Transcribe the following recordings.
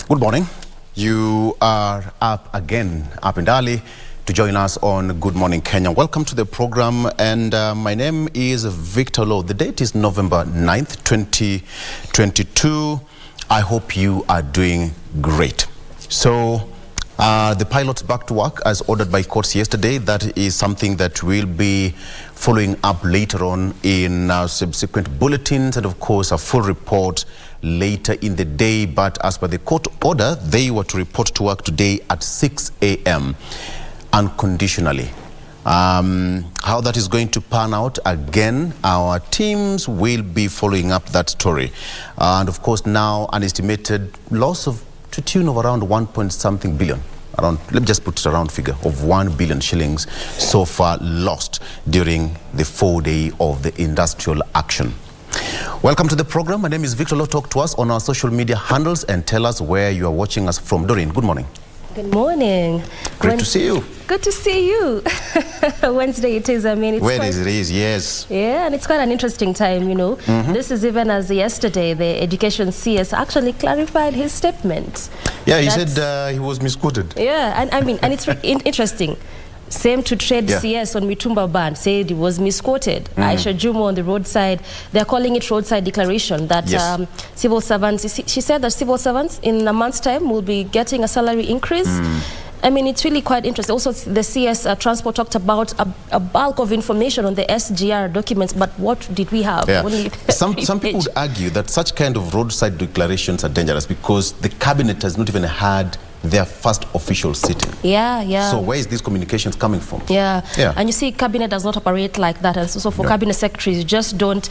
Good morning. You are up again, up and early, to join us on Good Morning Kenya. Welcome to the program, and my name is Victor Lowe. The date is November 9th, 2022. I hope you are doing great. So, the pilots back to work as ordered by courts yesterday. That is something that we'll be following up later on in subsequent bulletins, and of course a full report later in the day. But as per the court order, they were to report to work today at 6 a.m. unconditionally. How that is going to pan out, again, our teams will be following up that story. And of course now an estimated loss of to tune of around 1.something billion. Around, let me just put a round figure of 1 billion shillings so far lost during the 4-day of the industrial action. Welcome to the program. My name is Victor Lowe. Talk to us on our social media handles and tell us where you are watching us from. Doreen, good morning. Good morning. Great to see you. Good to see you. Wednesday it is. I mean, it's Wednesday it is, yes. Yeah, and it's quite an interesting time, you know. This is even as yesterday the education CS actually clarified his statement. Yeah, he said he was misquoted. Yeah, and I mean, and it's interesting. Same to trade CS on Mitumba Band, said it was misquoted. Aisha Jumo on the roadside, they're calling it roadside declaration that civil servants, she said that civil servants in a month's time will be getting a salary increase. I mean, it's really quite interesting. Also, the CS Transport talked about a bulk of information on the SGR documents, but what did we have? Yeah. Some people would argue that such kind of roadside declarations are dangerous because the cabinet has not even had their first official sitting. Yeah. So where is these communications coming from? Yeah. And you see, cabinet does not operate like that. And so for cabinet secretaries, you just don't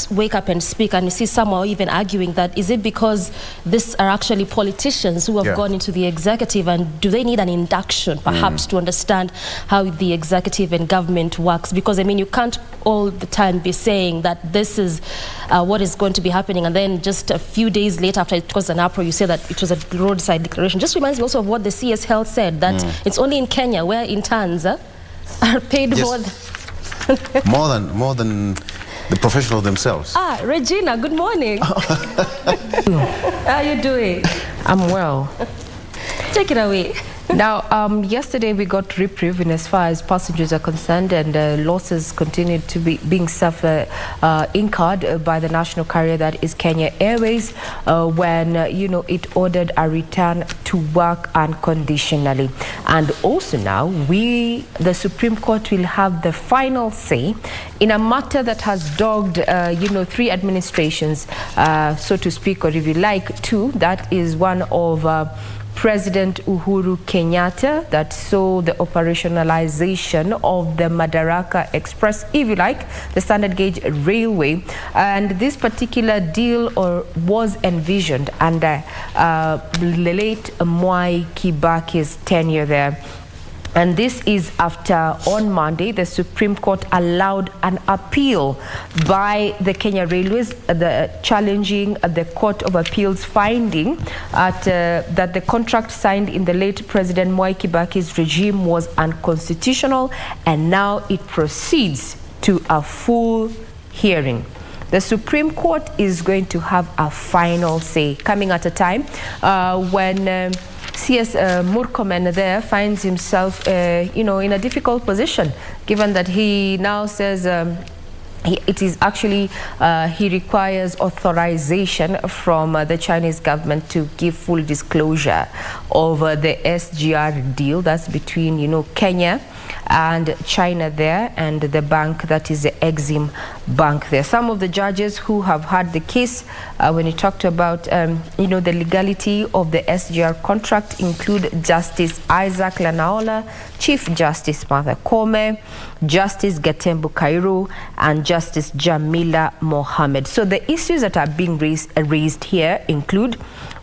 wake up and speak. And you see some are even arguing that, is it because these are actually politicians who have gone into the executive, and do they need an induction perhaps to understand how the executive and government works? Because I mean, you can't all the time be saying that this is what is going to be happening, and then just a few days later after it was an April, you say that it was a roadside declaration. Just reminds me also of what the CS Health said, that it's only in Kenya where interns are paid more than the professionals themselves. Regina, good morning. How are you doing? I'm well. Take it away. Now, yesterday we got reprieve in as far as passengers are concerned, and losses continued to be being incurred by the national carrier, that is Kenya Airways, when it ordered a return to work unconditionally. And also now the Supreme Court will have the final say in a matter that has dogged 3 administrations, so to speak, or if you like 2. That is one of President Uhuru Kenyatta, that saw the operationalization of the Madaraka Express, if you like, the standard gauge railway. And this particular deal was envisioned under the late Mwai Kibaki's tenure there. And this is after, on Monday, the Supreme Court allowed an appeal by the Kenya Railways, challenging the Court of Appeal's finding that the contract signed in the late President Mwai Kibaki's regime was unconstitutional, and now it proceeds to a full hearing. The Supreme Court is going to have a final say, coming at a time when CS Murkomen there finds himself, in a difficult position, given that he now says it is actually, he requires authorization from the Chinese government to give full disclosure over the SGR deal that's between, Kenya and China there, and the bank that is the Exim Bank there. Some of the judges who have had the case, when he talked about, the legality of the SGR contract, include Justice Isaac Lanaola, Chief Justice Martha Koome, Justice Gatembu Kairu, and Justice Jamila Mohammed. So the issues that are being raised here include: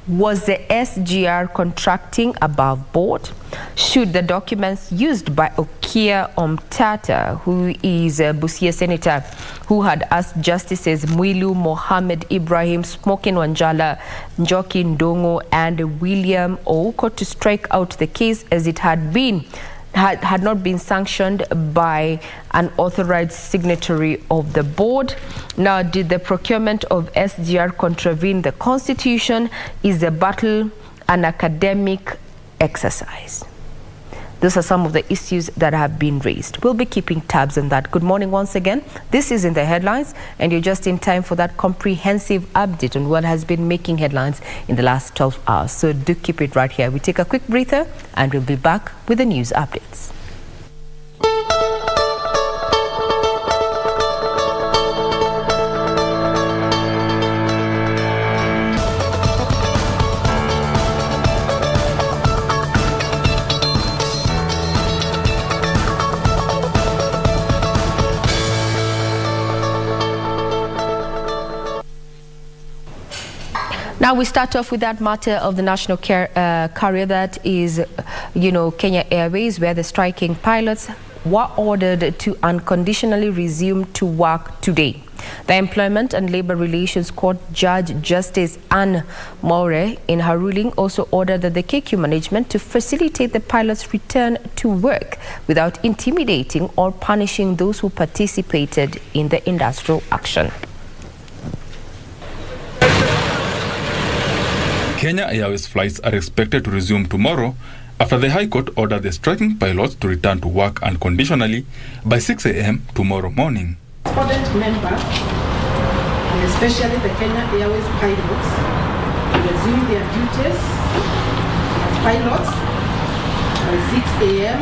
was the SGR contracting above board? Should the documents used by Okia Omtata, who is a Busia senator, who had asked Justices Mwilu, Mohammed Ibrahim, Smokin Wanjala, Njoki Ndongo, and William Ouko to strike out the case as it had not been sanctioned by an authorized signatory of the board? Now, did the procurement of SGR contravene the Constitution? Is the battle an academic exercise? Those are some of the issues that have been raised. We'll be keeping tabs on that. Good morning once again. This is In the Headlines, and you're just in time for that comprehensive update on what has been making headlines in the last 12 hours. So do keep it right here. We take a quick breather, and we'll be back with the news updates. Now we start off with that matter of the national carrier that is, Kenya Airways, where the striking pilots were ordered to unconditionally resume to work today. The Employment and Labor Relations Court Judge Justice Anne Maure, in her ruling, also ordered that the KQ management to facilitate the pilots' return to work without intimidating or punishing those who participated in the industrial action. Kenya Airways flights are expected to resume tomorrow after the High Court ordered the striking pilots to return to work unconditionally by 6 a.m. tomorrow morning. Respondent members, and especially the Kenya Airways pilots, resume their duties as pilots by 6 a.m.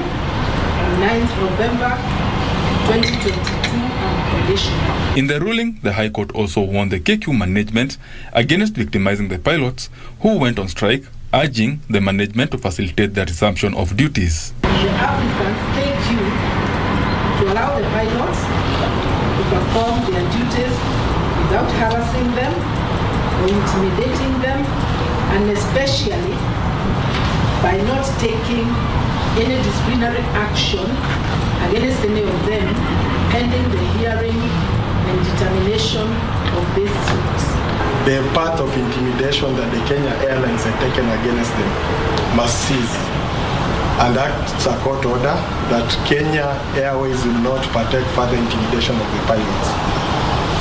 on 9th November 2022 unconditionally. In the ruling, the High Court also warned the KQ management against victimizing the pilots who went on strike, urging the management to facilitate the resumption of duties. The applicants take you to allow the pilots to perform their duties without harassing them or intimidating them, and especially by not taking any disciplinary action against any of them pending the hearing and determination of these suits. The part of intimidation that the Kenya Airlines have taken against them must cease. And that's a court order that Kenya Airways will not partake further intimidation of the pilots.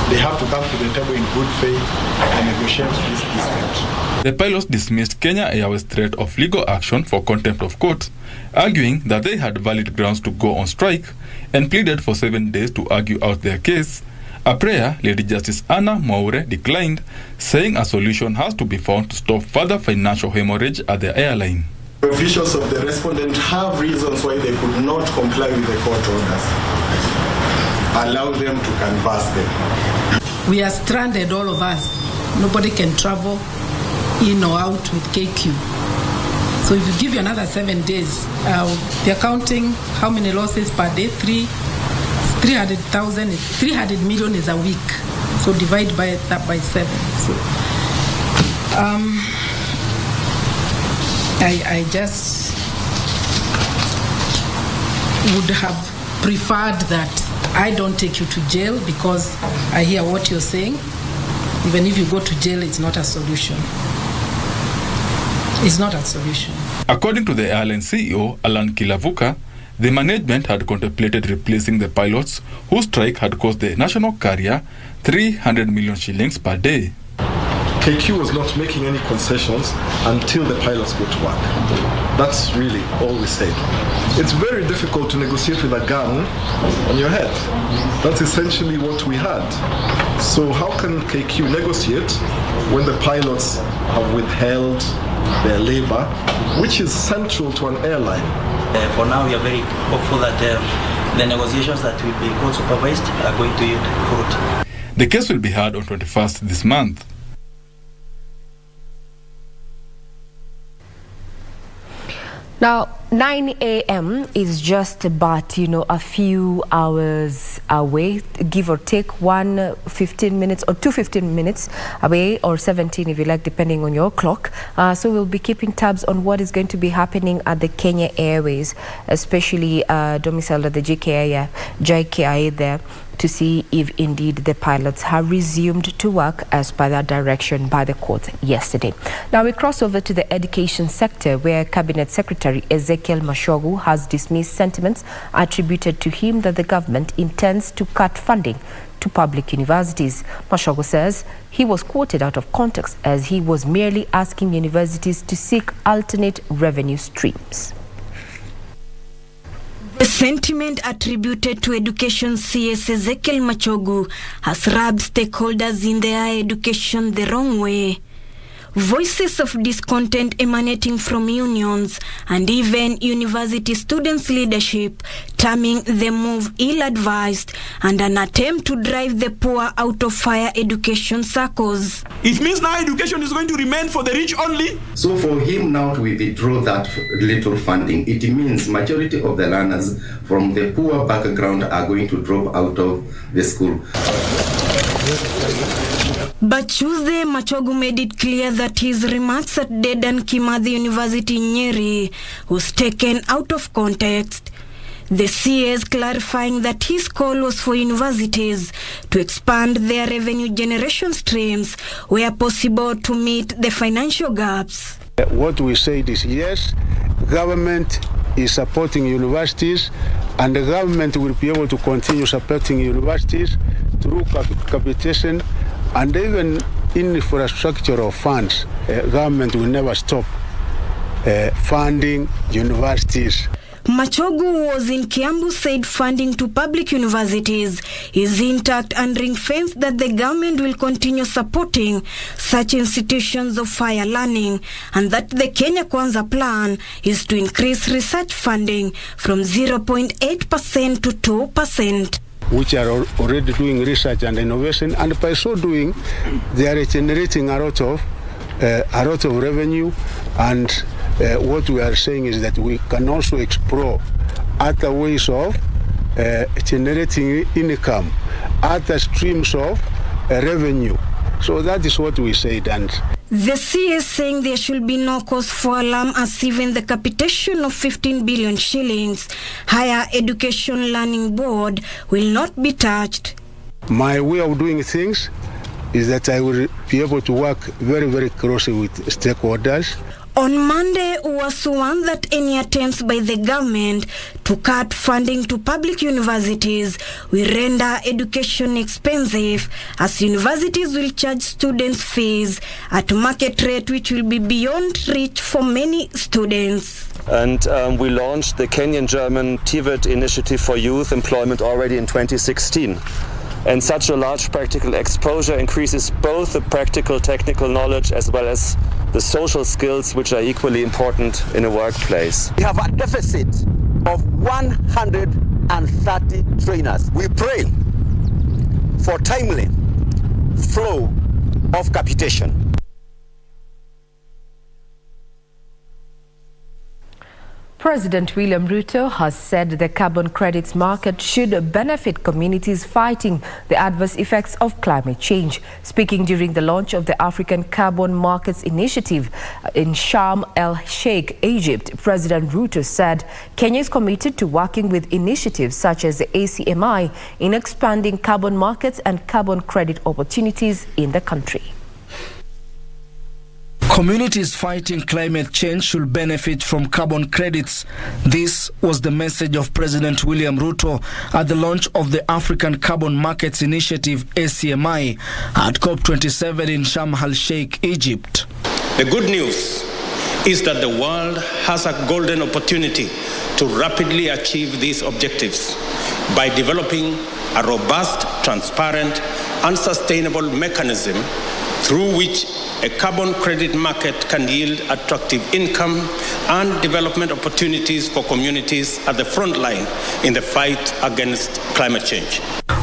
They have to come to the table in good faith and negotiate this dispute. The pilots dismissed Kenya Airways' threat of legal action for contempt of court, arguing that they had valid grounds to go on strike, and pleaded for 7 days to argue out their case. A prayer Lady Justice Anna Maure declined, saying a solution has to be found to stop further financial hemorrhage at the airline. The officials of the respondent have reasons why they could not comply with the court orders. Allow them to canvass them. We are stranded, all of us. Nobody can travel in or out with KQ. So if you give you another 7 days, they're counting how many losses per day? 300,000, 300 million is a week. So divide that by 7. So I just would have preferred that I don't take you to jail, because I hear what you're saying. Even if you go to jail, it's not a solution. It's not a solution. According to the airline CEO, Alan Kilavuka, the management had contemplated replacing the pilots whose strike had cost the national carrier 300 million shillings per day. KQ was not making any concessions until the pilots go to work. That's really all we said. It's very difficult to negotiate with a gun on your head. That's essentially what we had. So how can KQ negotiate when the pilots have withheld their labor, which is central to an airline? For now, we are very hopeful that the negotiations that will be court supervised are going to yield fruit. The case will be heard on 21st this month. Now, 9 a.m. is just about, a few hours away, give or take 15 minutes or 15 minutes away, or 17 if you like, depending on your clock. So we'll be keeping tabs on what is going to be happening at the Kenya Airways, especially domiciled at the JKIA there, to see if indeed the pilots have resumed to work as per that direction by the court yesterday. Now we cross over to the education sector, where Cabinet Secretary Ezekiel Machogu has dismissed sentiments attributed to him that the government intends to cut funding to public universities. Machogu says he was quoted out of context as he was merely asking universities to seek alternate revenue streams. The sentiment attributed to Education CS Ezekiel Machogu has rubbed stakeholders in the higher education the wrong way. Voices of discontent emanating from unions and even university students' leadership terming the move ill-advised and an attempt to drive the poor out of higher education circles. It means now education is going to remain for the rich only. So for him now to withdraw that little funding, it means majority of the learners from the poor background are going to drop out of the school. But Tuesday, Machogu made it clear that his remarks at Dedan Kimathi University in Nyeri was taken out of context. The CS clarifying that his call was for universities to expand their revenue generation streams where possible to meet the financial gaps. What we said is yes, government is supporting universities, and the government will be able to continue supporting universities through capitation and even infrastructural funds. Government will never stop funding universities. Machogu was in Kiambu said funding to public universities is intact and ring-fenced, that the government will continue supporting such institutions of higher learning, and that the Kenya Kwanza plan is to increase research funding from 0.8% to 2%. Which are already doing research and innovation, and by so doing, they are generating a lot of revenue. And what we are saying is that we can also explore other ways of generating income, other streams of revenue. So that is what we said. And the CS saying there should be no cause for alarm, as even the capitation of 15 billion shillings, Higher Education Learning Board, will not be touched. My way of doing things is that I will be able to work very, very closely with stakeholders. On Monday, Uwasu warned that any attempts by the government to cut funding to public universities will render education expensive, as universities will charge students fees at market rate which will be beyond reach for many students. And we launched the Kenyan-German TVET initiative for youth employment already in 2016. And such a large practical exposure increases both the practical technical knowledge as well as the social skills, which are equally important in a workplace. We have a deficit of 130 trainers. We pray for timely flow of capitation. President William Ruto has said the carbon credits market should benefit communities fighting the adverse effects of climate change. Speaking during the launch of the African Carbon Markets Initiative in Sharm el-Sheikh, Egypt, President Ruto said Kenya is committed to working with initiatives such as the ACMI in expanding carbon markets and carbon credit opportunities in the country. Communities fighting climate change should benefit from carbon credits. This was the message of President William Ruto at the launch of the African Carbon Markets Initiative ACMI at COP27 in Sharm el-Sheikh, Egypt. The good news is that the world has a golden opportunity to rapidly achieve these objectives by developing a robust, transparent, and sustainable mechanism through which a carbon credit market can yield attractive income and development opportunities for communities at the front line in the fight against climate change.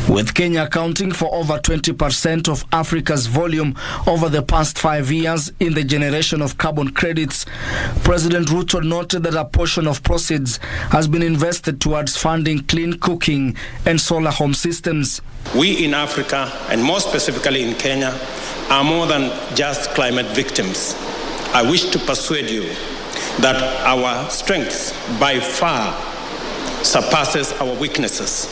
With Kenya accounting for over 20% of Africa's volume over the past 5 years in the generation of carbon credits, President Ruto noted that a portion of proceeds has been invested towards funding clean cooking and solar home systems. We in Africa, and more specifically in Kenya, are more than just climate victims. I wish to persuade you that our strengths by far surpasses our weaknesses,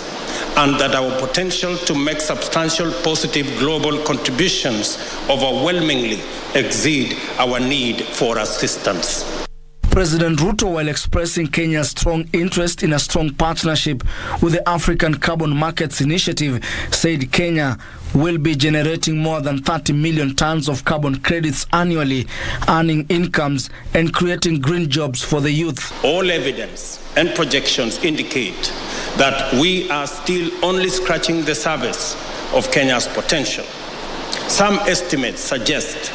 and that our potential to make substantial positive global contributions overwhelmingly exceed our need for assistance. President Ruto, while expressing Kenya's strong interest in a strong partnership with the African Carbon Markets Initiative, said Kenya will be generating more than 30 million tons of carbon credits annually, earning incomes and creating green jobs for the youth. All evidence and projections indicate that we are still only scratching the surface of Kenya's potential. Some estimates suggest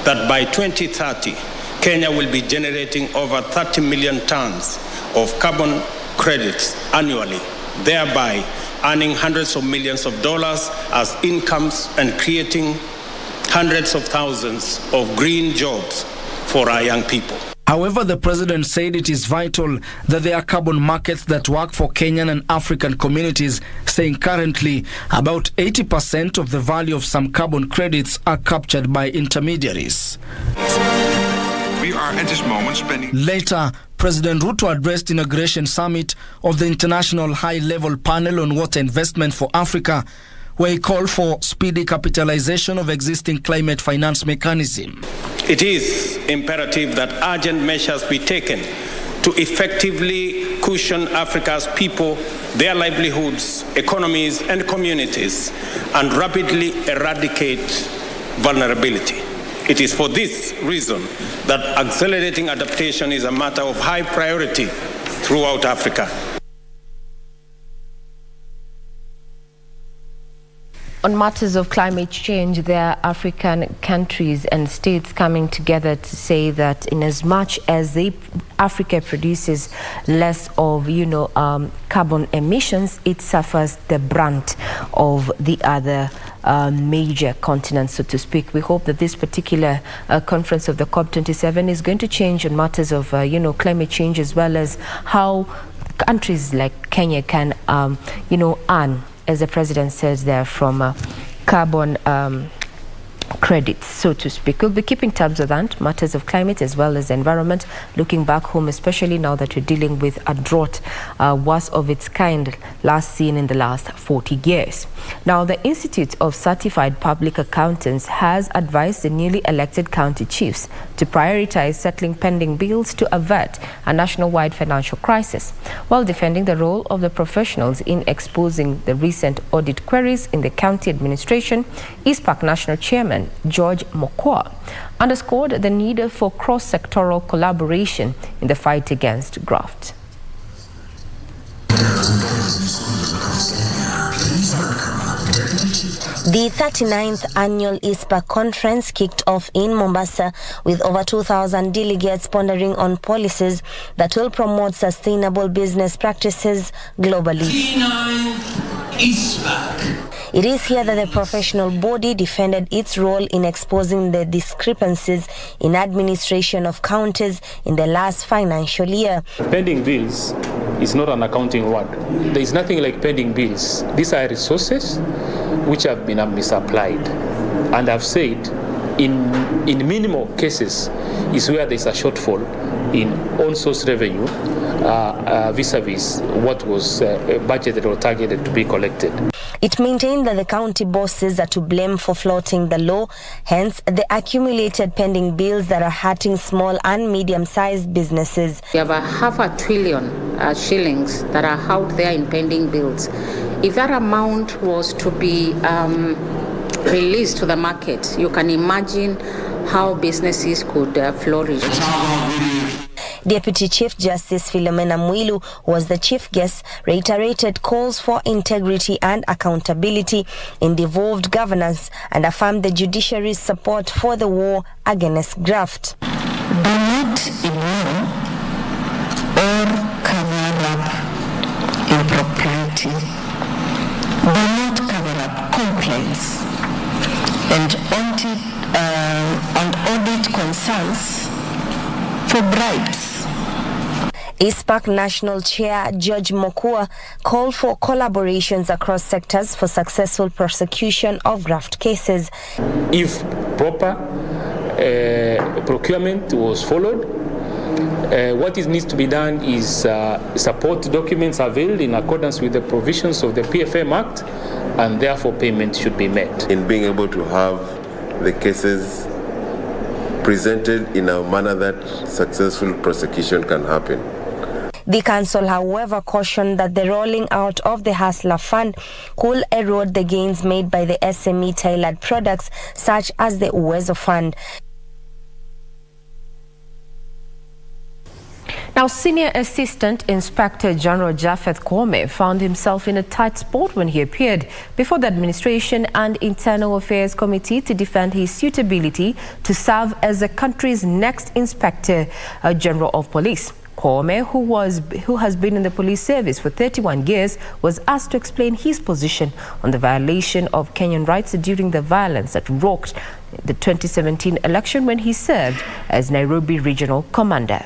that by 2030, Kenya will be generating over 30 million tons of carbon credits annually, thereby earning hundreds of millions of dollars as incomes and creating hundreds of thousands of green jobs for our young people. However, the president said it is vital that there are carbon markets that work for Kenyan and African communities, saying currently about 80% of the value of some carbon credits are captured by intermediaries. We are at this moment spending... Later, President Ruto addressed inauguration summit of the International High-Level Panel on Water Investment for Africa, where he called for speedy capitalization of existing climate finance mechanism. It is imperative that urgent measures be taken to effectively cushion Africa's people, their livelihoods, economies, and communities, and rapidly eradicate vulnerability. It is for this reason that accelerating adaptation is a matter of high priority throughout Africa. On matters of climate change, there are African countries and states coming together to say that in as much as Africa produces less of, carbon emissions, it suffers the brunt of the other major continents, so to speak. We hope that this particular conference of the COP27 is going to change on matters of, climate change, as well as how countries like Kenya can, earn, as the president says there, from carbon credits, so to speak. We'll be keeping tabs on that, matters of climate as well as environment, looking back home, especially now that we're dealing with a drought worst of its kind last seen in the last 40 years. Now, the Institute of Certified Public Accountants has advised the newly elected county chiefs to prioritize settling pending bills to avert a nationwide financial crisis, while defending the role of the professionals in exposing the recent audit queries in the county administration. ISPAC National Chairman George Mokwa underscored the need for cross-sectoral collaboration in the fight against graft. The 39th annual ISPAC conference kicked off in Mombasa with over 2,000 delegates pondering on policies that will promote sustainable business practices globally. 39th ISPAC. It is here that the professional body defended its role in exposing the discrepancies in administration of counties in the last financial year. Pending bills is not an accounting word. There is nothing like pending bills. These are resources which have been misapplied. And I've said in minimal cases is where there's a shortfall in on-source revenue vis-a-vis what was budgeted or targeted to be collected. It maintained that the county bosses are to blame for flouting the law, hence the accumulated pending bills that are hurting small and medium-sized businesses. We have 500 billion shillings that are out there in pending bills. If that amount was to be released to the market, you can imagine how businesses could flourish. Deputy Chief Justice Philomena Mwilu, who was the chief guest, reiterated calls for integrity and accountability in devolved governance and affirmed the judiciary's support for the war against graft. Do not ignore or cover up impropriety. Do not cover up complaints and audit concerns for bribes. ISPAC National Chair George Mokua called for collaborations across sectors for successful prosecution of graft cases. If proper procurement was followed, what needs to be done is support documents availed in accordance with the provisions of the PFM Act, and therefore payment should be made. In being able to have the cases presented in a manner that successful prosecution can happen. The council, however, cautioned that the rolling out of the Hustler Fund could erode the gains made by the SME tailored products such as the Uwezo Fund. Now, Senior Assistant Inspector General Japheth Koome found himself in a tight spot when he appeared before the Administration and Internal Affairs Committee to defend his suitability to serve as the country's next Inspector General of Police. Koome, who has been in the police service for 31 years, was asked to explain his position on the violation of Kenyan rights during the violence that rocked the 2017 election when he served as Nairobi Regional Commander.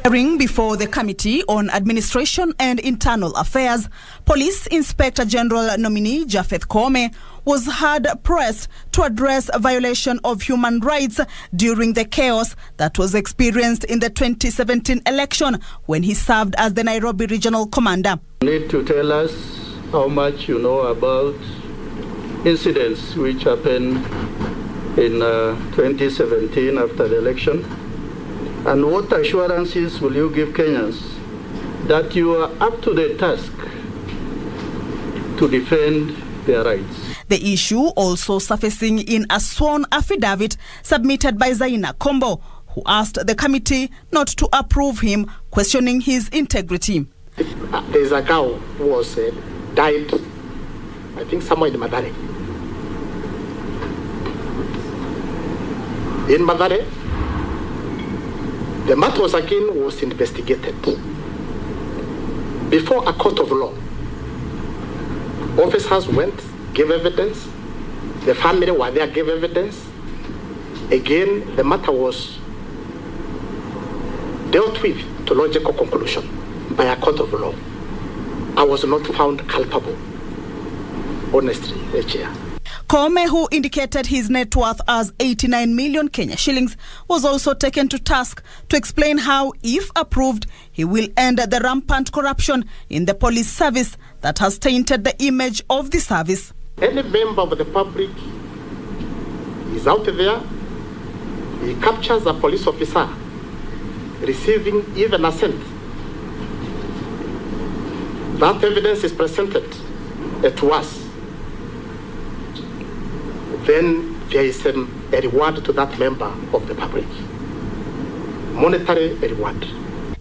Hearing before the Committee on Administration and Internal Affairs, Police Inspector General nominee Japheth Koome was hard pressed to address a violation of human rights during the chaos that was experienced in the 2017 election when he served as the Nairobi Regional Commander. You need to tell us how much you know about incidents which happened in 2017 after the election. And what assurances will you give Kenyans that you are up to the task to defend their rights? The issue also surfacing in a sworn affidavit submitted by Zaina Kombo, who asked the committee not to approve him, questioning his integrity. There's a girl who was died, I think somewhere in Mathare. In Mathare, the matter was investigated before a court of law. Officers went, gave evidence. The family were there, gave evidence. Again, the matter was dealt with to logical conclusion by a court of law. I was not found culpable, honestly, the chair. Koome, who indicated his net worth as 89 million Kenya shillings, was also taken to task to explain how, if approved, he will end the rampant corruption in the police service that has tainted the image of the service. Any member of the public is out there, he captures a police officer receiving even a cent. That evidence is presented to us. Then there is a reward to that member of the public, monetary reward.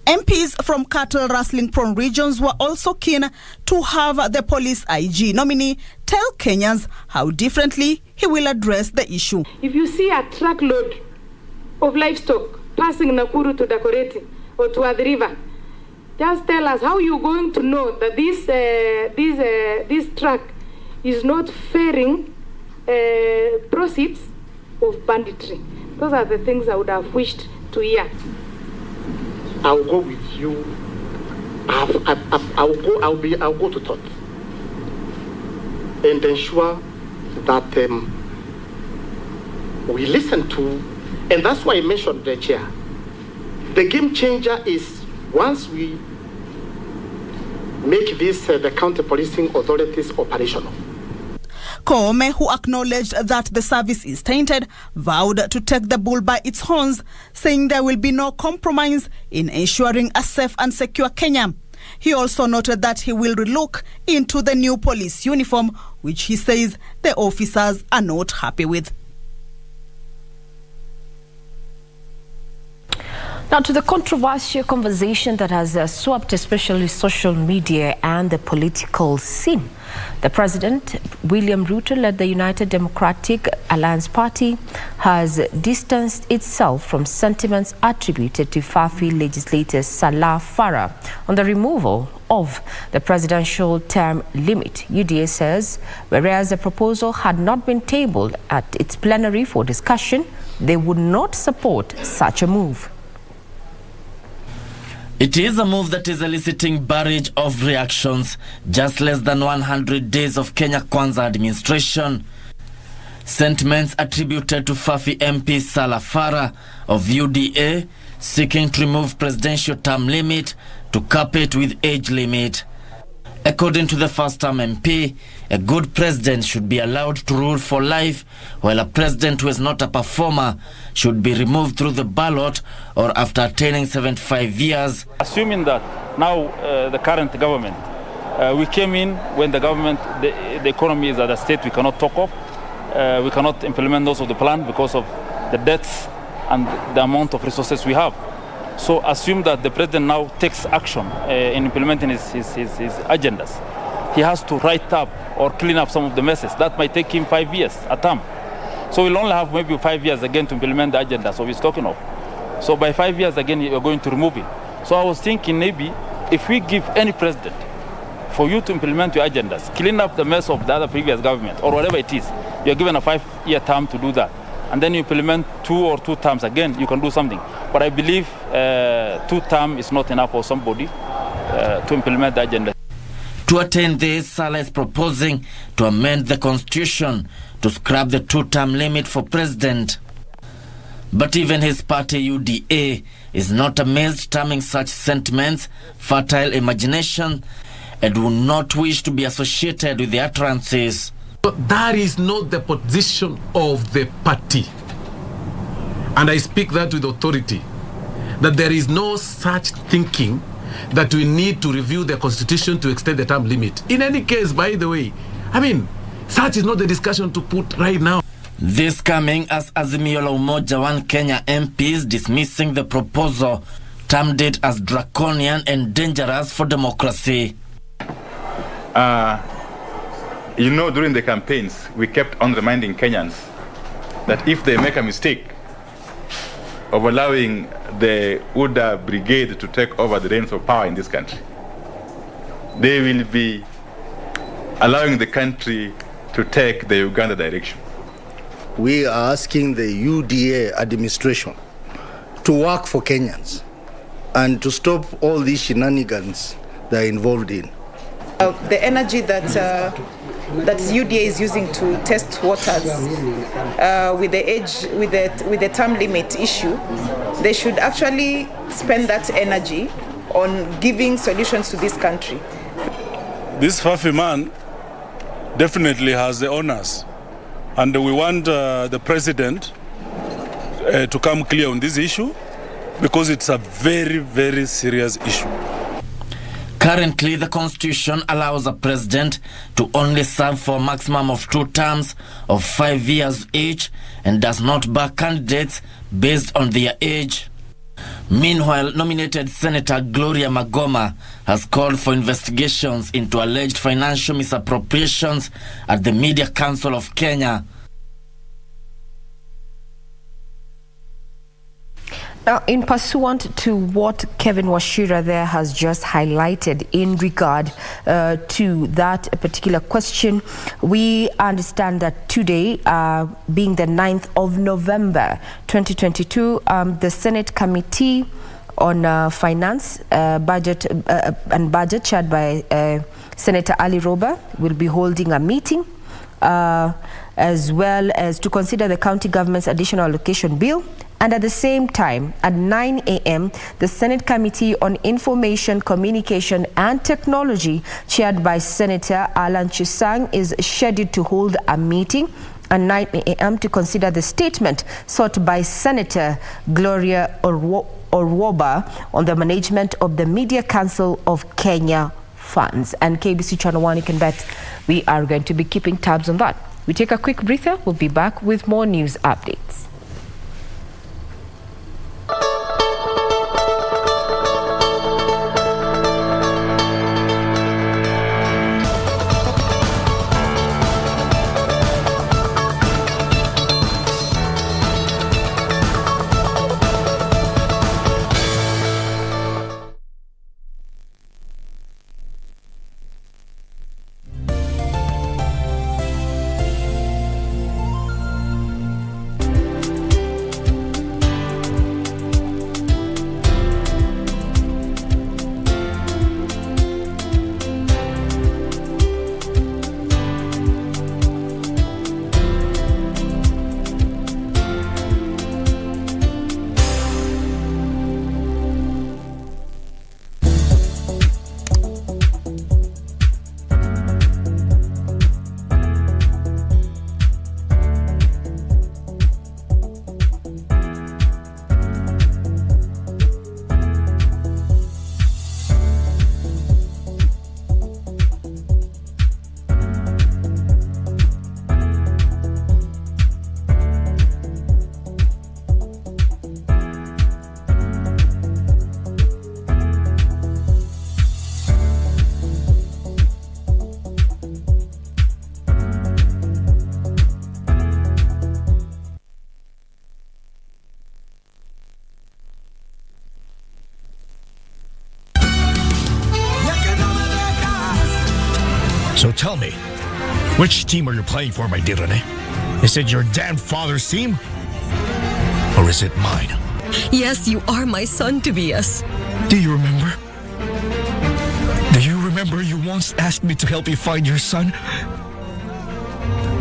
MPs from cattle rustling prone regions were also keen to have the police IG nominee tell Kenyans how differently he will address the issue. If you see a truckload of livestock passing Nakuru to Dakoreti or to Athi River, just tell us how you're going to know that this truck is not faring proceeds of banditry. Those are the things I would have wished to hear. I'll go with you. I'll go to thought and ensure that we listen to, and that's why I mentioned the chair. The game changer is once we make this the county policing authorities operational. Koome, who acknowledged that the service is tainted, vowed to take the bull by its horns, saying there will be no compromise in ensuring a safe and secure Kenya. He also noted that he will relook into the new police uniform, which he says the officers are not happy with. Now to the controversial conversation that has swept especially social media and the political scene. The President, William Ruto, led the United Democratic Alliance Party, has distanced itself from sentiments attributed to Fafi legislator Salah Farah on the removal of the presidential term limit. UDA says, whereas the proposal had not been tabled at its plenary for discussion, they would not support such a move. It is a move that is eliciting barrage of reactions just less than 100 days of Kenya Kwanza administration. Sentiments attributed to Fafi MP Salah Farah of UDA seeking to remove presidential term limit to cap it with age limit. According to the first-term MP, a good president should be allowed to rule for life, while a president who is not a performer should be removed through the ballot or after attaining 75 years. Assuming that now the current government, we came in when the government, the economy is at a state we cannot talk of. We cannot implement those of the plan because of the debts and the amount of resources we have. So assume that the president now takes action in implementing his agendas. He has to write up or clean up some of the messes. That might take him 5 years, a term. So we'll only have maybe 5 years again to implement the agenda so he's talking of. So by 5 years again, you're going to remove it. So I was thinking maybe if we give any president for you to implement your agendas, clean up the mess of the other previous government or whatever it is, you're given a 5-year term to do that. And then you implement 2 terms again, you can do something. But I believe 2 terms is not enough for somebody to implement the agenda. To attain this, Salah is proposing to amend the constitution to scrap the 2-term limit for president. But even his party UDA is not amazed, terming such sentiments fertile imagination and would not wish to be associated with the utterances. That is not the position of the party. And I speak that with authority, that there is no such thinking that we need to review the constitution to extend the term limit. In any case, by the way, I mean, such is not the discussion to put right now. This coming as Azimio la Umoja One Kenya MPs dismissing the proposal, termed it as draconian and dangerous for democracy. You know, during the campaigns, we kept on reminding Kenyans that if they make a mistake of allowing the UDA brigade to take over the reins of power in this country, they will be allowing the country to take the Uganda direction. We are asking the UDA administration to work for Kenyans and to stop all these shenanigans they're involved in. The energy that UDA is using to test waters with the term limit issue, they should actually spend that energy on giving solutions to this country. This Fafi man definitely has the honors, and we want the president to come clear on this issue because it's a very, very serious issue. Currently, the constitution allows a president to only serve for a maximum of 2 terms of 5 years each and does not back candidates based on their age. Meanwhile, nominated Senator Gloria Magoma has called for investigations into alleged financial misappropriations at the Media Council of Kenya. Now, in pursuant to what Kevin Washira there has just highlighted in regard to that particular question, we understand that today, being the 9th of November 2022, the Senate Committee on Finance, Budget and Budget, chaired by Senator Ali Roba, will be holding a meeting as well as to consider the county government's additional allocation bill And at the same time, at 9 a.m., the Senate Committee on Information, Communication and Technology, chaired by Senator Alan Chisang, is scheduled to hold a meeting at 9 a.m. to consider the statement sought by Senator Gloria Orwoba on the management of the Media Council of Kenya funds. And KBC Channel 1, you can bet we are going to be keeping tabs on that. We take a quick breather. We'll be back with more news updates. So tell me, which team are you playing for, my dear Rene? Is it your damn father's team? Or is it mine? Yes, you are my son, Tobias. Do you remember? Do you remember you once asked me to help you find your son?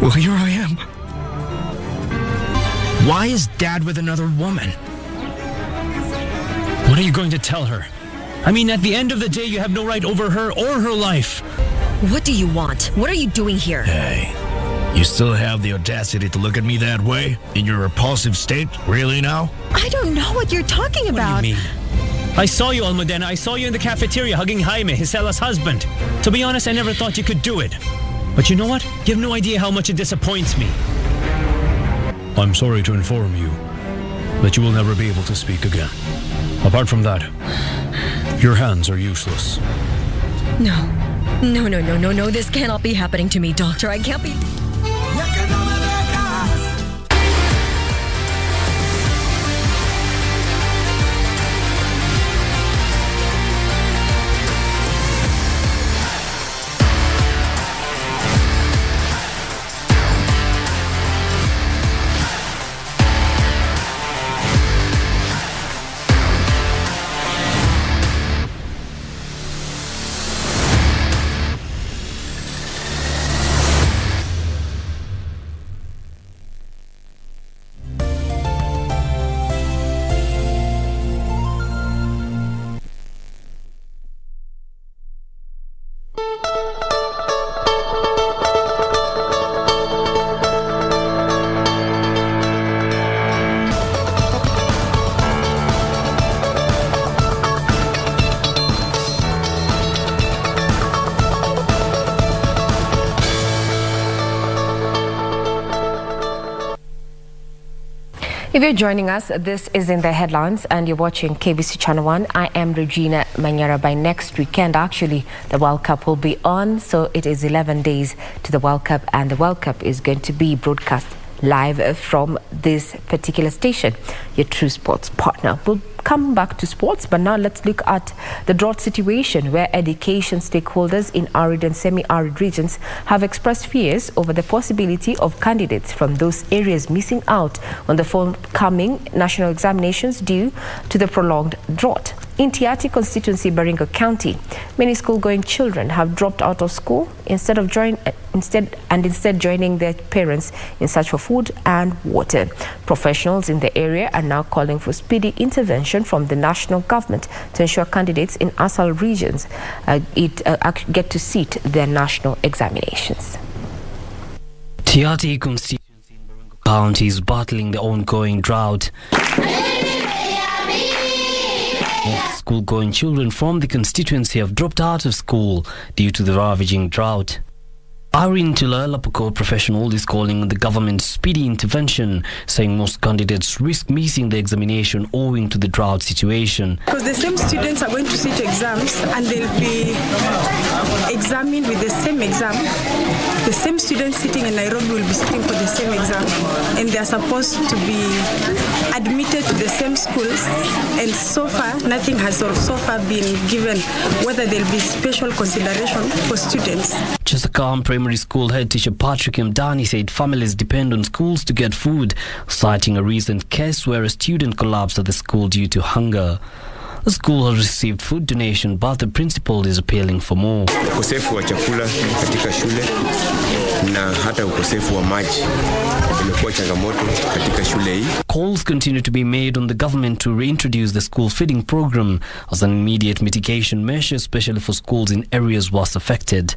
Well, here I am. Why is Dad with another woman? What are you going to tell her? I mean, at the end of the day, you have no right over her or her life. What do you want? What are you doing here? Hey, you still have the audacity to look at me that way? In your repulsive state? Really now? I don't know what you're talking about. What do you mean? I saw you, Almudena. I saw you in the cafeteria hugging Jaime, Gisela's husband. To be honest, I never thought you could do it. But you know what? You have no idea how much it disappoints me. I'm sorry to inform you that you will never be able to speak again. Apart from that, your hands are useless. No, this cannot be happening to me, Doctor. I can't be... If you're joining us, this is In the Headlines and you're watching KBC Channel 1. I am Regina Manyara. By next weekend, actually, the World Cup will be on. So it is 11 days to the World Cup, and the World Cup is going to be broadcast live from this particular station, your true sports partner. We'll come back to sports, but now let's look at the drought situation, where education stakeholders in arid and semi-arid regions have expressed fears over the possibility of candidates from those areas missing out on the forthcoming national examinations due to the prolonged drought. In Tiati constituency, Baringo County, many school-going children have dropped out of school instead joining their parents in search for food and water. Professionals in the area are now calling for speedy intervention from the national government to ensure candidates in ASAL regions get to sit their national examinations. Tiati constituency in Baringo County is battling the ongoing drought. School-going children from the constituency have dropped out of school due to the ravaging drought. Irene Tula, Pokot professional, is calling on the government's speedy intervention, saying most candidates risk missing the examination owing to the drought situation. Because the same students are going to sit exams and they'll be examined with the same exam. The same students sitting in Nairobi will be sitting for the same exam, and they are supposed to be admitted to the same schools, and so far nothing has been given whether there'll be special consideration for students. Chesakam Primary School head teacher Patrick Mdani said families depend on schools to get food, citing a recent case where a student collapsed at the school due to hunger. The school has received food donation, but the principal is appealing for more. Ukosefu wa chakula katika shule na hata ukosefu wa maji imekuwa changamoto katika shule hii. Calls continue to be made on the government to reintroduce the school feeding program as an immediate mitigation measure, especially for schools in areas worst affected.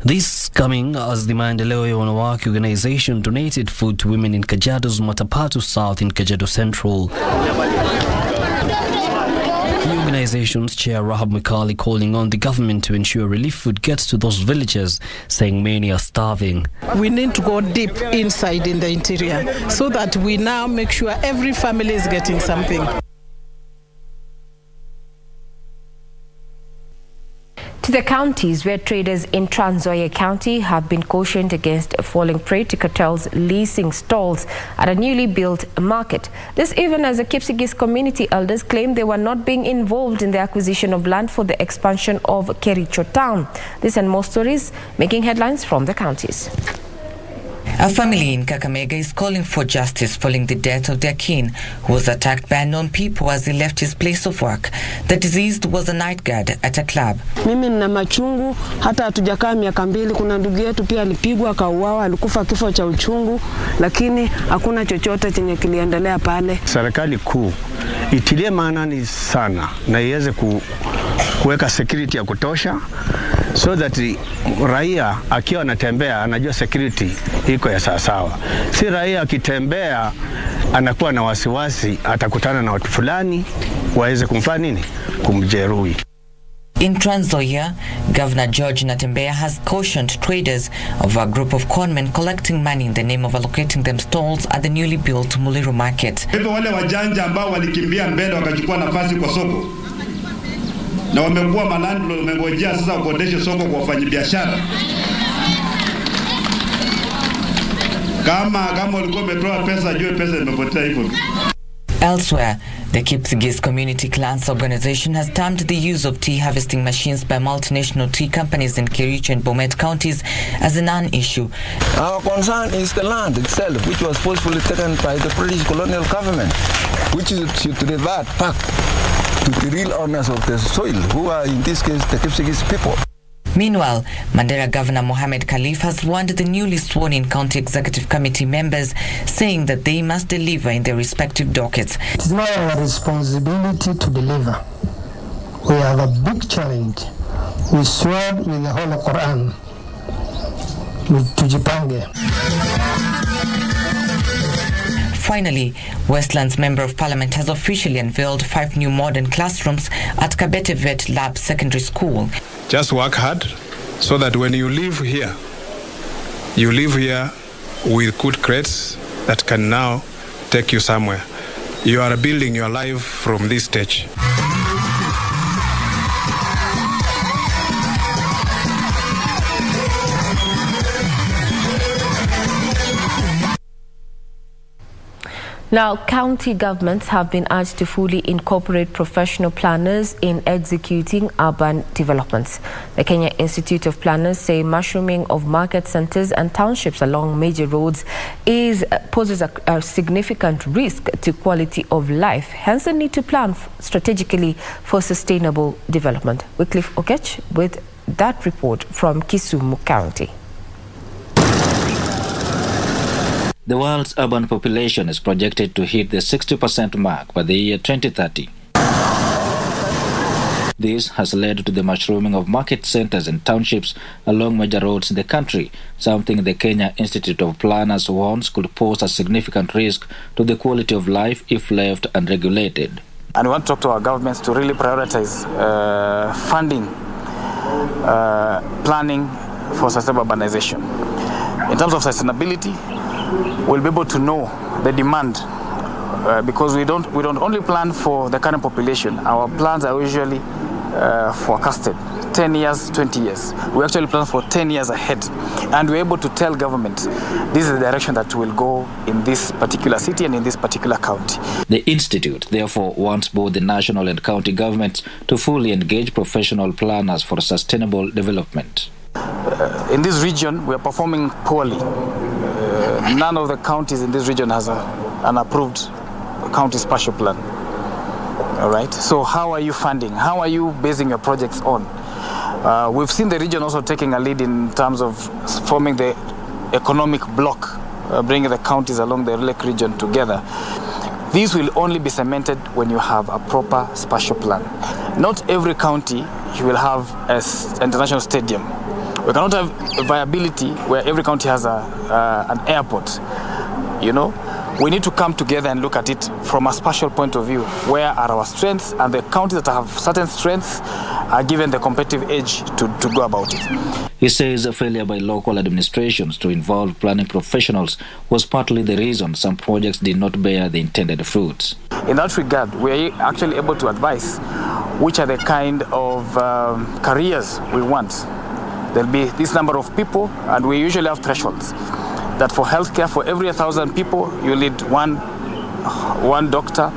This coming as the Maendeleo ya Wanawake organization donated food to women in Kajiado's Matapatu South in Kajiado Central. The organization's chair Rahab Mikali calling on the government to ensure relief food gets to those villagers, saying many are starving. We need to go deep inside in the interior so that we now make sure every family is getting something. To the counties where traders in Trans Nzoia County have been cautioned against falling prey to cartels leasing stalls at a newly built market. This even as the Kipsigis community elders claim they were not being involved in the acquisition of land for the expansion of Kericho town. This and more stories making headlines from the counties. A family in Kakamega is calling for justice following the death of their kin, who was attacked by unknown people as he left his place of work. The deceased was a night guard at a club. Mimi nina machungu, hata hatujakaa miaka mbili. Kuna ndugu yetu pia alipigwa akauawa, alikufa kifo cha uchungu, lakini hakuna chochote chenye kiliendelea pale. Serikali kuu itilie maanani sana na iweze kuweka security ya kutosha, so that raia akiwa anatembea anajua security iko ya sawasawa. Si raia akitembea anakuwa na wasiwasi atakutana na watu fulani waweze kumfanya nini, kumjeruhi. In Trans Nzoia, Governor George Natembeya has cautioned traders of a group of conmen collecting money in the name of allocating them stalls at the newly built Muliro market. Hivyo wale wajanja ambao walikimbia mbele wakachukua nafasi kwa soko na wamekuwa malandlord, wamengojea sasa kukodesha soko kwa wafanyabiashara. Kama ulikuwa umetoa pesa, jua pesa imepotea hivyo. Elsewhere, the Kipsigis Community Clans Organization has termed the use of tea harvesting machines by multinational tea companies in Kericho and Bomet counties as a non-issue. Our concern is the land itself, which was forcefully taken by the British colonial government, which should revert back to the real owners of the soil, who are in this case the Kipsigis people. Meanwhile, Mandera Governor Mohamed Khalif has warned the newly sworn-in County Executive Committee members, saying that they must deliver in their respective dockets. It is now our responsibility to deliver. We have a big challenge. We swear with the Holy Quran. Tujipange. Finally, Westland's Member of Parliament has officially unveiled 5 new modern classrooms at Kabete Vet Lab Secondary School. Just work hard so that when you live here with good grades that can now take you somewhere. You are building your life from this stage. Now, county governments have been urged to fully incorporate professional planners in executing urban developments. The Kenya Institute of Planners say mushrooming of market centers and townships along major roads poses a significant risk to quality of life. Hence, the need to plan strategically for sustainable development. Wycliffe Okech with that report from Kisumu County. The world's urban population is projected to hit the 60% mark by the year 2030. This has led to the mushrooming of market centers and townships along major roads in the country, something the Kenya Institute of Planners warns could pose a significant risk to the quality of life if left unregulated. And we want to talk to our governments to really prioritize funding, planning for sustainable urbanization. In terms of sustainability, we'll be able to know the demand because we don't only plan for the current population. Our plans are usually forecasted 10 years, 20 years. We actually plan for 10 years ahead, and we're able to tell government this is the direction that will go in this particular city and in this particular county. The institute therefore wants both the national and county governments to fully engage professional planners for sustainable development. In this region, we are performing poorly. None of the counties in this region has an approved county spatial plan. All right. So how are you funding? How are you basing your projects on? We've seen the region also taking a lead in terms of forming the economic bloc, bringing the counties along the Lake region together. This will only be cemented when you have a proper spatial plan. Not every county will have an international stadium. We cannot have viability where every county has an airport. You know, we need to come together and look at it from a spatial point of view. Where are our strengths? And the counties that have certain strengths are given the competitive edge to go about it. He says a failure by local administrations to involve planning professionals was partly the reason some projects did not bear the intended fruits. In that regard, we are actually able to advise which are the kind of careers we want. There'll be this number of people, and we usually have thresholds that for healthcare, for every 1,000 people, you need one doctor,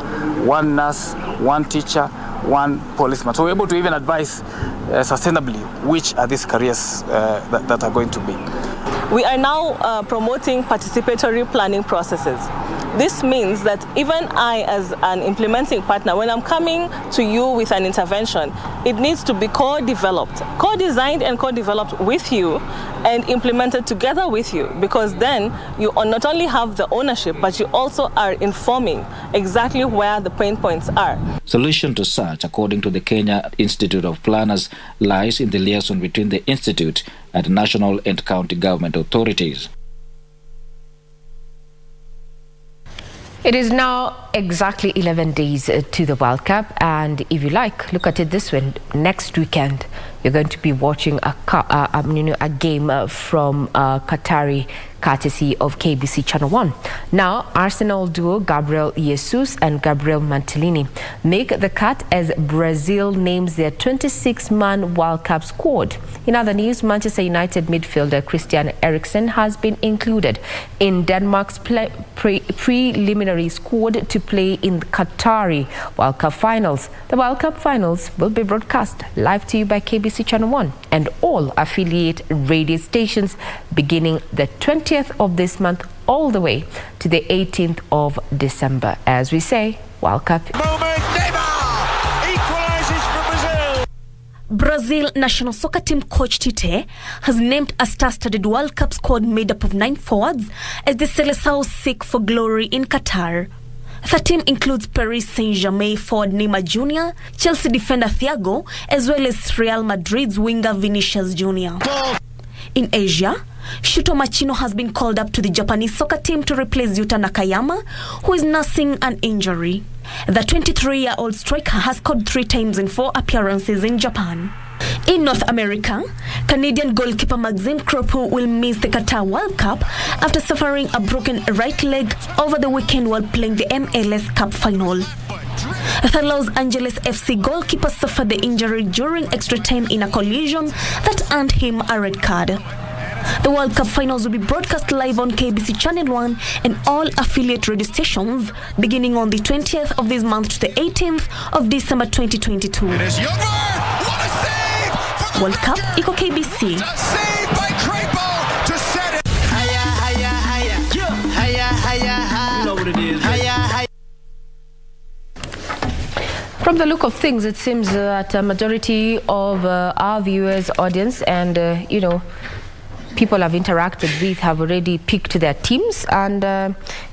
one nurse, one teacher, one policeman. So we're able to even advise sustainably which are these careers that are going to be. We are now promoting participatory planning processes. This means that even I, as an implementing partner, when I'm coming to you with an intervention, it needs to be co-developed, co-designed and co-developed with you and implemented together with you, because then you not only have the ownership, but you also are informing exactly where the pain points are. Solution to such, according to the Kenya Institute of Planners, lies in the liaison between the institute and national and county government authorities. It is now exactly 11 days to the World Cup, and if you like, look at it this way. Next weekend, you're going to be watching a game from Qatari, courtesy of KBC Channel 1. Now, Arsenal duo Gabriel Jesus and Gabriel Martinelli make the cut as Brazil names their 26-man World Cup squad. In other news, Manchester United midfielder Christian Eriksen has been included in Denmark's preliminary squad to play in the Qatari World Cup finals. The World Cup finals will be broadcast live to you by KBC Channel 1 and all affiliate radio stations beginning the 20th of this month all the way to the 18th of December. As we say, World Cup. Brazil national soccer team coach Tite has named a star-studded World Cup squad made up of 9 forwards as the Seleção seek for glory in Qatar. The team includes Paris Saint-Germain forward Neymar Jr., Chelsea defender Thiago, as well as Real Madrid's winger Vinicius Jr. In Asia, Shuto Machino has been called up to the Japanese soccer team to replace Yuta Nakayama, who is nursing an injury. The 23-year-old striker has scored 3 times in 4 appearances in Japan. In North America, Canadian goalkeeper Maxime Crepeau will miss the Qatar World Cup after suffering a broken right leg over the weekend while playing the MLS Cup final. The Los Angeles FC goalkeeper suffered the injury during extra time in a collision that earned him a red card. The World Cup finals will be broadcast live on KBC Channel 1 and all affiliate radio stations beginning on the 20th of this month to the 18th of December 2022. It is Youngberg! What a save! World Cup iko KBC. Save by Crapo to set it. Higher, higher, higher. Yeah. Higher, higher, higher. You know what it is. Higher, higher. From the look of things, it seems that a majority of our viewers, audience, and people have interacted with have already picked their teams, and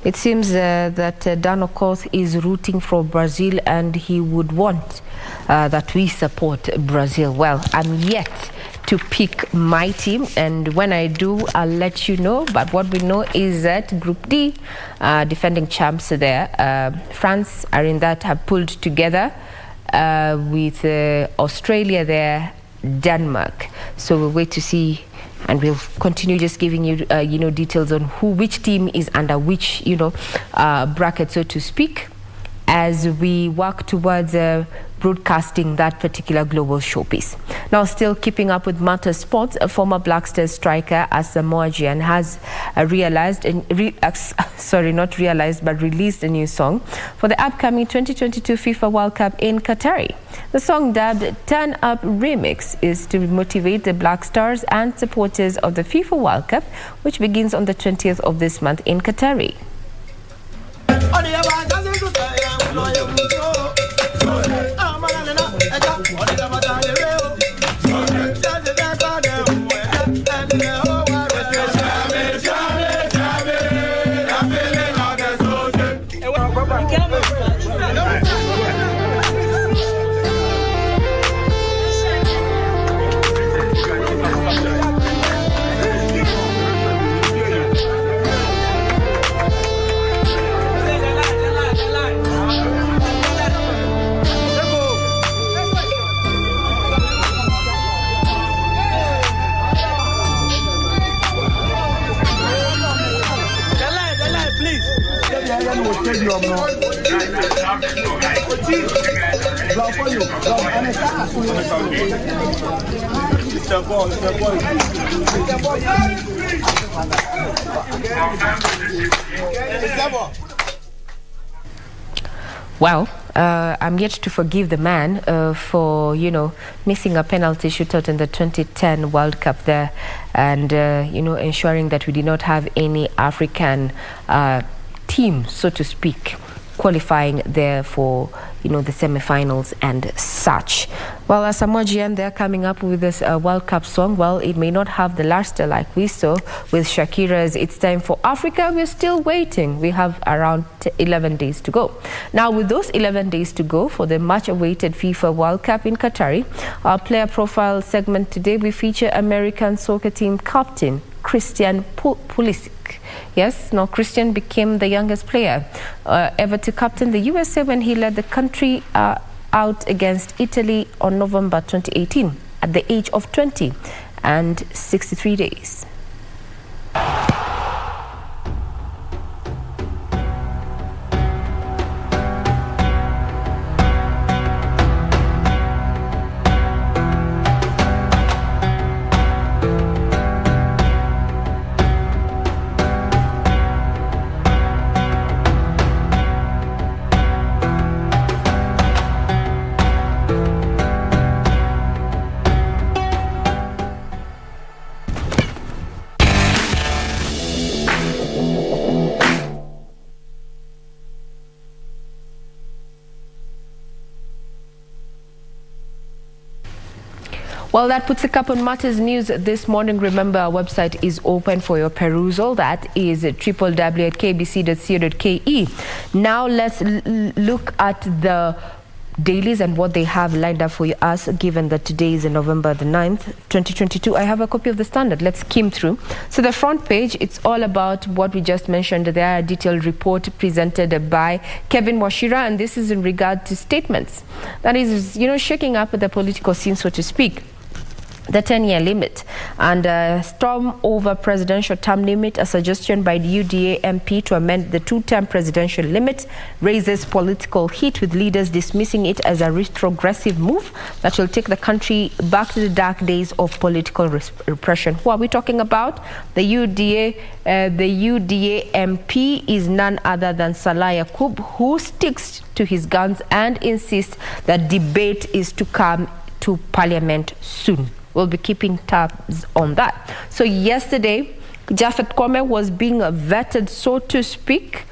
it seems that Dan Okoth is rooting for Brazil, and he would want that we support Brazil. Well, I'm yet to pick my team, and when I do, I'll let you know. But what we know is that Group D, defending champs there, France are in that, have pulled together with Australia there, Denmark. So we'll wait to see, and we'll continue just giving you details on which team is under which bracket, so to speak, as we work towards broadcasting that particular global showpiece. Now, still keeping up with matters sports, a former Black Stars striker Asamoah Gyan has released a new song for the upcoming 2022 FIFA World Cup in Qatar. The song, dubbed Turn Up Remix, is to motivate the Black Stars and supporters of the FIFA World Cup, which begins on the 20th of this month in Qatar. Well, I'm yet to forgive the man for, missing a penalty shootout in the 2010 World Cup there, and, ensuring that we did not have any African team, so to speak, qualifying there for, the semi-finals and such. Well, Asamoah Gyan, they're coming up with this World Cup song. Well, it may not have the luster like we saw with Shakira's It's Time for Africa. We're still waiting. We have around 11 days to go. Now, with those 11 days to go for the much-awaited FIFA World Cup in Qatar, our player profile segment today, we feature American soccer team captain Christian Pulisic. Yes, now Christian became the youngest player ever to captain the USA when he led the country out against Italy on November 2018 at the age of 20 and 63 days. Well, that puts a cap on matters news this morning. Remember, our website is open for your perusal. That is www.kbc.co.ke. Now let's look at the dailies and what they have lined up for us, given that today is November the 9th, 2022. I have a copy of the Standard. Let's skim through. So the front page, it's all about what we just mentioned there, a detailed report presented by Kevin Washira, and this is in regard to statements that is, shaking up the political scene, so to speak. the 10-year limit, and storm over presidential term limit. A suggestion by the UDA MP to amend the 2-term presidential limit raises political heat, with leaders dismissing it as a retrogressive move that will take the country back to the dark days of political repression. Who are we talking about? The UDA MP is none other than Salah Yakub, who sticks to his guns and insists that debate is to come to Parliament soon. We'll be keeping tabs on that. So yesterday, Japhet Koome was being vetted, so to speak.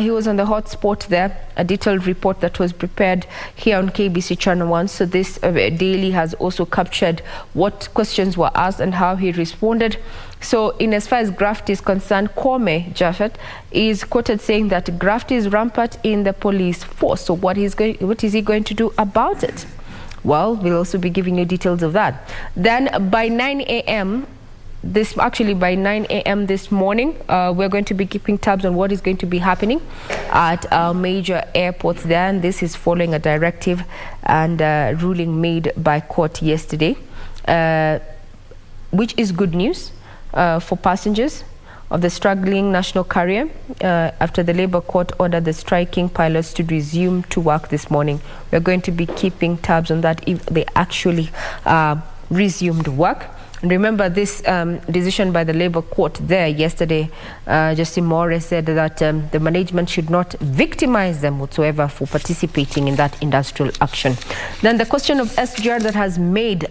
He was on the hot spot there. A detailed report that was prepared here on KBC Channel 1. So this daily has also captured what questions were asked and how he responded. So in as far as graft is concerned, Koome, Japhet, is quoted saying that graft is rampant in the police force. So what is he going to do about it? Well, we'll also be giving you details of that. Then by 9 a.m. this morning, we're going to be keeping tabs on what is going to be happening at our major airports there. And this is following a directive and ruling made by court yesterday, which is good news for passengers of the struggling national carrier after the Labour Court ordered the striking pilots to resume to work this morning. We're going to be keeping tabs on that if they actually resumed work. And remember this decision by the Labour Court there yesterday, Justin Morris said that the management should not victimize them whatsoever for participating in that industrial action. Then the question of SGR that has made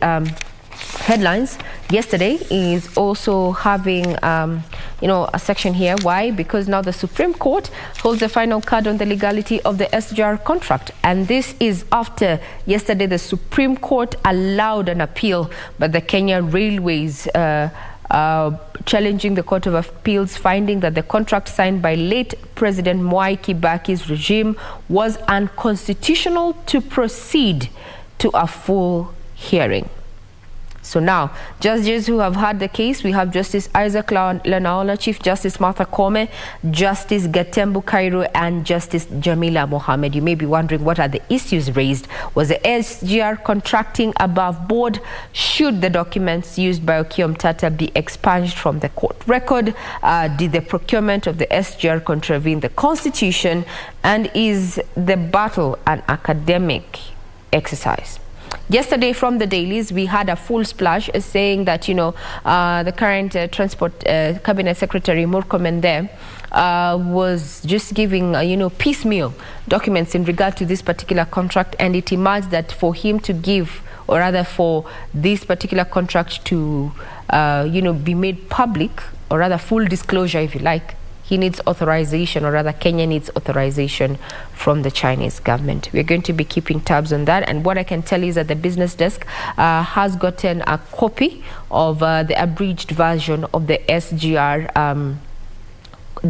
headlines yesterday is also having a section here. Why? Because now the Supreme Court holds the final card on the legality of the SGR contract, and this is after yesterday the Supreme Court allowed an appeal by the Kenya Railways challenging the Court of Appeals, finding that the contract signed by late President Mwai Kibaki's regime was unconstitutional to proceed to a full hearing. So now, judges who have heard the case, we have Justice Isaac Lanaola, Chief Justice Martha Koome, Justice Gatembu Cairo, and Justice Jamila Mohammed. You may be wondering, what are the issues raised? Was the SGR contracting above board? Should the documents used by Okiya Mtata be expunged from the court record? Did the procurement of the SGR contravene the Constitution? And is the battle an academic exercise? Yesterday from the dailies, we had a full splash saying that, the current Transport Cabinet Secretary Murkomen there was just giving, piecemeal documents in regard to this particular contract, and it emerged that for him to give, or rather for this particular contract to, be made public, or rather full disclosure, if you like, he needs authorization, or rather Kenya needs authorization from the Chinese government. We're going to be keeping tabs on that. And what I can tell you is that the business desk has gotten a copy of the abridged version of the SGR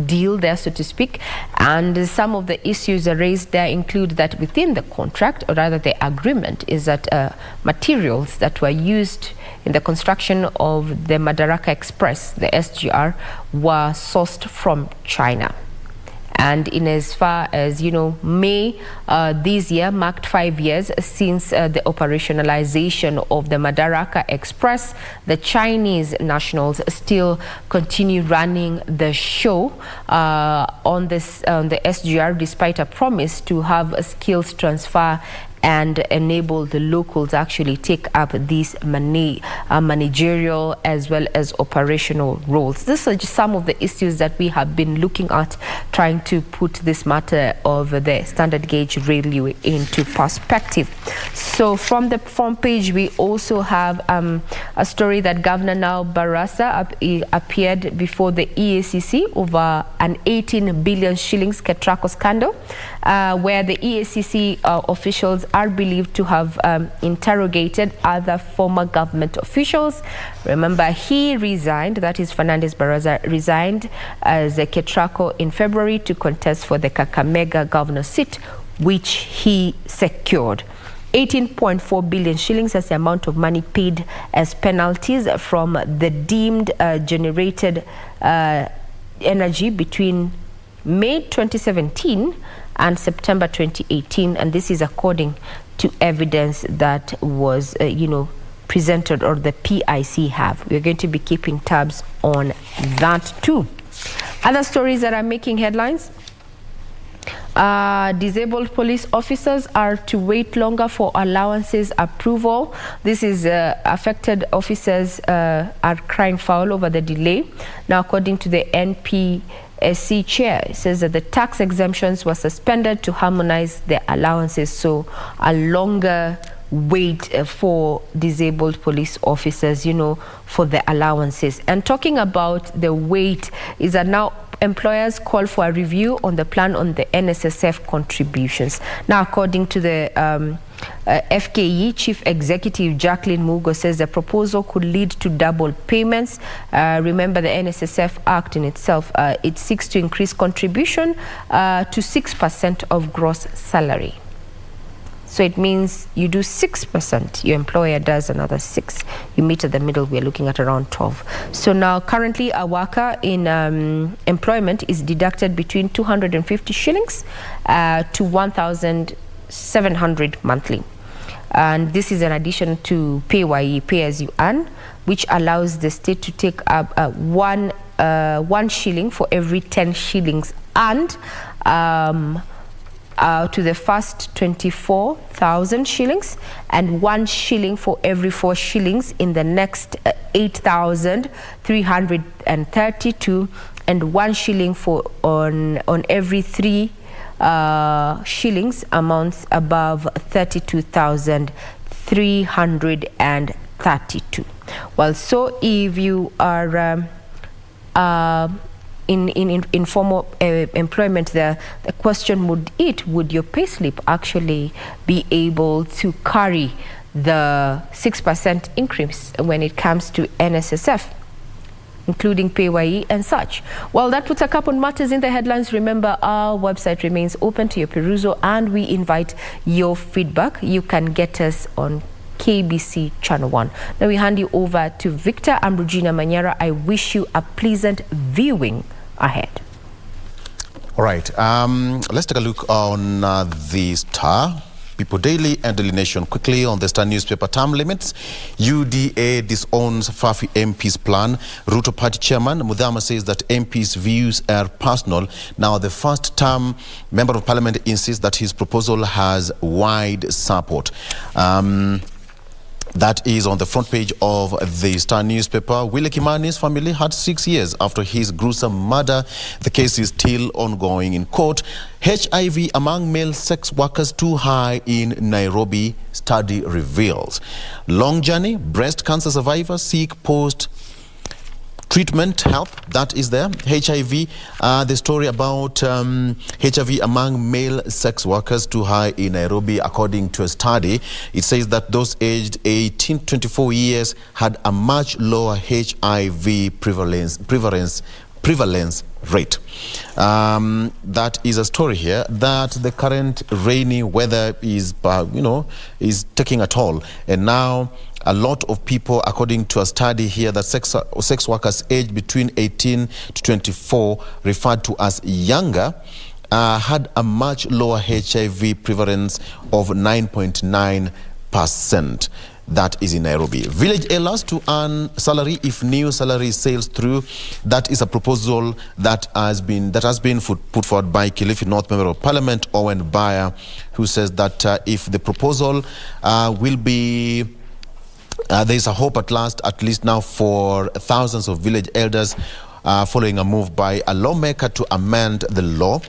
deal there, so to speak, and some of the issues raised there include that within the contract, or rather the agreement, is that materials that were used in the construction of the Madaraka Express, the SGR, were sourced from China. And in as far as, May this year marked 5 years since the operationalization of the Madaraka Express, the Chinese nationals still continue running the show on the SGR, despite a promise to have a skills transfer and enable the locals actually take up these managerial as well as operational roles. These are just some of the issues that we have been looking at, trying to put this matter of the standard gauge railway into perspective. So from the front page, we also have a story that Governor now Barasa appeared before the EACC over an 18 billion shillings Ketraco scandal, where the EACC officials are believed to have interrogated other former government officials. Remember, he resigned, that is Fernandez Baraza resigned as a Ketraco in February to contest for the Kakamega governor seat, which he secured. 18.4 billion shillings as the amount of money paid as penalties from the deemed generated energy between May 2017 and September 2018, and this is according to evidence that was, presented, or the PIC have. We're going to be keeping tabs on that too. Other stories that are making headlines. Disabled police officers are to wait longer for allowances approval. This is affected officers are crying foul over the delay. Now, according to the NPSC chair, it says that the tax exemptions were suspended to harmonize the allowances, so a longer wait for disabled police officers, for the allowances. And talking about the wait, is that now employers call for a review on the plan on the NSSF contributions. Now, according to the FKE Chief Executive Jacqueline Mugo, says the proposal could lead to double payments. Remember, the NSSF Act in itself, it seeks to increase contribution to 6% of gross salary. So it means you do 6%, your employer does another 6. You meet at the middle, we're looking at around 12. So now currently a worker in employment is deducted between 250 shillings to 1,700 monthly. And this is in addition to PAYE, pay as you earn, which allows the state to take up 1 shilling for every 10 shillings and to the first 24,000 shillings, and 1 shilling for every 4 shillings in the next 8,332, and 1 shilling for on every 3 shillings amounts above 32,332. Well, so if you are in informal employment, the question would your payslip actually be able to carry the 6% increase when it comes to NSSF, including PAYE and such? Well, that puts a cap on matters in the headlines. Remember, our website remains open to your perusal, and we invite your feedback. You can get us on KBC Channel 1. Now we hand you over to Victor. I'm Regina Manyara. I wish you a pleasant viewing ahead. All right, let's take a look on the Star, People Daily and Daily Nation. Quickly on the Star newspaper, term limits. UDA disowns Fafi MP's plan. Ruto Party Chairman Mudhama says that MP's views are personal. Now, the first term Member of Parliament insists that his proposal has wide support. That is on the front page of the Star newspaper. Willie Kimani's family had 6 years after his gruesome murder. The case is still ongoing in court. HIV among male sex workers too high in Nairobi, study reveals. Long journey, breast cancer survivors seek post-treatment help. That is there. HIV, the story about HIV among male sex workers too high in Nairobi. According to a study, it says that those aged 18 to 24 years had a much lower HIV prevalence rate. That is a story here that the current rainy weather is taking a toll, and now a lot of people, according to a study here, that sex workers aged between 18 to 24, referred to as younger, had a much lower HIV prevalence of 9.9%. That is in Nairobi. Village elders to earn salary if new salary sails through. That is a proposal that has been put forward by Kilifi North Member of Parliament Owen Bayer, who says that if the proposal will be there is a hope at least now for thousands of village elders following a move by a lawmaker to amend the law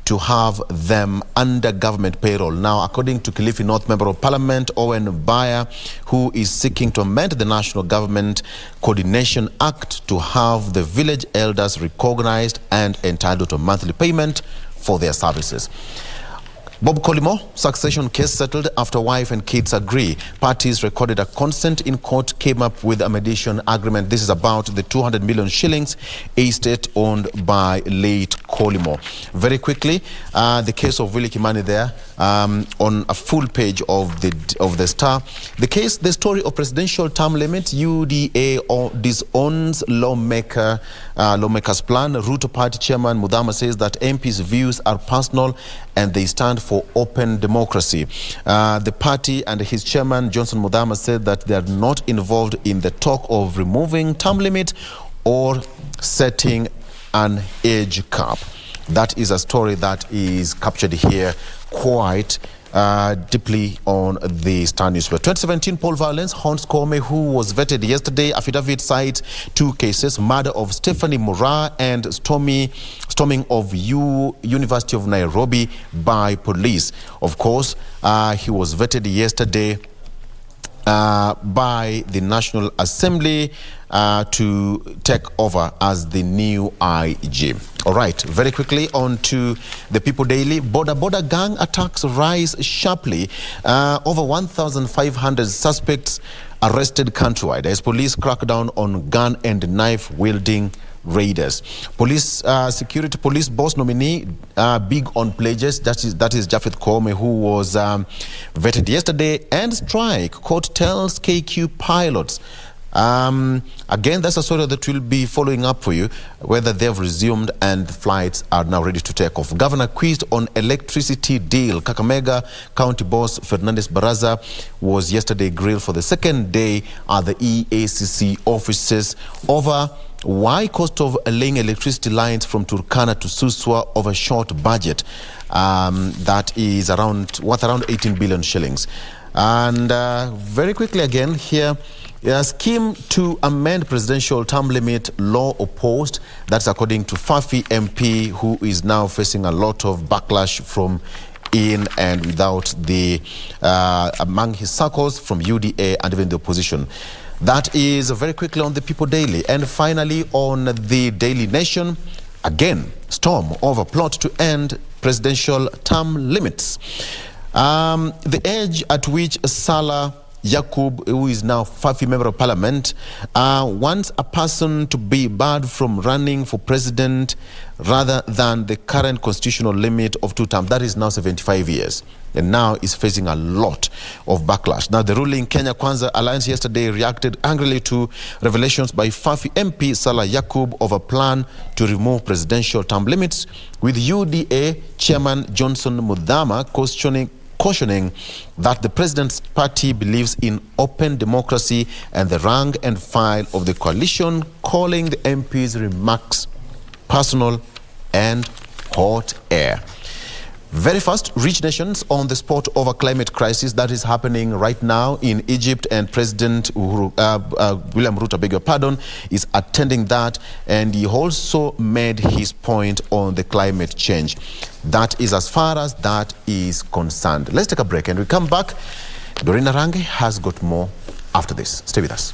to have them under government payroll. Now, according to Kilifi North Member of Parliament Owen Bayer, who is seeking to amend the National Government Coordination Act to have the village elders recognized and entitled to monthly payment for their services. Bob Colimo, succession case settled after wife and kids agree. Parties recorded a consent in court, came up with a mediation agreement. This is about the 200 million shillings estate owned by late Colimo. Very quickly, the case of Willie Kimani there. on a full page of the Star. The story of presidential term limit, UDA disowns lawmakers' plan. Ruto Party Chairman Mudhama says that MPs' views are personal and they stand for open democracy. The party and his chairman, Johnson Mudhama, said that they are not involved in the talk of removing term limit or setting an age cap. That is a story that is captured here quite deeply on the Star newspaper. 2017 Pole violence haunts Koome, who was vetted yesterday. Affidavit cites 2 cases: murder of Stephanie Mura and storming of University of Nairobi by police. Of course, he was vetted yesterday by the National Assembly to take over as the new IG. All right, very quickly on to the People Daily. Border gang attacks rise sharply. Over 1,500 suspects arrested countrywide as police crack down on gun and knife wielding raiders. Security police boss nominee big on pledges. That is Japhet Koome, who was vetted yesterday. And strike, court tells KQ pilots. Again, that's a story that we'll be following up for you, whether they've resumed and flights are now ready to take off. Governor quizzed on electricity deal. Kakamega County boss Fernandez Baraza was yesterday grilled for the second day at the EACC offices over why cost of laying electricity lines from Turkana to Suswa over short budget. That is around 18 billion shillings. And very quickly again here, a scheme to amend presidential term limit law opposed. That's according to Fafi MP, who is now facing a lot of backlash from in and without the among his circles from UDA and even the opposition. That is very quickly on the People Daily. And finally on the Daily Nation, again, storm over plot to end presidential term limits. The age at which Salah Yakub, who is now Fafi Member of Parliament, wants a person to be barred from running for president rather than the current constitutional limit of 2 terms. That is now 75 years. And now is facing a lot of backlash. Now, the ruling Kenya Kwanza Alliance yesterday reacted angrily to revelations by Fafi MP Salah Yakub of a plan to remove presidential term limits, with UDA Chairman Johnson Mudhama cautioning that the president's party believes in open democracy and the rank and file of the coalition, calling the MP's remarks personal and hot air. Very fast, rich nations on the spot over climate crisis that is happening right now in Egypt, and President William Ruto, beg your pardon, is attending that, and he also made his point on the climate change. That is as far as that is concerned. Let's take a break and we come back. Dorina Range has got more after this. Stay with us.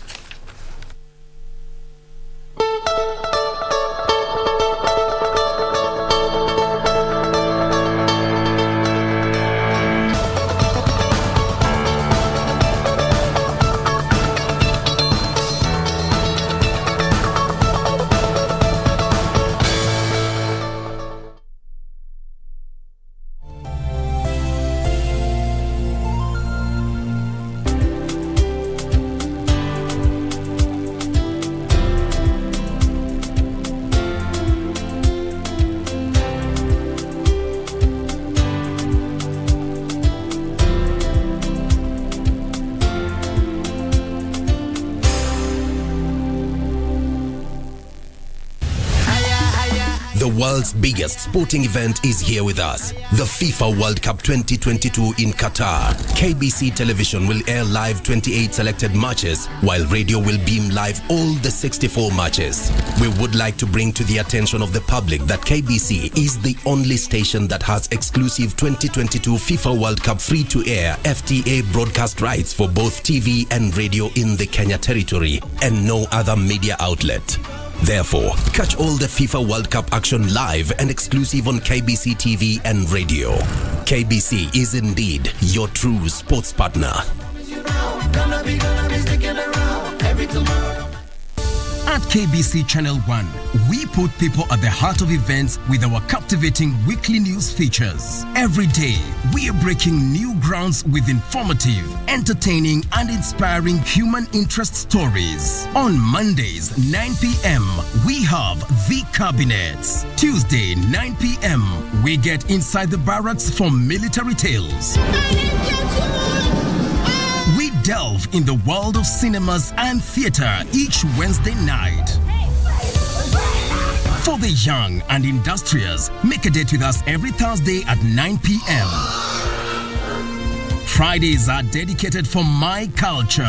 The world's biggest sporting event is here with us. The FIFA World Cup 2022 in Qatar. KBC Television will air live 28 selected matches, while radio will beam live all the 64 matches. We would like to bring to the attention of the public that KBC is the only station that has exclusive 2022 FIFA World Cup free-to-air FTA broadcast rights for both TV and radio in the Kenya territory, and no other media outlet. Therefore, catch all the FIFA World Cup action live and exclusive on KBC TV and radio. KBC is indeed your true sports partner. At KBC Channel 1, we put people at the heart of events with our captivating weekly news features. Every day, we are breaking new grounds with informative, entertaining, and inspiring human interest stories. On Mondays, 9 p.m., we have The Cabinets. Tuesday, 9 p.m., we get inside the barracks for military tales. We delve in the world of cinemas and theater each Wednesday night. For the young and industrious, make a date with us every Thursday at 9 p.m. Fridays are dedicated for my culture.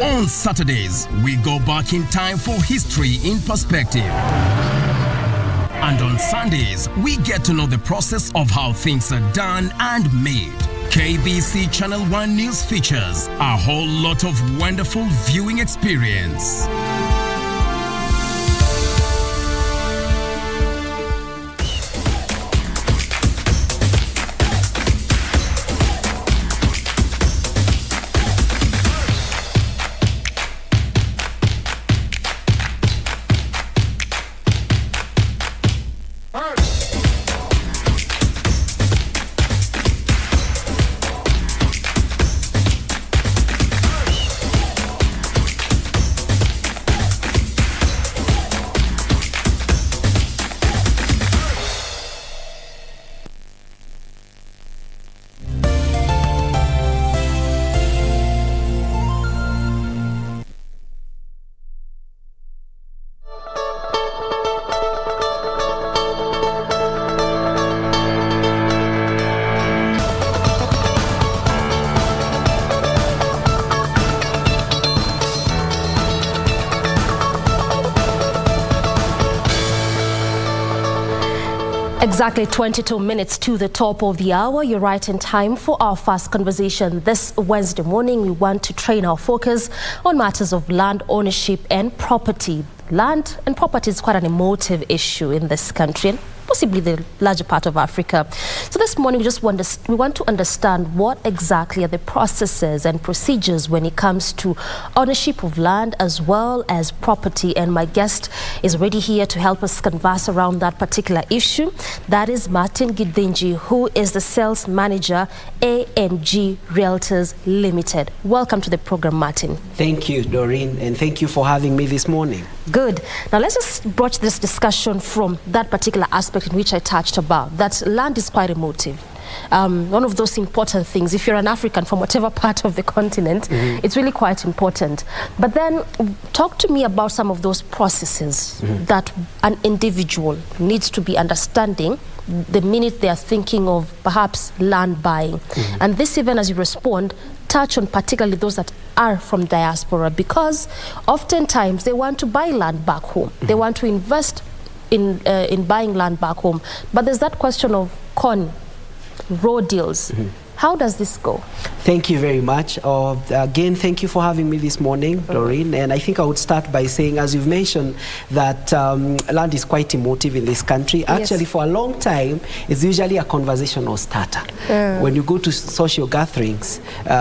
On Saturdays, we go back in time for history in perspective. And on Sundays, we get to know the process of how things are done and made. KBC Channel 1 News features a whole lot of wonderful viewing experience. Exactly 22 minutes to the top of the hour. You're right in time for our first conversation. This Wednesday morning, we want to train our focus on matters of land ownership and property. Land and property is quite an emotive issue in this country, and possibly the larger part of Africa. So this morning, we want to understand what exactly are the processes and procedures when it comes to ownership of land as well as property. And my guest is already here to help us converse around that particular issue. That is Martin Gidinji, who is the sales manager, AMG Realtors Limited. Welcome to the program, Martin. Thank you, Doreen, and thank you for having me this morning. Good. Now let's just broach this discussion from that particular aspect in which I touched about, that land is quite emotive. One of those important things, if you're an African from whatever part of the continent, it's really quite important. But then talk to me about some of those processes that an individual needs to be understanding the minute they are thinking of perhaps land buying. And this, even as you respond, touch on particularly those that are from diaspora, because oftentimes they want to buy land back home. They want to invest in buying land back home. But there's that question of road deals. How does this go? Thank you very much. Again, thank you for having me this morning, Doreen. And I think I would start by saying, as you've mentioned, that land is quite emotive in this country. Actually, for a long time, it's usually a conversational starter. When you go to social gatherings,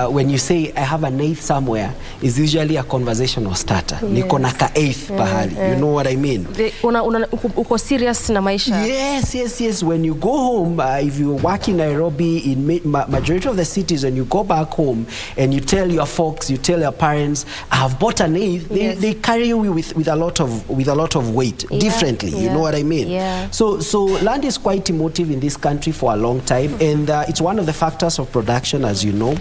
when you say, I have an eighth somewhere, it's usually a conversational starter. Niko na ka eighth pahali. You know what I mean? Uko serious na maisha? Yes. When you go home, if you work in Nairobi, in majority of the cities, when you go back home and you tell your folks, you tell your parents, I have bought an eighth, they carry you with a lot of weight differently. You know what I mean? So land is quite emotive in this country for a long time, and it's one of the factors of production, as you know,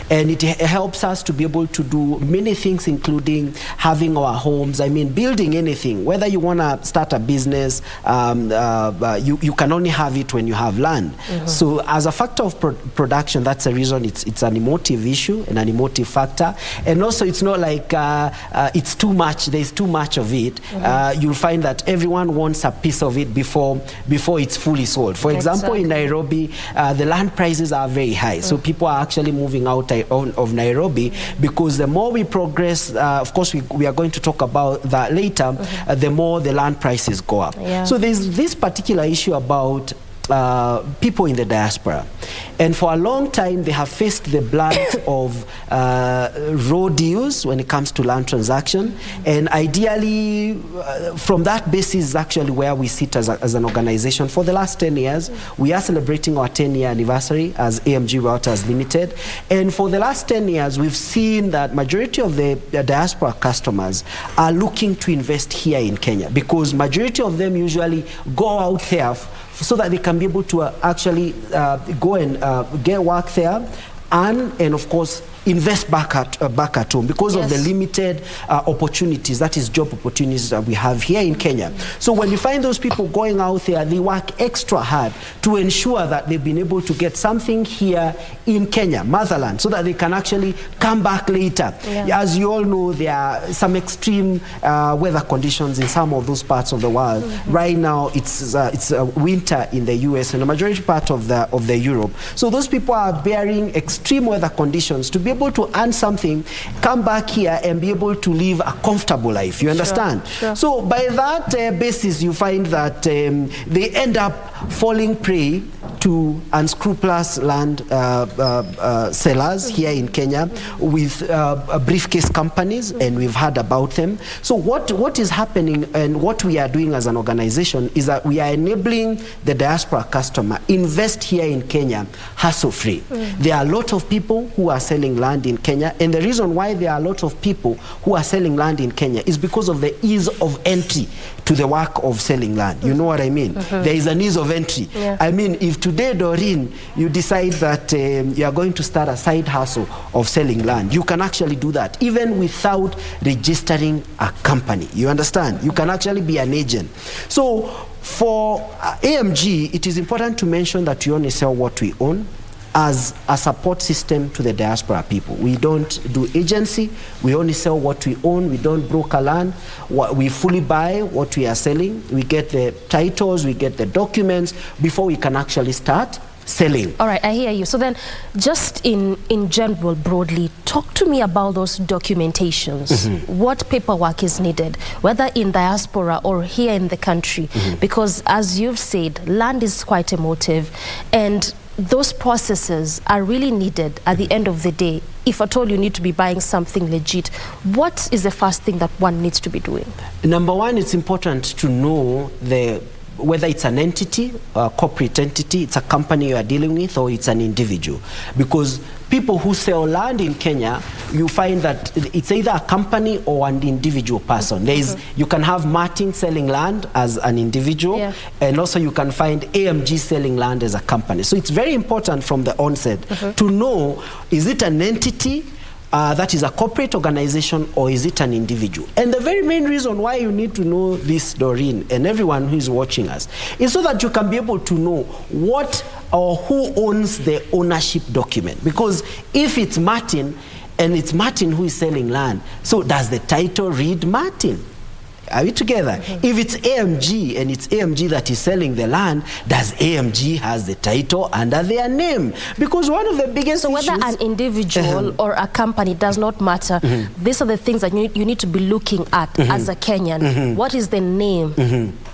and it helps us to be able to do many things, including having our homes. I mean, building anything, whether you want to start a business, you can only have it when you have land. So as a factor of production, that's the reason it's an emotive issue and an emotive factor. And also, it's not like it's too much. There's too much of it. You'll find that everyone wants a piece of it before it's fully sold. For example, in Nairobi, the land prices are very high. So people are actually moving out of Nairobi, because the more we progress, of course, we are going to talk about that later, the more the land prices go up. So there's this particular issue about people in the diaspora. And for a long time, they have faced the brunt of raw deals when it comes to land transaction. And ideally, from that basis is actually where we sit as an organization. For the last 10 years, we are celebrating our 10-year anniversary as AMG Routers Limited. And for the last 10 years, we've seen that majority of the diaspora customers are looking to invest here in Kenya, because majority of them usually go out there so that they can be able to actually go and get work there and of course invest back at home because of the limited opportunities, that is job opportunities that we have here in Kenya. So when you find those people going out there, they work extra hard to ensure that they've been able to get something here in Kenya, motherland, so that they can actually come back later. As you all know, there are some extreme weather conditions in some of those parts of the world. Right now, it's winter in the US and the majority part of the Europe. So those people are bearing extreme weather conditions to be able to earn something, come back here and be able to live a comfortable life. You understand? So by that basis, you find that they end up falling prey to unscrupulous land sellers here in Kenya with briefcase companies, and we've heard about them. So what is happening and what we are doing as an organization is that we are enabling the diaspora customer invest here in Kenya hassle-free. There are a lot of people who are selling land in Kenya, and the reason why there are a lot of people who are selling land in Kenya is because of the ease of entry to the work of selling land. You know what I mean? There is an ease of entry. I mean, if today, Doreen, you decide that you are going to start a side hustle of selling land, you can actually do that even without registering a company. You understand? You can actually be an agent. So for AMG, it is important to mention that we only sell what we own as a support system to the diaspora people. We don't do agency. We only sell what we own. We don't broker land. We fully buy what we are selling. We get the titles, we get the documents before we can actually start selling. All right, I hear you. So then, just in general, broadly, talk to me about those documentations. What paperwork is needed, whether in diaspora or here in the country? Because as you've said, land is quite emotive, and those processes are really needed at the end of the day. If at all you need to be buying something legit, what is the first thing that one needs to be doing? Number one, it's important to know whether it's an entity, a corporate entity, it's a company you are dealing with, or it's an individual. Because people who sell land in Kenya, you find that it's either a company or an individual person. You can have Martin selling land as an individual, and also you can find AMG selling land as a company. So it's very important from the onset to know, is it an entity that is a corporate organization, or is it an individual? And the very main reason why you need to know this, Doreen, and everyone who is watching us, is so that you can be able to know what or who owns the ownership document. Because if it's Martin, and it's Martin who is selling land, so does the title read Martin? Are we together? If it's AMG and it's AMG that is selling the land, does AMG has the title under their name? Because one of the biggest whether an individual or a company does not matter. These are the things that you need to be looking at as a Kenyan. What is the name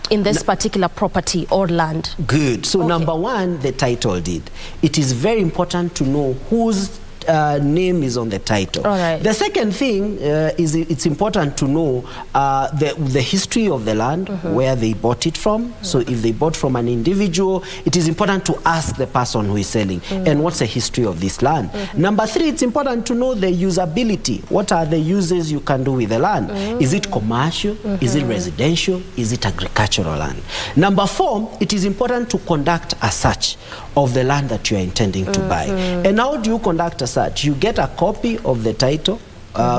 in this particular property or land? Good. So number one, the title deed. It is very important to know whose name is on the title. The second thing is it's important to know the history of the land, where they bought it from. So if they bought from an individual, it is important to ask the person who is selling, and what's the history of this land. Number three, it's important to know the usability. What are the uses you can do with the land? Is it commercial? Is it residential? Is it agricultural land? Number four, it is important to conduct a search of the land that you are intending to buy. And how do you conduct a search? You get a copy of the title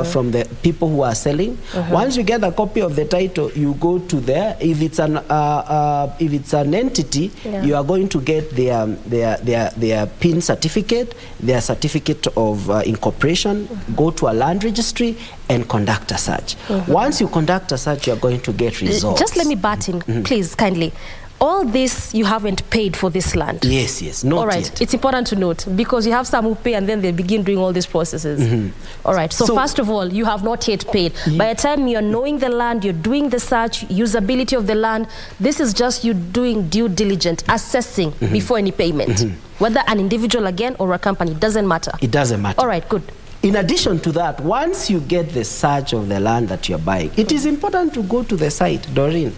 from the people who are selling. Once you get a copy of the title, you go to there. If it's an entity, you are going to get their PIN certificate, their certificate of incorporation. Go to a land registry and conduct a search. Once you conduct a search, you are going to get results. Just let me butt in, please, kindly. all this you haven't paid for this land. Yes, not all right yet. It's important to note, because you have some who pay and then they begin doing all these processes. All right, so first of all, you have not yet paid. By the time you're knowing the land, you're doing the search, usability of the land, this is just you doing due diligence, assessing before any payment. Whether an individual again or a company, doesn't matter. It doesn't matter. All right, good. In addition to that, once you get the search of the land that you're buying, it is important to go to the site, Doreen.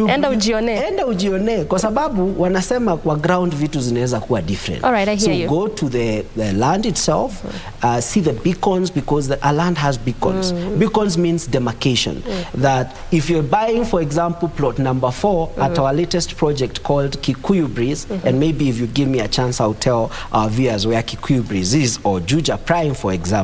Enda ujione. Kwa sababu wanasema kwa ground vitu zinaweza kuwa different. All right, I hear you. So go to the land itself, see the beacons, because a land has beacons. Beacons means demarcation. That if you're buying, for example, plot number 4 at our latest project called Kikuyu Breeze, and maybe if you give me a chance, I'll tell our viewers where Kikuyu Breeze is, or Juja Prime, for example.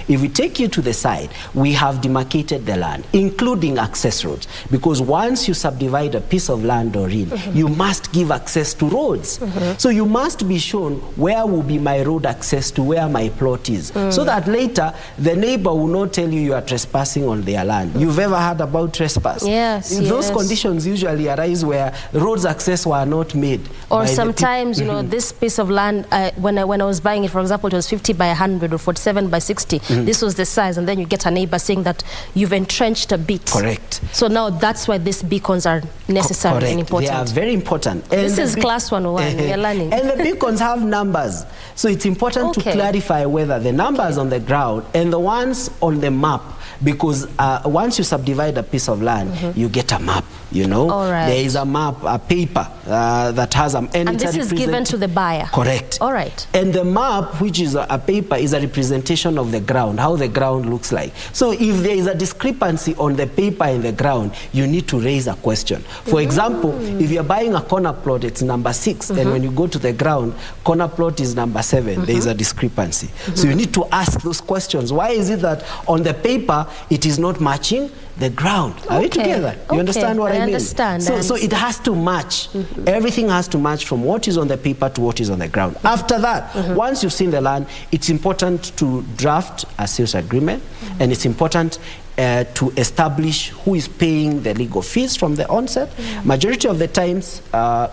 If we take you to the site, we have demarcated the land, including access roads, because once you subdivide a piece of land, Doreen, you must give access to roads. So you must be shown where will be my road access to where my plot is, so that later the neighbor will not tell you are trespassing on their land. You've ever heard about trespass? Yes. Those conditions usually arise where roads access were not made. Or sometimes, you know, this piece of land, when I was buying it, for example, it was 50 by 100 or 47 by 60. This was the size, and then you get a neighbor saying that you've entrenched a bit. Correct. So now that's why these beacons are necessary and important. They are very important. And this is class 101. You're learning. And the beacons have numbers. So it's important to clarify whether the numbers on the ground and the ones on the map, because once you subdivide a piece of land, you get a map, you know. There is a map, a paper that has and this is given to the buyer. Correct. All right. And the map, which is a paper, is a representation of the ground, how the ground looks like. So if there is a discrepancy on the paper and the ground, you need to raise a question. For example, if you're buying a corner plot, it's number 6, and when you go to the ground, corner plot is number 7. There is a discrepancy. So you need to ask those questions. Why is it that on the paper it is not matching the ground? Are we together? You understand what I mean? Understand. So it has to match. Everything has to match from what is on the paper to what is on the ground. After that, once you've seen the land, it's important to draft a sales agreement, and it's important to establish who is paying the legal fees from the onset. Majority of the times,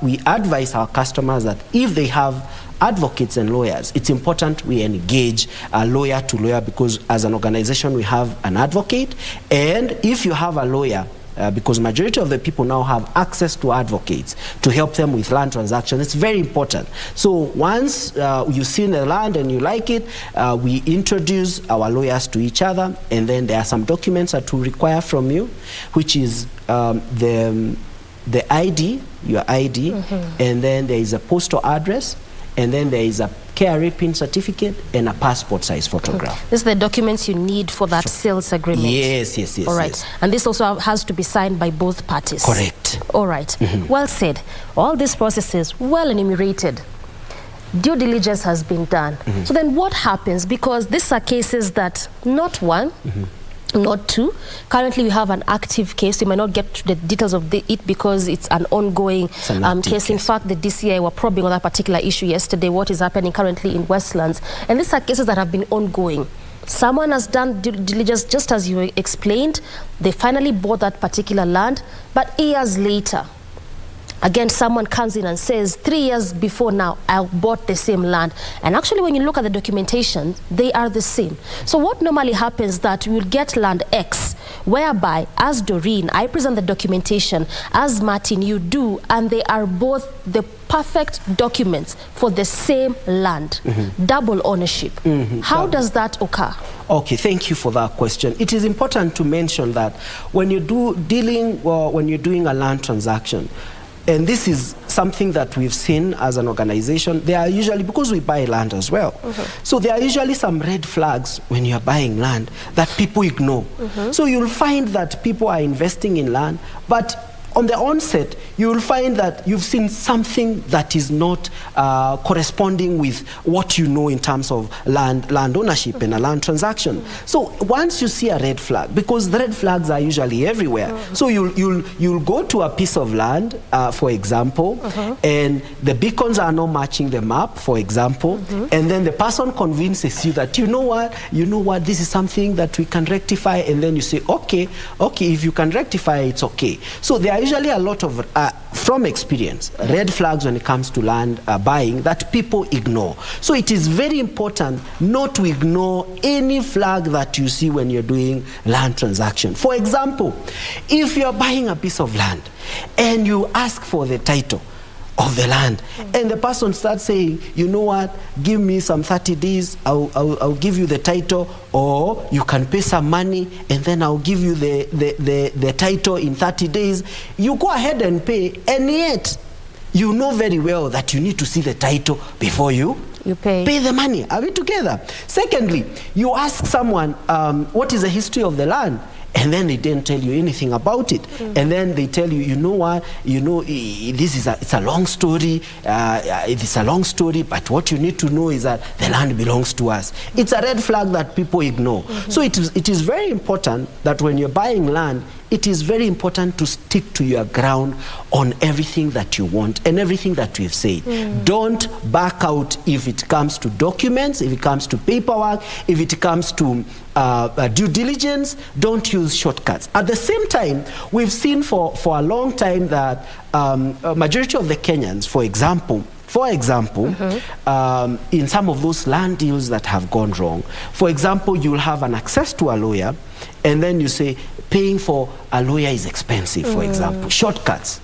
we advise our customers that if they have advocates and lawyers, it's important we engage a lawyer to lawyer, because as an organization we have an advocate, and if you have a lawyer, because majority of the people now have access to advocates to help them with land transactions. It's very important. So once you've seen the land and you like it, we introduce our lawyers to each other, and then there are some documents that we require from you, which is the ID, your ID, and then there is a postal address, and then there is a KRA PIN certificate and a passport size photograph. These are the documents you need for that sales agreement. Yes. All right. And this also has to be signed by both parties. Correct. All right. Well said. All these processes well enumerated. Due diligence has been done. So then what happens? Because these are cases that not one, not two. Currently, we have an active case. We might not get to the details of it because it's an ongoing case. In fact, the DCI were probing on that particular issue yesterday, what is happening currently in Westlands. And these are cases that have been ongoing. Someone has done due diligence, just as you explained. They finally bought that particular land, but years later, again, someone comes in and says, 3 years before now, I bought the same land. And actually, when you look at the documentation, they are the same. So what normally happens that you will get land X, whereby, as Doreen, I present the documentation, as Martin, you do, and they are both the perfect documents for the same land, double ownership. How does that occur? Okay, thank you for that question. It is important to mention that when you when you're doing a land transaction, and this is something that we've seen as an organization, there are usually, because we buy land as well, so there are usually some red flags when you're buying land that people ignore. So you'll find that people are investing in land, but on the onset, you will find that you've seen something that is not corresponding with what you know in terms of land ownership and a land transaction. So once you see a red flag, because the red flags are usually everywhere, so you'll go to a piece of land, for example, and the beacons are not matching the map, for example, and then the person convinces you that, you know what, this is something that we can rectify, and then you say, okay, if you can rectify, it's okay. So there are usually a lot of from experience, red flags when it comes to land buying that people ignore. So it is very important not to ignore any flag that you see when you're doing land transaction. For example, if you're buying a piece of land and you ask for the title of the land, and the person starts saying, you know what, give me some 30 days, I'll give you the title, or you can pay some money and then I'll give you the title in 30 days. You go ahead and pay, and yet you know very well that you need to see the title before you pay the money. Are we together? Secondly, you ask someone, what is the history of the land? And then they didn't tell you anything about it. And then they tell you, you know what, this is it's a long story. It's a long story, but what you need to know is that the land belongs to us. It's a red flag that people ignore. So it is very important that when you're buying land, it is very important to stick to your ground on everything that you want and everything that we've said. Don't back out if it comes to documents, if it comes to paperwork, if it comes to due diligence. Don't use shortcuts. At the same time, we've seen for a long time that a majority of the Kenyans, for example, in some of those land deals that have gone wrong, for example, you'll have an access to a lawyer, and then you say, paying for a lawyer is expensive, for example. Shortcuts.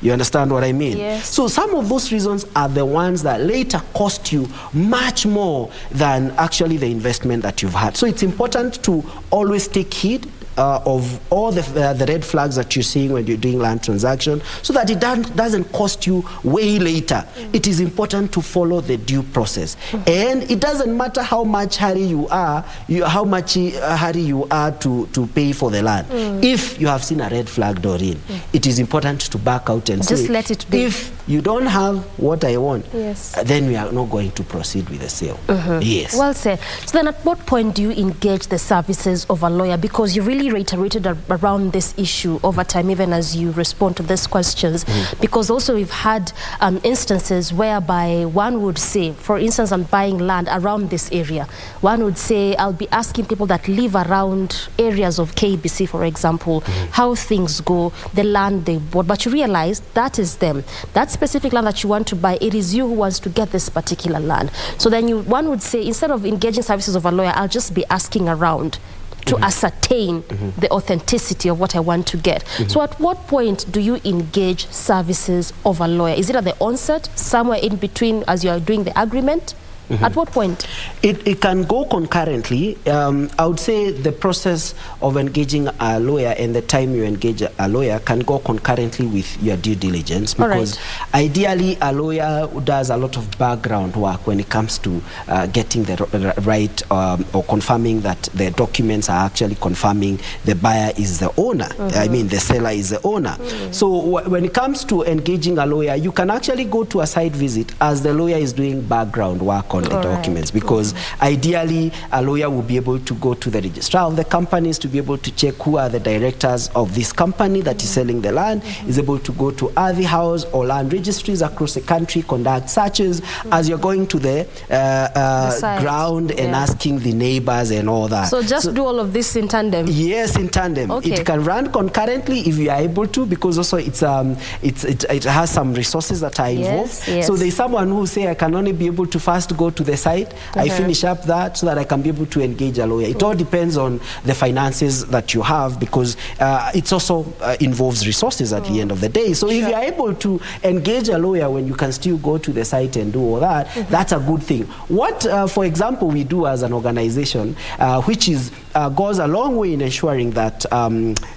You understand what I mean? Yes. So some of those reasons are the ones that later cost you much more than actually the investment that you've had. So it's important to always take heed of all the red flags that you're seeing when you're doing land transaction, so that it doesn't cost you way later. It is important to follow the due process. And it doesn't matter how much hurry you are, to pay for the land. If you have seen a red flag, Doreen, it is important to back out and just say, let it be. If you don't have what I want, yes, then we are not going to proceed with the sale. Yes. Well said. So then at what point do you engage the services of a lawyer? Because you really reiterated around this issue over time, even as you respond to these questions, because also we've had instances whereby one would say, for instance, I'm buying land around this area. One would say, I'll be asking people that live around areas of KBC, for example, how things go, the land they bought, but you realize that is them. That specific land that you want to buy, it is you who wants to get this particular land. So then one would say, instead of engaging services of a lawyer, I'll just be asking around to ascertain the authenticity of what I want to get. So at what point do you engage services of a lawyer? Is it at the onset, somewhere in between as you are doing the agreement? At what point? It can go concurrently. I would say the process of engaging a lawyer and the time you engage a lawyer can go concurrently with your due diligence, because ideally a lawyer does a lot of background work when it comes to getting the right or confirming that the documents are actually confirming the buyer is the owner. I mean, the seller is the owner. So when it comes to engaging a lawyer, you can actually go to a site visit as the lawyer is doing background work on the documents, because ideally a lawyer will be able to go to the registrar of the companies to be able to check who are the directors of this company that is selling the land, is able to go to Ardhi House or land registries across the country, conduct searches as you're going to the ground and asking the neighbors and all that. So just do all of this in tandem? Yes, in tandem. It can run concurrently if you are able to, because also it has some resources that are involved. So there's someone who say, I can only be able to first go to the site, I finish up that so that I can be able to engage a lawyer. It all depends on the finances that you have, because it also involves resources at the end of the day. So if you're able to engage a lawyer when you can still go to the site and do all that, that's a good thing. What, for example, we do as an organization, which is goes a long way in ensuring that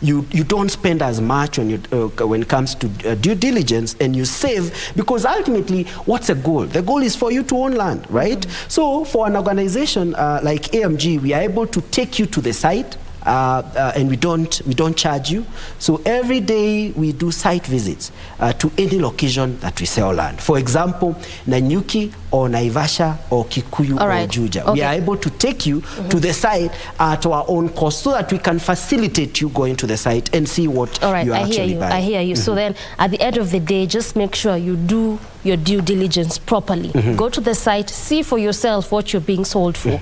you don't spend as much when it comes to due diligence, and you save, because ultimately, what's the goal? The goal is for you to own land, right? So for an organization like AMG, we are able to take you to the site, and we don't charge you. So every day we do site visits to any location that we sell land. For example, Nanyuki or Naivasha or Kikuyu or Juja. We are able to take you to the site at our own cost so that we can facilitate you going to the site and see what you actually buy. I hear you. So then at the end of the day, just make sure you do your due diligence properly. Go to the site, see for yourself what you're being sold for.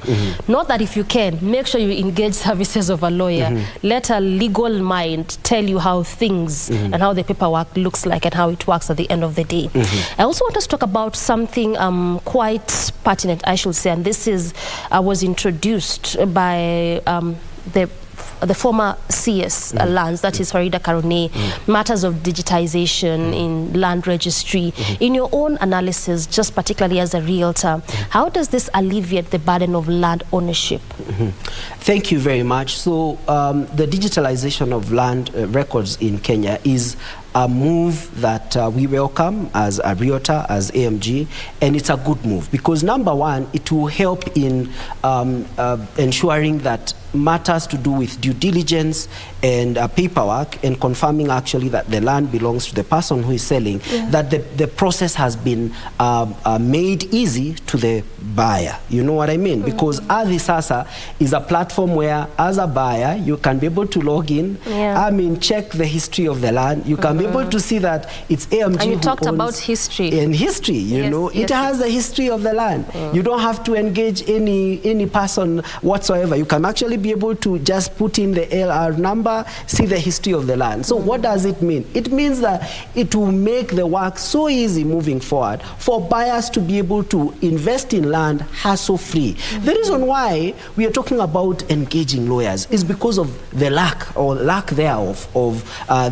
Not that if you can, make sure you engage services of a lawyer. Let a legal mind tell you how things and how the paperwork looks like and how it works at the end of the day. I also want us to talk about something quite pertinent, I should say, and this is was introduced by the former CS lands, that is Farida Karone, matters of digitization in land registry. In your own analysis, just particularly as a realtor, how does this alleviate the burden of land ownership? Thank you very much. So the digitalization of land records in Kenya is a move that we welcome as a realtor, as AMG, and it's a good move because number one, it will help in ensuring that matters to do with due diligence and paperwork and confirming actually that the land belongs to the person who is selling, that the process has been made easy to the buyer. You know what I mean? Because Ardhi Sasa is a platform where as a buyer, you can be able to log in, check the history of the land. You can be able to see that it's AMG. And you talked about history. And history, you know, it has the history of the land. You don't have to engage any person whatsoever. You can actually be able to just put in the LR number, see the history of the land. So what does it mean? It means that it will make the work so easy moving forward for buyers to be able to invest in land hassle-free. The reason why we are talking about engaging lawyers is because of the lack thereof of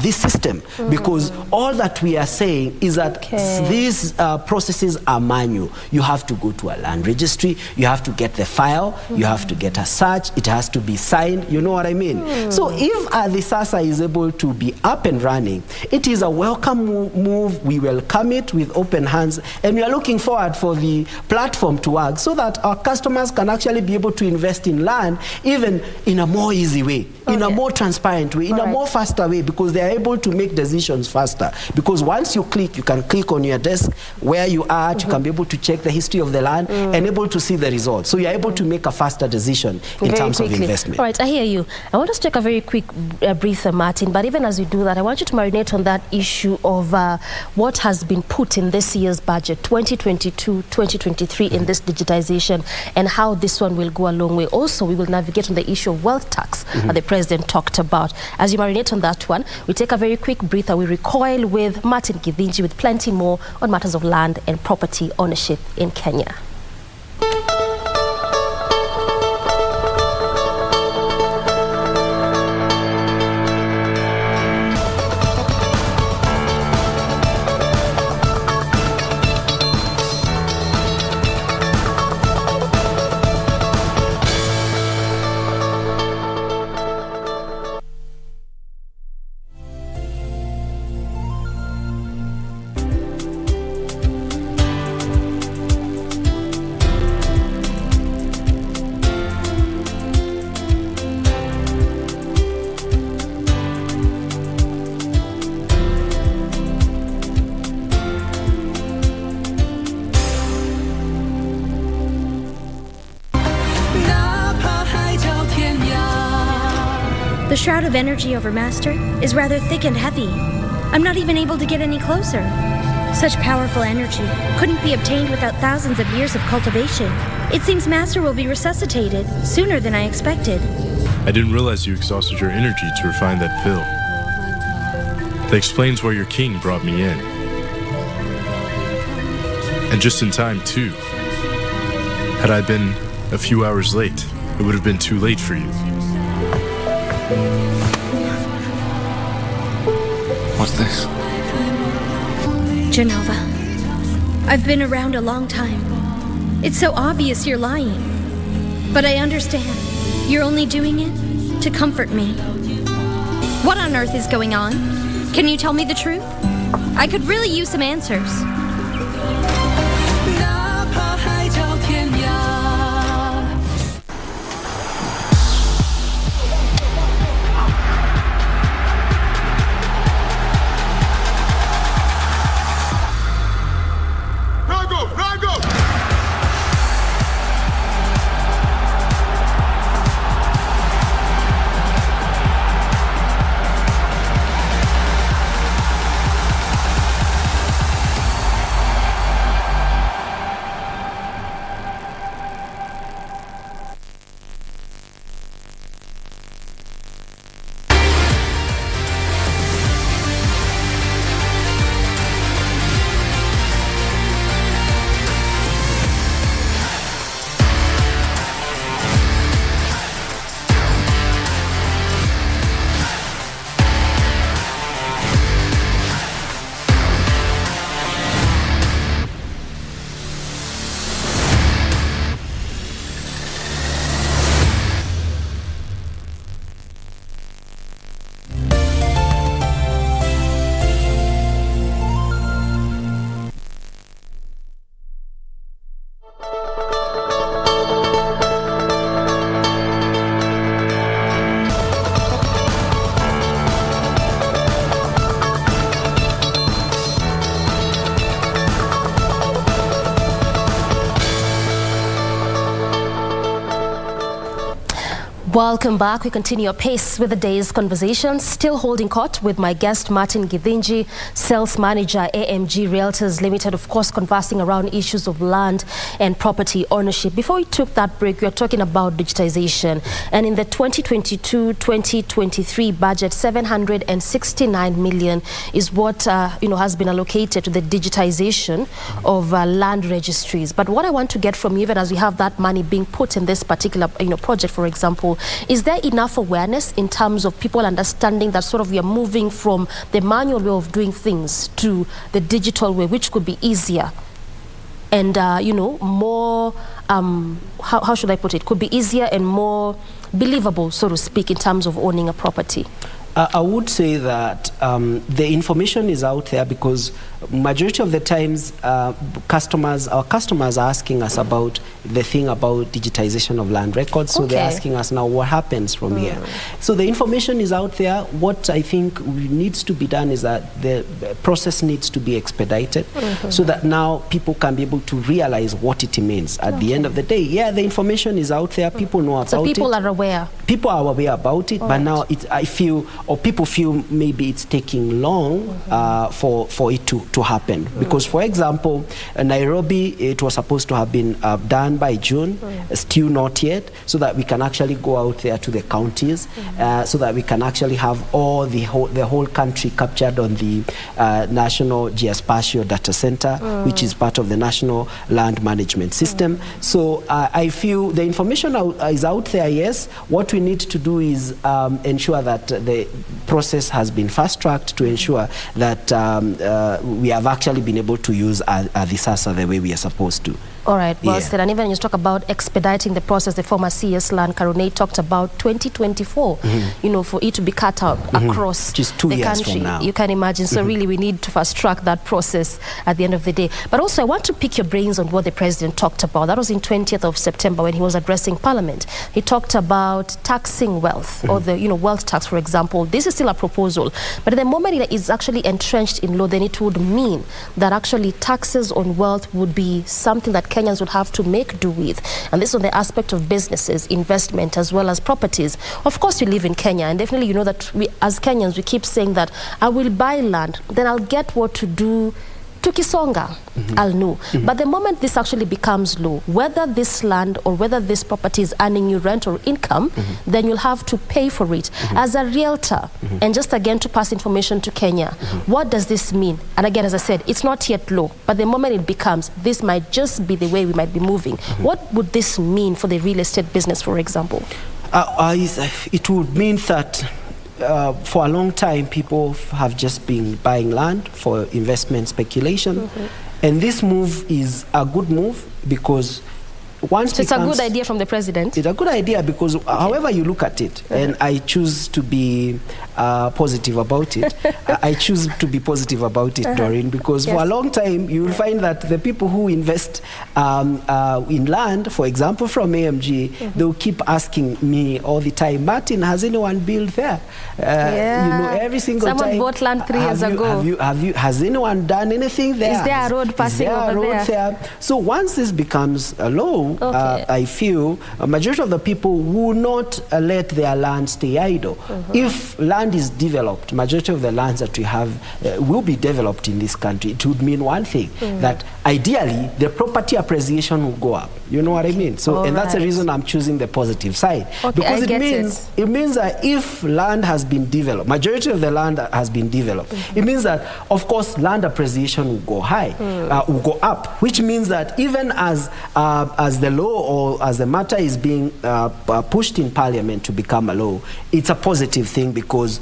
this system. Because all that we are saying is that these processes are manual. You have to go to a land registry, you have to get the file, you have to get a search, it has to be signed, you know what I mean? So if Ardhi Sasa is able to be up and running, it is a welcome move. We welcome it with open hands, and we are looking forward for the platform to work so that our customers can actually be able to invest in land even in a more easy way, in a more transparent way, in a more faster way, because they are able to make decisions faster. Because once you click, you can click on your desk where you are at, you can be able to check the history of the land and able to see the results. So you're able to make a faster decision in terms of investment. All right, I hear you. I want us to take a very quick breather, Martin, but even as we do that, I want you to marinate on that issue of what has been put in this year's budget, 2022-2023, in this digitization, and how this one will go a long way. Also, we will navigate on the issue of wealth tax that the President talked about. As you marinate on that one, we take a very quick breather. We recoil with Martin Githinji with plenty more on matters of land and property ownership in Kenya. The shroud of energy over Master is rather thick and heavy. I'm not even able to get any closer. Such powerful energy couldn't be obtained without thousands of years of cultivation. It seems Master will be resuscitated sooner than I expected. I didn't realize you exhausted your energy to refine that pill. That explains why your king brought me in. And just in time, too. Had I been a few hours late, it would have been too late for you. What's this? Genova, I've been around a long time. It's so obvious you're lying. But I understand. You're only doing it to comfort me. What on earth is going on? Can you tell me the truth? I could really use some answers. Welcome back. We continue our pace with the day's conversation. Still holding court with my guest, Martin Githinji, Sales Manager, AMG Realtors Limited, of course, conversing around issues of land and property ownership. Before we took that break, we were talking about digitization. And in the 2022-2023 budget, 769 million is what has been allocated to the digitization of land registries. But what I want to get from you, even as we have that money being put in this particular project, for example, is there enough awareness in terms of people understanding that sort of we are moving from the manual way of doing things to the digital way, which could be easier and, more, how should I put it? Could be easier and more believable, so to speak, in terms of owning a property? I would say that the information is out there because majority of the times our customers are asking us about the thing about digitization of land records. So they're asking us now what happens from here. So the information is out there. What I think needs to be done is that the process needs to be expedited so that now people can be able to realize what it means. At the end of the day, the information is out there. People know about it. So people are aware. People are aware about it, but now people feel maybe it's taking long for it to happen. Because, for example, Nairobi, it was supposed to have been done by June, still not yet, so that we can actually go out there to the counties, so that we can actually have all the whole country captured on the National Geospatial Data Center, which is part of the National Land Management System. So I feel the information is out there, yes. What we need to do is ensure that the process has been fast-tracked to ensure that we have actually been able to use the SASA the way we are supposed to. All right, well said. And even when you talk about expediting the process, the former CS Land Karunei talked about 2024, for it to be cut out across just 2 the years country. From now. You can imagine. So really, we need to fast-track that process at the end of the day. But also, I want to pick your brains on what the president talked about. That was in 20th of September when he was addressing Parliament. He talked about taxing wealth, or the wealth tax, for example. This is still a proposal, but at the moment it is actually entrenched in law, then it would mean that actually taxes on wealth would be something that Kenyans would have to make do with. And this on the aspect of businesses, investment, as well as properties. Of course, we live in Kenya, and definitely you know that we, as Kenyans, we keep saying that I will buy land, then I'll get what to do to Kisonga, I'll know. But the moment this actually becomes law, whether this land or whether this property is earning you rent or income, then you'll have to pay for it. As a realtor, and just again to pass information to Kenya, what does this mean? And again, as I said, it's not yet law, but the moment it becomes, this might just be the way we might be moving. What would this mean for the real estate business, for example? It would mean that for a long time, people have just been buying land for investment speculation. And this move is a good move because once so it's a good idea from the president? It's a good idea because however you look at it, and I choose to be positive about it, I choose to be positive about it, Doreen, because for a long time you will find that the people who invest in land, for example from AMG, they will keep asking me all the time, Martin, has anyone built there? Every single time. Someone bought land 3 years ago. Has anyone done anything there? Is there a road passing over there? So once this becomes a law, I feel a majority of the people will not let their land stay idle. If land is developed, majority of the lands that we have will be developed in this country. It would mean one thing, that ideally the property appreciation will go up. You know what I mean? So, and that's the reason I'm choosing the positive side. Because it means that if land has been developed, majority of the land has been developed, it means that, of course, land appreciation will go high, will go up, which means that even as the law or as the matter is being pushed in Parliament to become a law, it's a positive thing because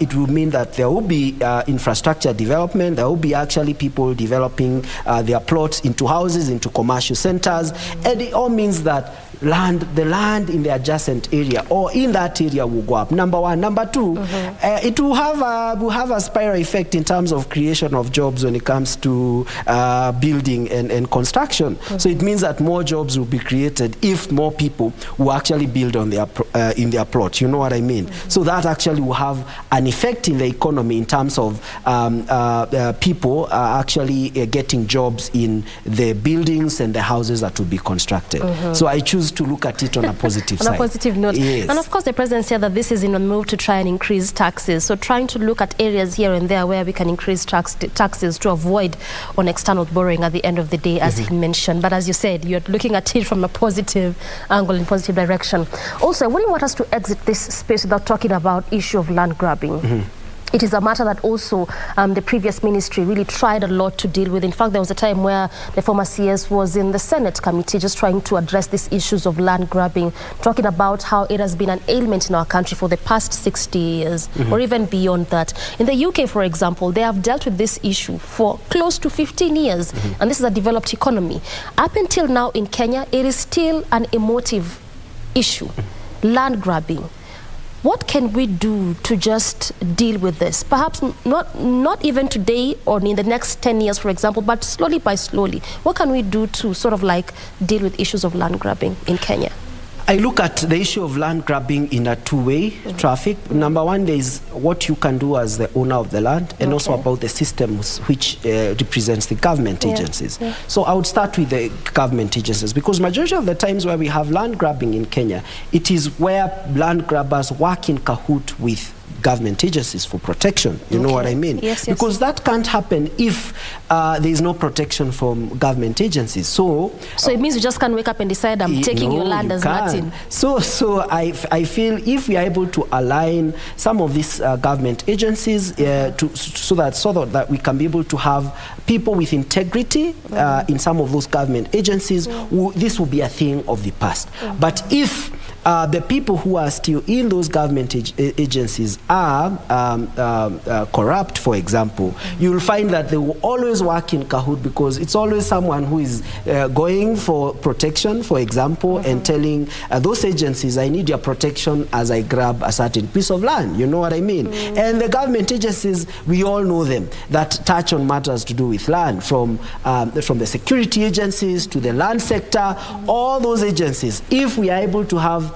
it will mean that there will be infrastructure development, there will be actually people developing their plots into houses, into commercial centers, and it all means that the land in the adjacent area or in that area will go up. Number one. Number two, it will have a spiral effect in terms of creation of jobs when it comes to building and construction. So it means that more jobs will be created if more people will actually build on their in their plot. You know what I mean? So that actually will have an effect in the economy in terms of people actually getting jobs in the buildings and the houses that will be constructed. So I choose choose to look at it on a positive on side. a positive note. Yes. And of course, the president said that this is in a move to try and increase taxes. So trying to look at areas here and there where we can increase taxes to avoid on external borrowing at the end of the day, as he mentioned. But as you said, you're looking at it from a positive angle, in positive direction. Also, I wouldn't want us to exit this space without talking about issue of land grabbing. It is a matter that also the previous ministry really tried a lot to deal with. In fact, there was a time where the former CS was in the Senate committee just trying to address these issues of land grabbing, talking about how it has been an ailment in our country for the past 60 years or even beyond that. In the UK, for example, they have dealt with this issue for close to 15 years, and this is a developed economy. Up until now in Kenya, it is still an emotive issue, land grabbing. What can we do to just deal with this? Perhaps not even today or in the next 10 years, for example, but slowly by slowly. What can we do to sort of like deal with issues of land grabbing in Kenya? I look at the issue of land grabbing in a two-way traffic. Number one, there is what you can do as the owner of the land, and also about the systems which represents the government agencies. So I would start with the government agencies, because majority of the times where we have land grabbing in Kenya, it is where land grabbers work in cahoot with government agencies for protection. You know what I mean? Yes, because that can't happen if there is no protection from government agencies. So it means you just can't wake up and decide I'm taking your land as Martin. So I feel if we are able to align some of these government agencies so that we can be able to have people with integrity in some of those government agencies, this will be a thing of the past. But if the people who are still in those government agencies are corrupt, for example, you'll find that they will always work in cahoot, because it's always someone who is going for protection, for example, and telling those agencies, I need your protection as I grab a certain piece of land. You know what I mean? And the government agencies, we all know them, that touch on matters to do with land, from the security agencies to the land sector, all those agencies. If we are able to have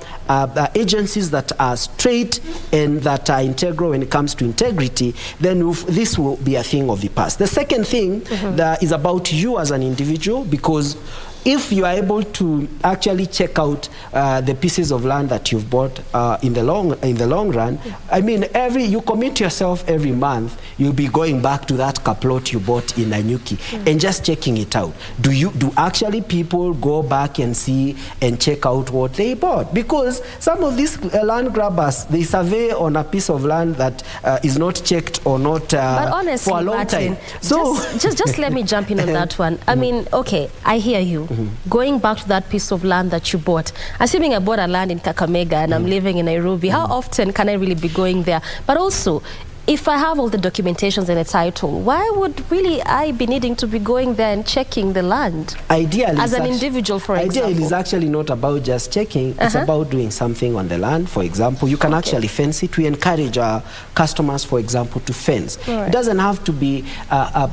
agencies that are straight and that are integral when it comes to integrity, then this will be a thing of the past. The second thing that is about you as an individual, because if you are able to actually check out the pieces of land that you've bought in the long run, I mean, you commit yourself every month, you'll be going back to that plot you bought in Nanyuki and just checking it out. Do actually people go back and see and check out what they bought? Because some of these land grabbers, they survey on a piece of land that is not checked or not but honestly, for a long Martin, time. So just let me jump in on that one. I mean, okay, I hear you. Going back to that piece of land that you bought, assuming I bought a land in Kakamega and I'm living in Nairobi, how often can I really be going there? But also, if I have all the documentations and a title, why would really I be needing to be going there and checking the land? Ideally, as an individual, for example. Ideally, it's actually not about just checking. It's about doing something on the land. For example, you can actually fence it. We encourage our customers, for example, to fence. It doesn't have to be a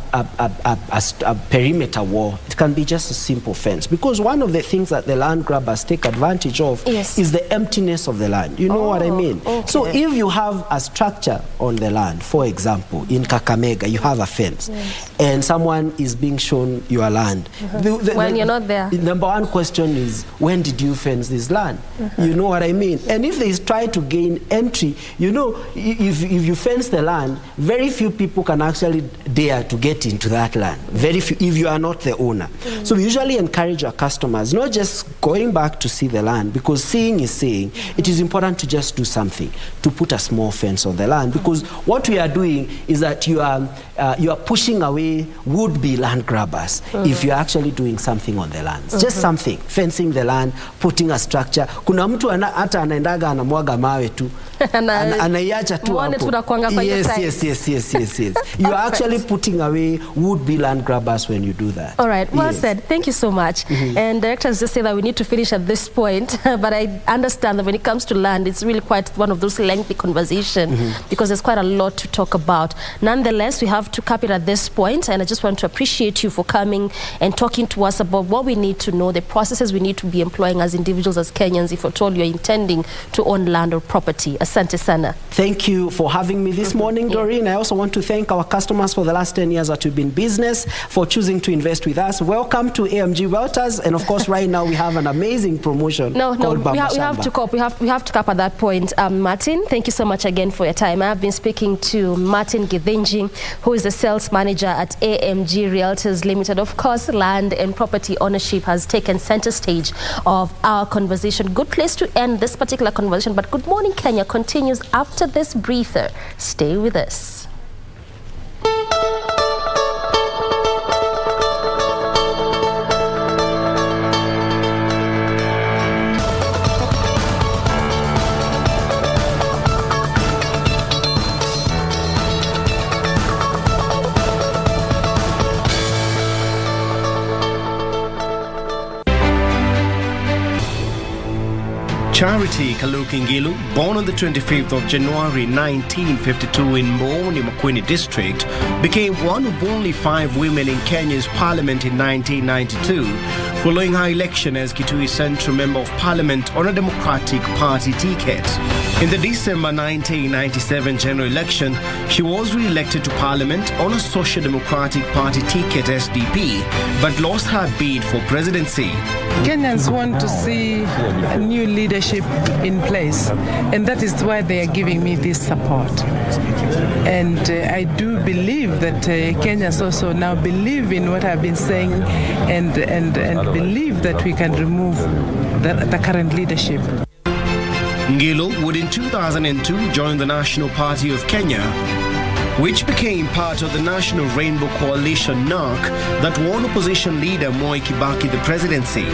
perimeter wall. It can be just a simple fence. Because one of the things that the land grabbers take advantage of is the emptiness of the land. You know what I mean? So if you have a structure on the land, for example, in Kakamega, you have a fence, and someone is being shown your land. When you're not there. The number one question is, when did you fence this land? You know what I mean? And if they try to gain entry, you know, if you fence the land, very few people can actually dare to get into that land. Very few, if you are not the owner. So we usually encourage our customers, not just going back to see the land, because seeing is saying. It is important to just do something, to put a small fence on the land, because what we are doing is that you are pushing away would-be land grabbers if you're actually doing something on the land. Just something, fencing the land, putting a structure. Kuna mtu hata anaendaga anamwaga mawe tu. Anaiacha tu hapo. Yes. You are actually putting away would-be land grabbers when you do that. All right, well said. Thank you so much. And directors just say that we need to finish at this point, but I understand that when it comes to land, it's really quite one of those lengthy conversations because there's quite a lot lot to talk about. Nonetheless, we have to cap it at this point, and I just want to appreciate you for coming and talking to us about what we need to know, the processes we need to be employing as individuals, as Kenyans, if at all you're intending to own land or property. Asante sana. Thank you for having me this morning, Doreen. I also want to thank our customers for the last 10 years that we've been in business, for choosing to invest with us. Welcome to AMG Welters, and of course, right now we have an amazing promotion. No, we have to cop. We have to cap at that point. Martin, thank you so much again for your time. I have been speaking to Martin Githinji, who is the sales manager at AMG Realtors Limited. Of course, land and property ownership has taken center stage of our conversation. Good place to end this particular conversation, but Good Morning Kenya continues after this breather. Stay with us. Charity Kaluki Ngilu, born on the 25th of January 1952 in Mboni, Makueni district, became one of only 5 women in Kenya's parliament in 1992, following her election as Kitui Central Member of Parliament on a Democratic Party ticket. In the December 1997 general election, she was re-elected to Parliament on a Social Democratic Party ticket SDP, but lost her bid for presidency. Kenyans want to see a new leadership in place, and that is why they are giving me this support. And I do believe that Kenyans also now believe in what I've been saying and believe that we can remove the current leadership. Ngilu would in 2002 join the National Party of Kenya, which became part of the National Rainbow Coalition NARC that won opposition leader Moi Kibaki the presidency.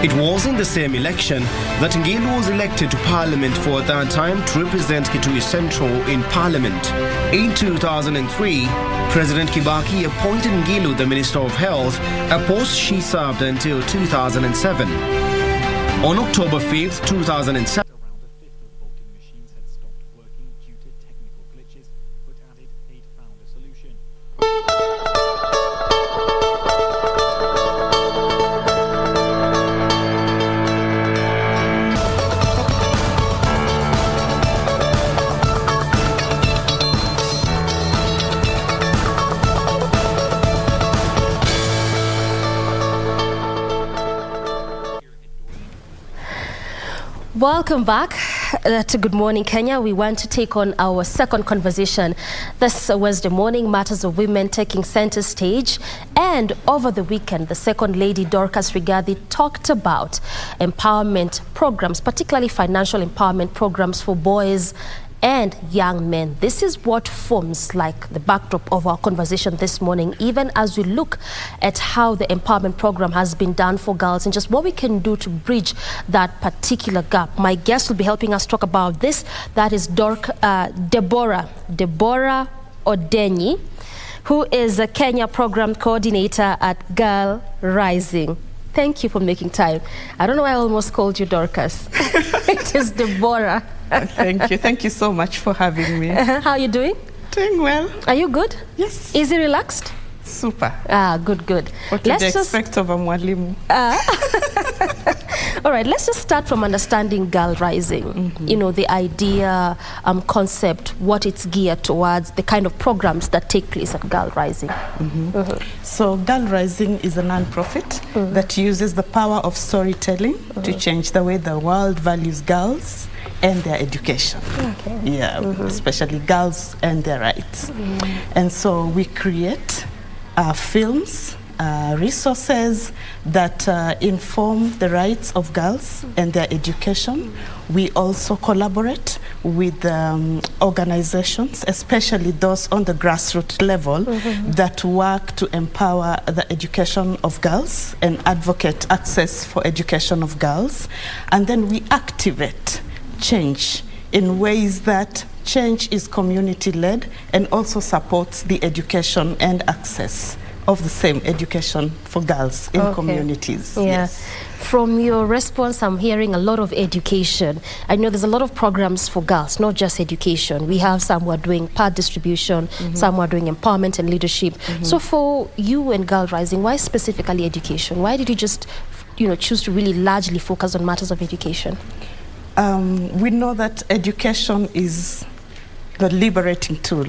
It was in the same election that Ngilu was elected to Parliament for a third time to represent Kitui Central in Parliament. In 2003, President Kibaki appointed Ngilu the Minister of Health, a post she served until 2007. On October 5th, 2007, Welcome back to Good Morning Kenya. We want to take on our second conversation this Wednesday morning, matters of women taking center stage. And over the weekend, the Second Lady Dorcas Rigathi talked about empowerment programs, particularly financial empowerment programs for boys and young men. This is what forms like the backdrop of our conversation this morning, even as we look at how the empowerment program has been done for girls and just what we can do to bridge that particular gap. My guest will be helping us talk about this. That is Deborah Odenyi, who is a Kenya program coordinator at Girl Rising. Thank you for making time. I don't know why I almost called you Dorcas. It is Deborah. Thank you. Thank you so much for having me. How are you doing? Doing well. Are you good? Yes. Easy, relaxed? Super. Good. What did you expect of a mwalimu? All right, let's just start from understanding Girl Rising. Mm-hmm. You know, the idea, concept, what it's geared towards, the kind of programs that take place at Girl Rising. Mm-hmm. Mm-hmm. So Girl Rising is a non-profit that uses the power of storytelling to change the way the world values girls and their education. Okay. Yeah, especially girls and their rights. And so we create films, resources that inform the rights of girls and their education. We also collaborate with organizations, especially those on the grassroots level that work to empower the education of girls and advocate access for education of girls. And then we activate change in ways that change is community-led and also supports the education and access of the same education for girls in communities. Yeah. Yes. From your response, I'm hearing a lot of education. I know there's a lot of programs for girls, not just education. We have some who are doing pad distribution, some who are doing empowerment and leadership. So for you and Girl Rising, why specifically education? Why did you just, choose to really largely focus on matters of education? We know that education is the liberating tool.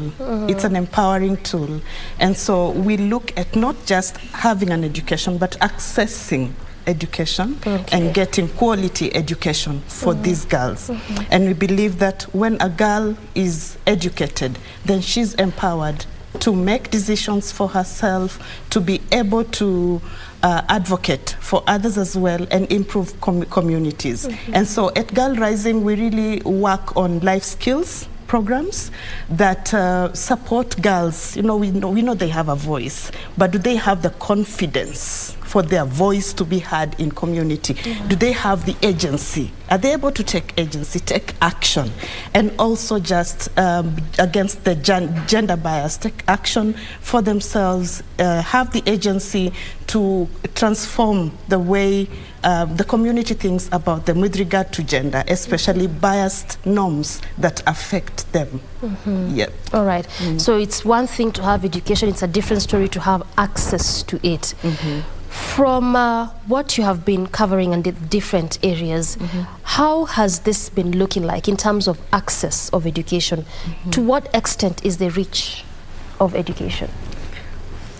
It's an empowering tool. And so we look at not just having an education, but accessing education and getting quality education for these girls. And we believe that when a girl is educated, then she's empowered to make decisions for herself, to be able to advocate for others as well, and improve communities. And so at Girl Rising, we really work on life skills programs that support girls. We know they have a voice, but do they have the confidence for their voice to be heard in community? Do they have the agency? Are they able to take agency, take action, and also just against the gender bias, take action for themselves, have the agency to transform the way the community thinks about them with regard to gender, especially biased norms that affect them. Yeah. All right. So it's one thing to have education, it's a different story to have access to it. From what you have been covering in the different areas, how has this been looking like in terms of access of education? To what extent is the reach of education?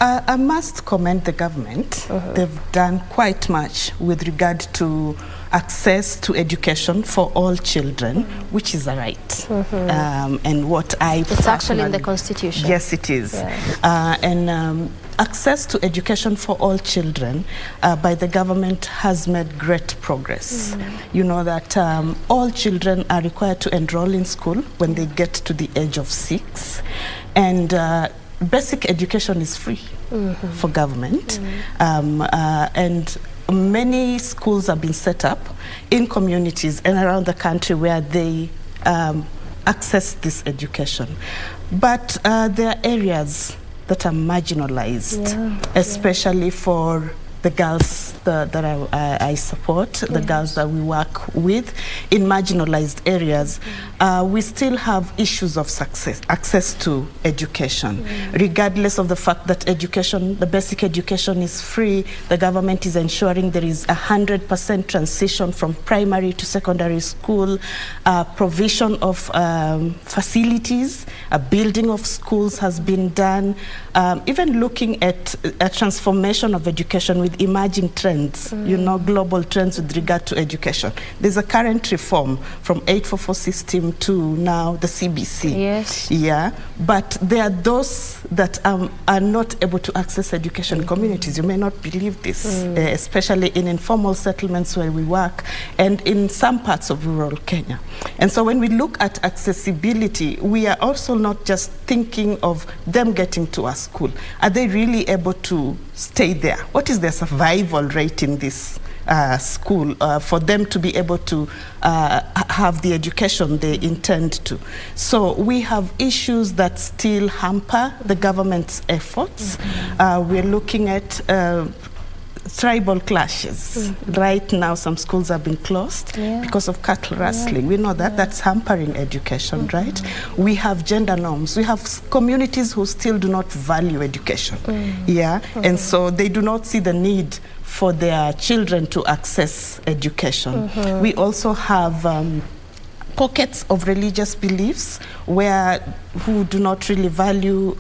I must commend the government. They've done quite much with regard to access to education for all children, which is a right. And what It's actually in the Constitution. Yes, it is. Access to education for all children by the government has made great progress. You know that all children are required to enroll in school when they get to the age of 6. And basic education is free for government. And many schools have been set up in communities and around the country where they access this education. But there are areas that are marginalized, especially for the girls that I support, the girls that we work with in marginalized areas. We still have issues of access to education. Regardless of the fact that education, the basic education is free, the government is ensuring there is 100% transition from primary to secondary school, provision of facilities, a building of schools has been done, even looking at a transformation of education with emerging trends, global trends with regard to education. There's a current reform from 844 system to now the CBC. Yes. Yeah, but there are those that are not able to access education communities. You may not believe this, especially in informal settlements where we work and in some parts of rural Kenya. And so when we look at accessibility, we are also not just thinking of them getting to a school. Are they really able to stay there? What is their survival rate in this school for them to be able to have the education they intend to? So we have issues that still hamper the government's efforts. We're looking at tribal clashes. Right now, some schools have been closed because of cattle rustling. We know that that's hampering education, right? We have gender norms. We have communities who still do not value education. And so they do not see the need for their children to access education. We also have pockets of religious beliefs who do not really value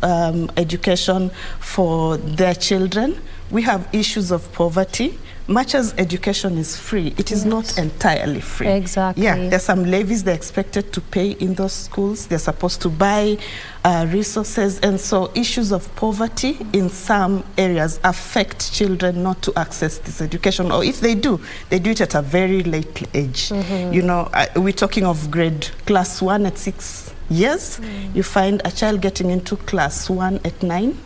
education for their children. We have issues of poverty. Much as education is free, it is not entirely free. Exactly. Yeah, there's some levies they're expected to pay in those schools. They're supposed to buy resources. And so issues of poverty in some areas affect children not to access this education. Or if they do it at a very late age. We're talking of class 1 at 6 years. You find a child getting into class 1 at 9,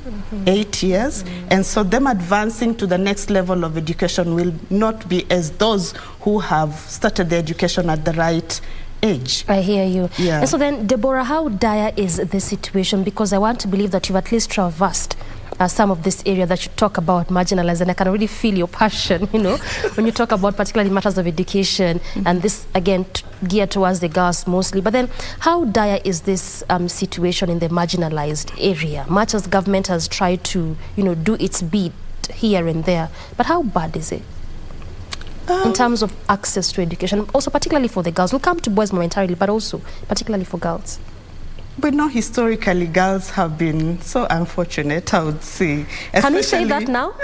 8 years. And so them advancing to the next level of education will not be as those who have started the education at the right age. I hear you. Yeah. And so then, Deborah, how dire is the situation? Because I want to believe that you've at least traversed some of this area that you talk about marginalized, and I can really feel your passion, you know, when you talk about particularly matters of education, and this, again, geared towards the girls mostly. But then, how dire is this situation in the marginalized area? Much as government has tried to, you know, do its bit here and there, but how bad is it? In terms of access to education, also particularly for the girls. We'll come to boys momentarily, but also particularly for girls. But no, historically, girls have been so unfortunate, I would say. Can we say that now?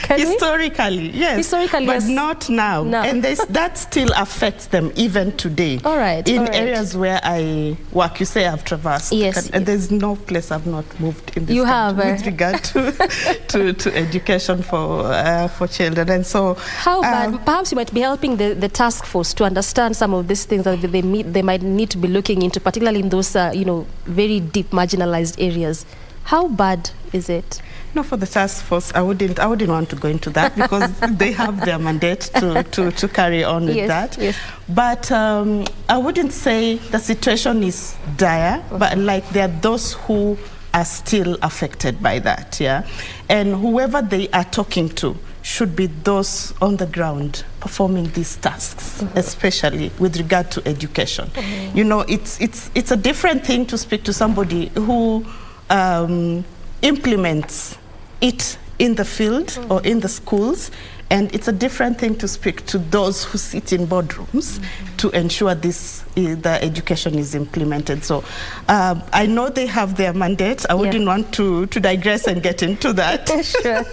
Historically, yes. Historically, but yes. Not now. No. And that still affects them even today. All right. In areas where I work, you say I've traversed. Yes. And there's no place I've not moved in this you country have, with regard to education for children. And so, how bad? Perhaps you might be helping the task force to understand some of these things that they might need to be looking into, particularly in those you know, very deep marginalized areas. How bad is it? No, for the task force, I wouldn't want to go into that because they have their mandate to carry on with that. Yes. But I wouldn't say the situation is dire, but like there are those who are still affected by that, yeah. And whoever they are talking to should be those on the ground performing these tasks, especially with regard to education. You know, it's a different thing to speak to somebody who implements it in the field or in the schools, and it's a different thing to speak to those who sit in boardrooms to ensure the education is implemented. So I know they have their mandate. I wouldn't want to digress and get into that. Sure.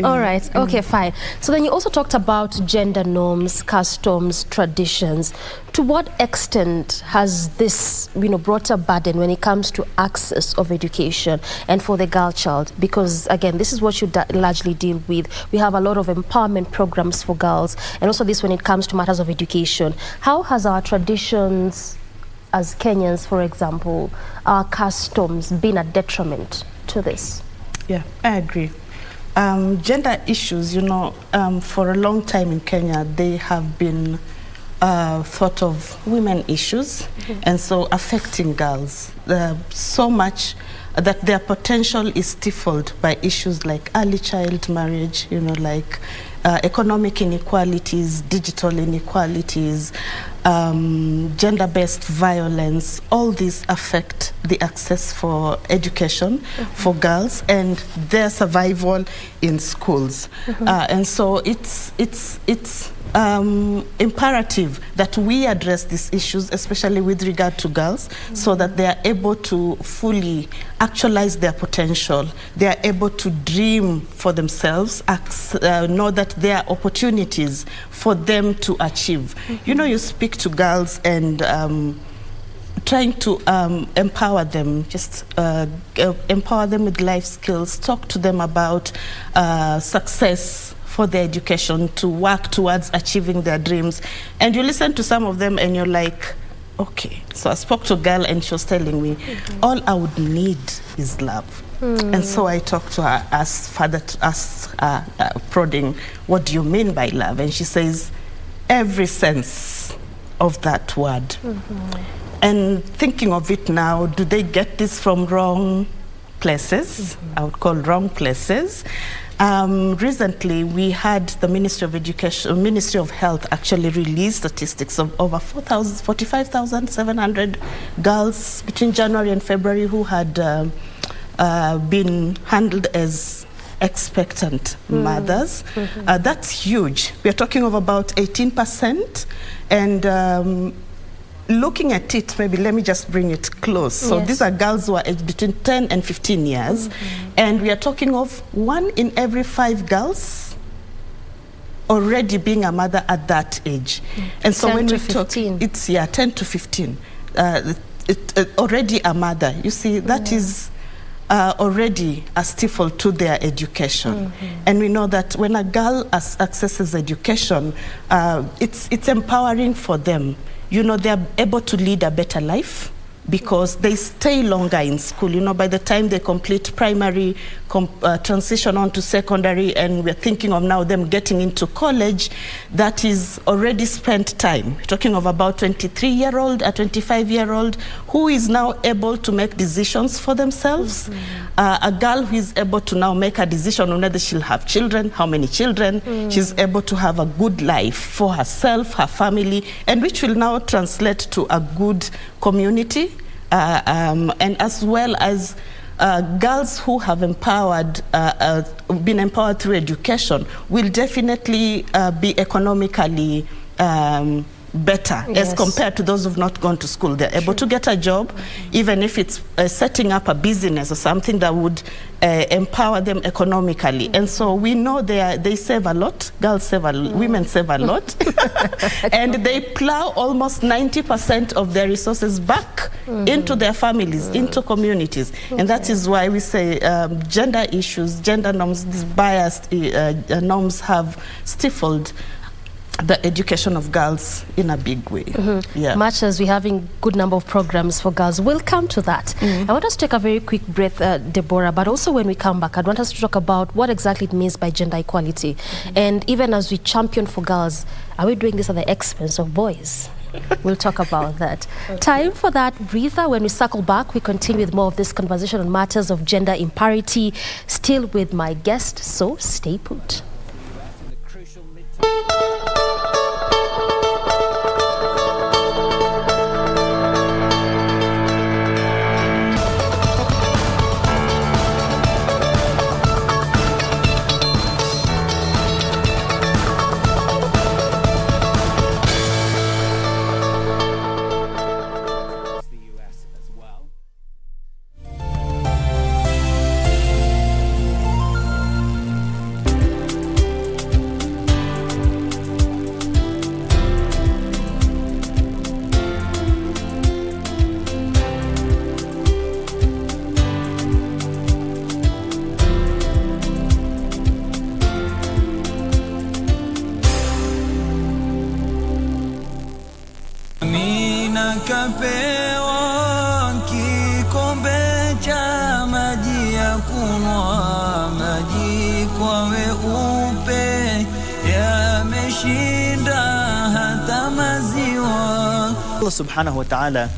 All right. Okay, fine. So then you also talked about gender norms, customs, traditions. To what extent has this, you know, brought a burden when it comes to access of education and for the girl child? Because again, this is what you largely deal with. We have a lot of empowerment programs for girls, and also this when it comes to matters of education. How has our traditions as Kenyans, for example, our customs been a detriment to this? Yeah, I agree. Gender issues, you know, for a long time in Kenya, they have been thought of women issues, and so affecting girls so much that their potential is stifled by issues like early child marriage, you know, like economic inequalities, digital inequalities, gender-based violence. All these affect the access for education for girls and their survival in schools. And so it's imperative that we address these issues, especially with regard to girls, so that they are able to fully actualize their potential. They are able to dream for themselves, know that there are opportunities for them to achieve. You know, you speak to girls and trying to empower them, just empower them with life skills, talk to them about success for their education, to work towards achieving their dreams. And you listen to some of them and you're like, okay. So I spoke to a girl and she was telling me, all I would need is love. And so I talked to her, prodding, what do you mean by love? And she says, every sense of that word. And thinking of it now, do they get this from wrong places? I would call wrong places. Recently, we had the Ministry of Education, Ministry of Health actually release statistics of over 45,700 girls between January and February who had been handled as expectant mothers. That's huge. We're talking of about 18%. And looking at it, maybe let me just bring it close. So these are girls who are aged between 10 and 15 years. And we are talking of 1 in every 5 girls already being a mother at that age. And so when we talk, it's 10 to 15. Already a mother. You see, that is already a stifle to their education. And we know that when a girl accesses education, it's empowering for them. You know, they're able to lead a better life. because they stay longer in school. You know, by the time they complete primary, transition on to secondary, and we're thinking of now them getting into college, that is already spent time. We're talking of about 23-year-old, a 25-year-old who is now able to make decisions for themselves. A girl who is able to now make a decision on whether she'll have children, how many children. She's able to have a good life for herself, her family, and which will now translate to a good community, and as well as girls who have been empowered through education will definitely be economically better as compared to those who've not gone to school. They're able to get a job, even if it's setting up a business or something that would empower them economically. And so we know they save a lot. Girls save a lot, women save a lot. And they plow almost 90% of their resources back into their families, into communities. And that is why we say gender issues, gender norms, these biased norms have stifled the education of girls in a big way. Much as we're having good number of programs for girls, we'll come to that. I want us to take a very quick breath, Deborah, but also when we come back, I want us to talk about what exactly it means by gender equality. And even as we champion for girls, are we doing this at the expense of boys? We'll talk about that. Time for that breather. When we circle back, we continue with more of this conversation on matters of gender imparity, still with my guest, so stay put. Nikapewa kikombe cha maji ya kunywa, maji kwa weupe yameshinda hata maziwa. Allah subhanahu wa ta'ala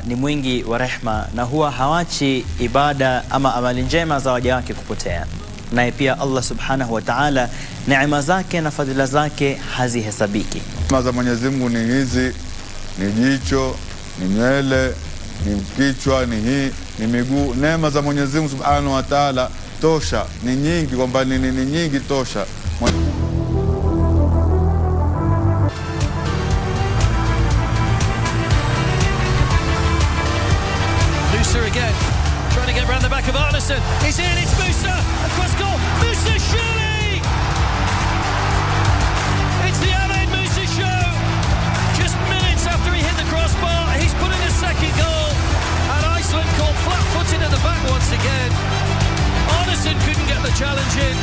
ni mwingi wa rehma na huwa hawachi ibada ama amali njema za waja wake kupotea. Naye pia Allah subhanahu wa ta'ala neema zake na fadhila zake hazihesabiki. Neema za Mwenyezi Mungu ni hizi, ni jicho, ni nywele, ni kichwa, ni hii, ni miguu. Neema za Mwenyezi Mungu subhanahu wa ta'ala tosha, ni nyingi, kwamba ni nyingi tosha. Musa again, trying to get round the back of Arneson. He's in, it's Musa, across goal, Musa surely! It's the Ahmed Musa show. Just minutes after he hit the crossbar, he's put in a second goal. And Iceland caught flat-footed at the back once again. Arneson couldn't get the challenge in.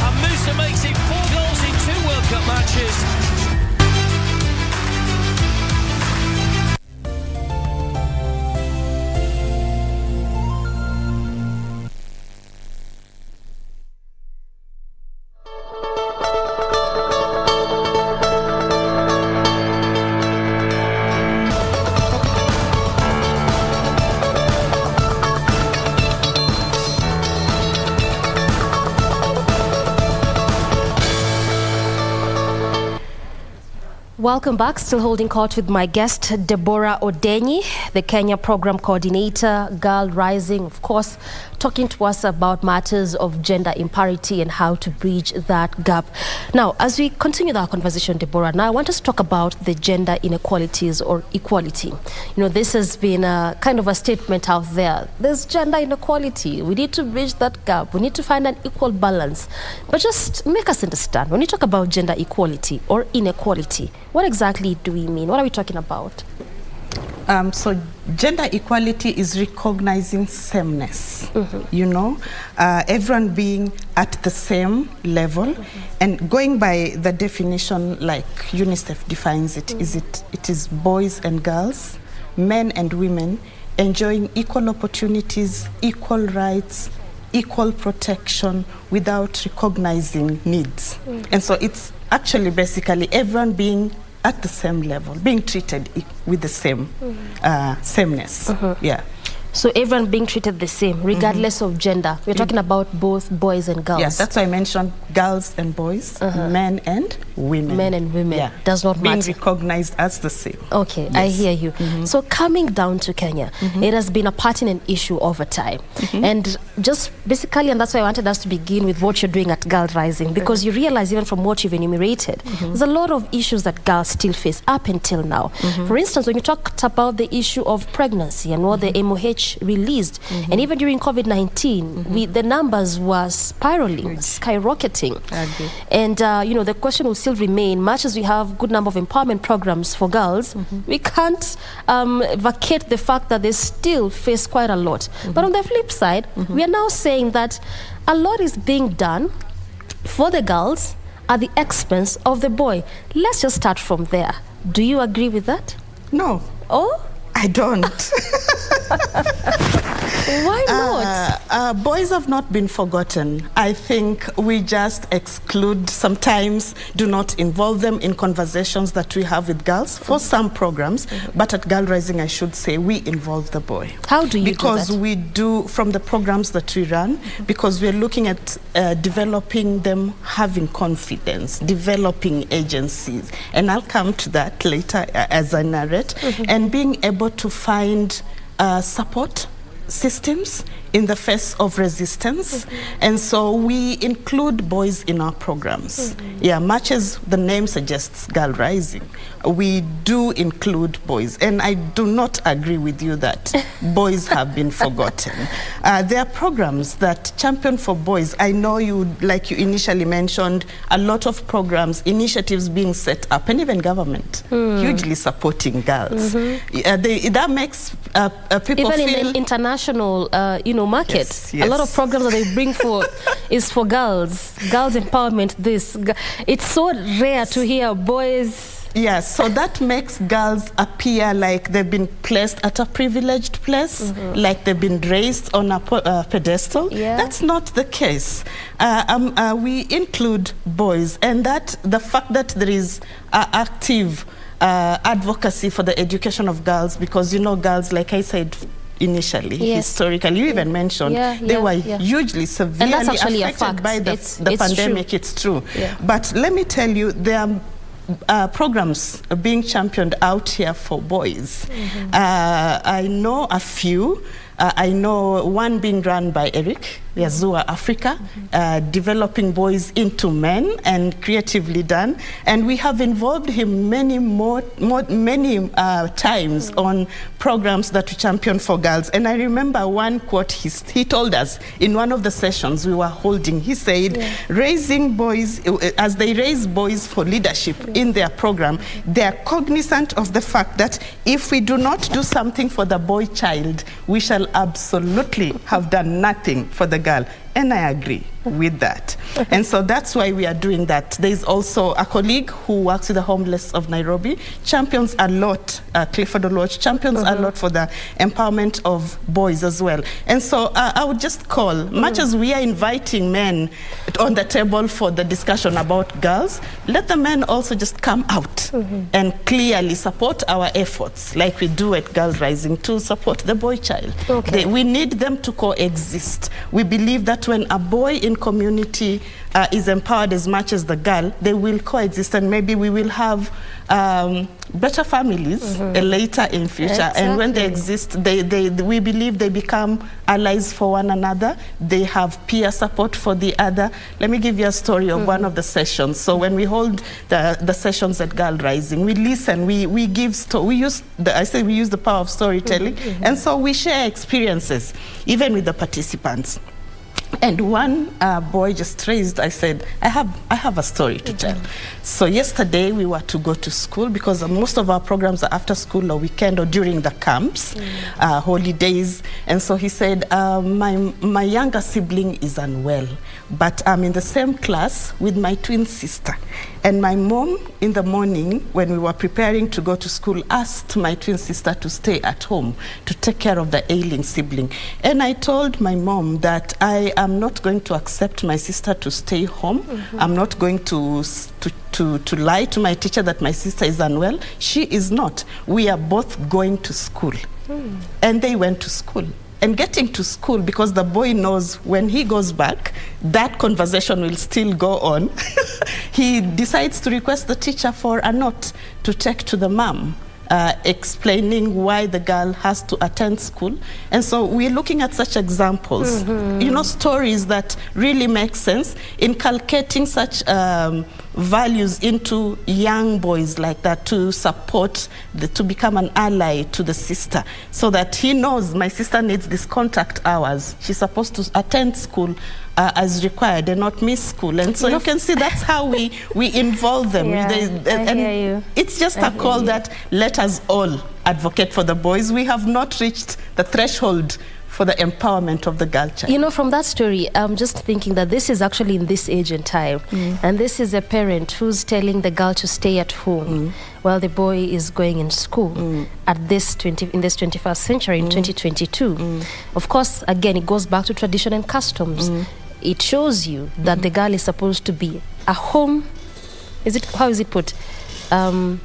And Musa makes it 4 goals in 2 World Cup matches. Welcome back. Still holding court with my guest, Deborah Odenyi, the Kenya Program Coordinator, Girl Rising, of course, talking to us about matters of gender imparity and how to bridge that gap. Now, as we continue our conversation, Deborah, now I want us to talk about the gender inequalities or equality. You know, this has been a kind of a statement out there. There's gender inequality. We need to bridge that gap. We need to find an equal balance. But just make us understand, when you talk about gender equality or inequality, what exactly do we mean? What are we talking about? So gender equality is recognizing sameness, you know, everyone being at the same level, and going by the definition like UNICEF defines it, it is boys and girls men and women enjoying equal opportunities, equal rights, equal protection without recognizing needs. And so it's actually basically everyone being at the same level, being treated with the same sameness. Yeah. So everyone being treated the same, regardless of gender. We're talking about both boys and girls. Yes, that's why I mentioned girls and boys, men and women. Men and women. Yeah. Does not being matter. recognized as the same. Okay, Yes. I hear you. So coming down to Kenya, it has been a pertinent issue over time. And just basically, and that's why I wanted us to begin with what you're doing at Girl Rising, because you realize even from what you've enumerated, there's a lot of issues that girls still face up until now. For instance, when you talked about the issue of pregnancy and what the MOH released, and even during COVID-19, the numbers were spiraling, skyrocketing. And you know, the question will still remain, much as we have good number of empowerment programs for girls, we can't vacate the fact that they still face quite a lot. But on the flip side, we are now saying that a lot is being done for the girls at the expense of the boy. Let's just start from there. Do you agree with that? No. Oh? I don't. Why not? Boys have not been forgotten. I think we just exclude, sometimes do not involve them in conversations that we have with girls for some programs. But at Girl Rising, I should say, we involve the boy. How do you Because do that? we do, from the programs that we run, because we're looking at developing them having confidence, developing agencies. And I'll come to that later as I narrate. And being able to find support systems in the face of resistance. And so we include boys in our programs. Yeah, much as the name suggests, Girl Rising, we do include boys. And I do not agree with you that boys have been forgotten. There are programs that champion for boys. I know you, like you initially mentioned, a lot of programs, initiatives being set up, and even government hugely supporting girls. That makes people even feel... in an international, you know, market, a lot of programs that they bring forth is for girls empowerment. It's so rare to hear boys. Yes, so that makes girls appear like they've been placed at a privileged place, like they've been raised on a pedestal. That's not the case. We include boys, and that the fact that there is active advocacy for the education of girls, because, you know, girls, like I said initially, historically, you even mentioned, they were hugely severely affected by the pandemic. True. It's true. But let me tell you, there are programs being championed out here for boys. I know a few. I know one being run by Eric, Yazua Africa, developing boys into men, and creatively done. And we have involved him many times on programs that we champion for girls. And I remember one quote he told us in one of the sessions we were holding. He said, raising boys, as they raise boys for leadership in their program, they are cognizant of the fact that if we do not do something for the boy child, we shall absolutely have done nothing for the girl. And I agree with that. And so that's why we are doing that. There's also a colleague who works with the homeless of Nairobi, champions a lot, Clifford Oloch, champions a lot for the empowerment of boys as well. And so I would just call, much as we are inviting men on the table for the discussion about girls, let the men also just come out and clearly support our efforts, like we do at Girl Rising, to support the boy child. We need them to coexist. We believe that when a boy in community is empowered as much as the girl, they will coexist, and maybe we will have better families later in future. And when they exist, we believe they become allies for one another. They have peer support for the other. Let me give you a story of one of the sessions. So when we hold the sessions at Girl Rising, we listen, we use the power of storytelling, and so we share experiences, even with the participants. And one boy just raised, I said, I have a story to tell. So yesterday we were to go to school, because most of our programs are after school or weekend or during the camps, holidays. And so he said, my younger sibling is unwell, but I'm in the same class with my twin sister. And my mom, in the morning, when we were preparing to go to school, asked my twin sister to stay at home to take care of the ailing sibling. And I told my mom that I am not going to accept my sister to stay home. I'm not going to lie to my teacher that my sister is unwell. She is not. We are both going to school. And they went to school. And getting to school, because the boy knows when he goes back, that conversation will still go on. He decides to request the teacher for a note to take to the mom, explaining why the girl has to attend school. And so we're looking at such examples, you know, stories that really make sense, inculcating such values into young boys like that, to support, to become an ally to the sister, so that he knows my sister needs these contact hours. She's supposed to attend school as required and not miss school. And so you can see that's how we involve them. It's just a call that let us all advocate for the boys. We have not reached the threshold for the empowerment of the girl child. You know, from that story, I'm just thinking that this is actually in this age and time. And this is a parent who's telling the girl to stay at home while the boy is going in school at this in this 21st century, in 2022. Of course, again, it goes back to tradition and customs. It shows you that the girl is supposed to be a home. How is it put? To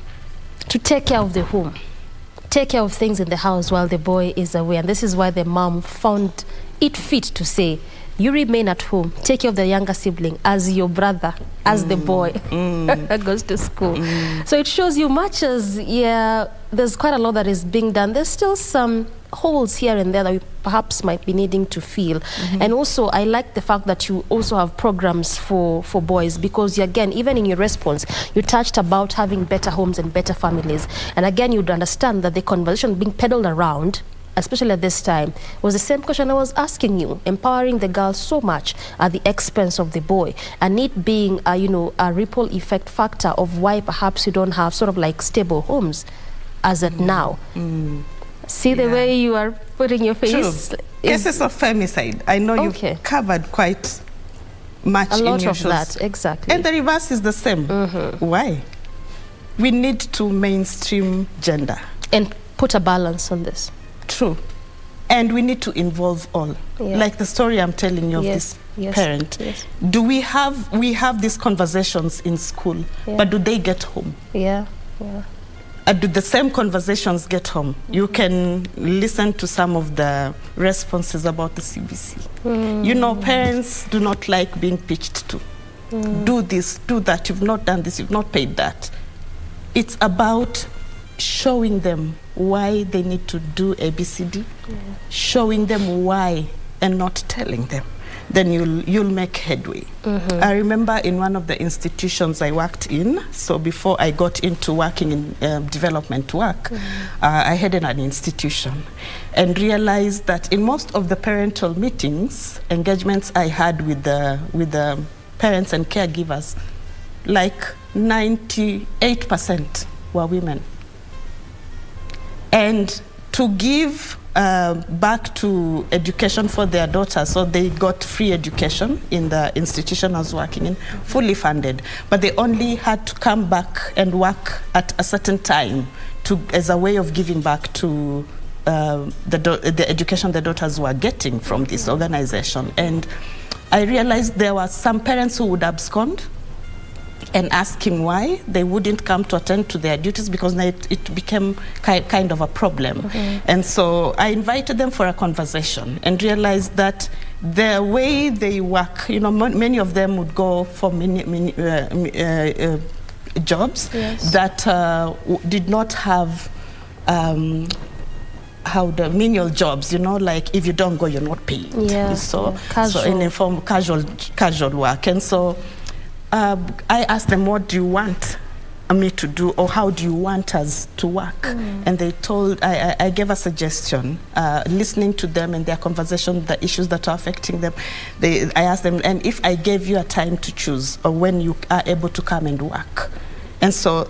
take care of the home. Take care of things in the house while the boy is away. And this is why the mom found it fit to say, you remain at home, take care of the younger sibling as your brother, as the boy goes to school. So it shows you much as, there's quite a lot that is being done. There's still some holes here and there that we perhaps might be needing to fill. And also, I like the fact that you also have programs for boys, because again, even in your response, you touched about having better homes and better families. And again, you'd understand that the conversation being peddled around, especially at this time, was the same question I was asking you, empowering the girl so much at the expense of the boy, and it being a ripple effect factor of why perhaps you don't have sort of like stable homes as at now. See the way you are putting your face? Cases of femicide. I know you've covered quite much in your shows. A lot of that, exactly. And the reverse is the same. Why? We need to mainstream gender. And put a balance on this. True. And we need to involve all. Like the story I'm telling you of this parent. Do we have these conversations in school, but do they get home? Do the same conversations get home? You can listen to some of the responses about the CBC. You know, parents do not like being pitched to. Do this, do that, you've not done this, you've not paid that. It's about showing them why they need to do ABCD, showing them why and not telling them. Then you'll make headway. I remember in one of the institutions I worked in, so before I got into working in development work, I headed an institution and realized that in most of the parental meetings, engagements I had with the parents and caregivers, like 98% were women. And to give back to education for their daughters, so they got free education in the institution I was working in, fully funded, but they only had to come back and work at a certain time as a way of giving back to the education the daughters were getting from this organization. And I realized there were some parents who would abscond, and asking why they wouldn't come to attend to their duties, because it became kind of a problem. And so I invited them for a conversation and realized that the way they work, you know, many of them would go for jobs that did not have the menial jobs, you know, like if you don't go, you're not paid. So in informal, casual work. And so I asked them, what do you want me to do, or how do you want us to work? And they told, I gave a suggestion, listening to them and their conversation, the issues that are affecting them. I asked them, and if I gave you a time to choose, or when you are able to come and work. And so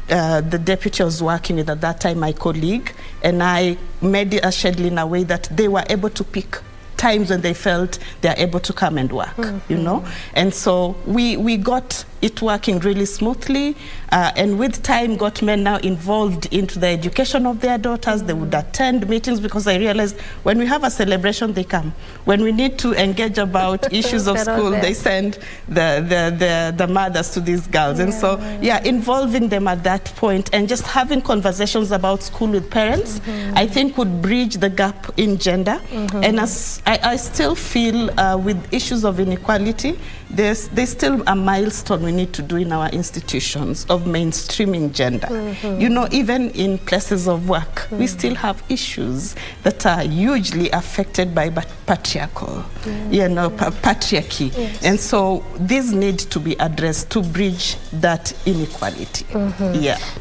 the deputy I was working with at that time, my colleague, and I made a schedule in a way that they were able to pick times when they felt they are able to come and work, you know. And so we got it working really smoothly, and with time got men now involved into the education of their daughters. They would attend meetings, because I realized when we have a celebration, they come. When we need to engage about issues of school, they send the mothers to these girls. And so, involving them at that point and just having conversations about school with parents, I think would bridge the gap in gender. And as I still feel with issues of inequality, there's still a milestone we need to do in our institutions of mainstreaming gender. You know, even in places of work, we still have issues that are hugely affected by patriarchal, patriarchy. And so these need to be addressed to bridge that inequality.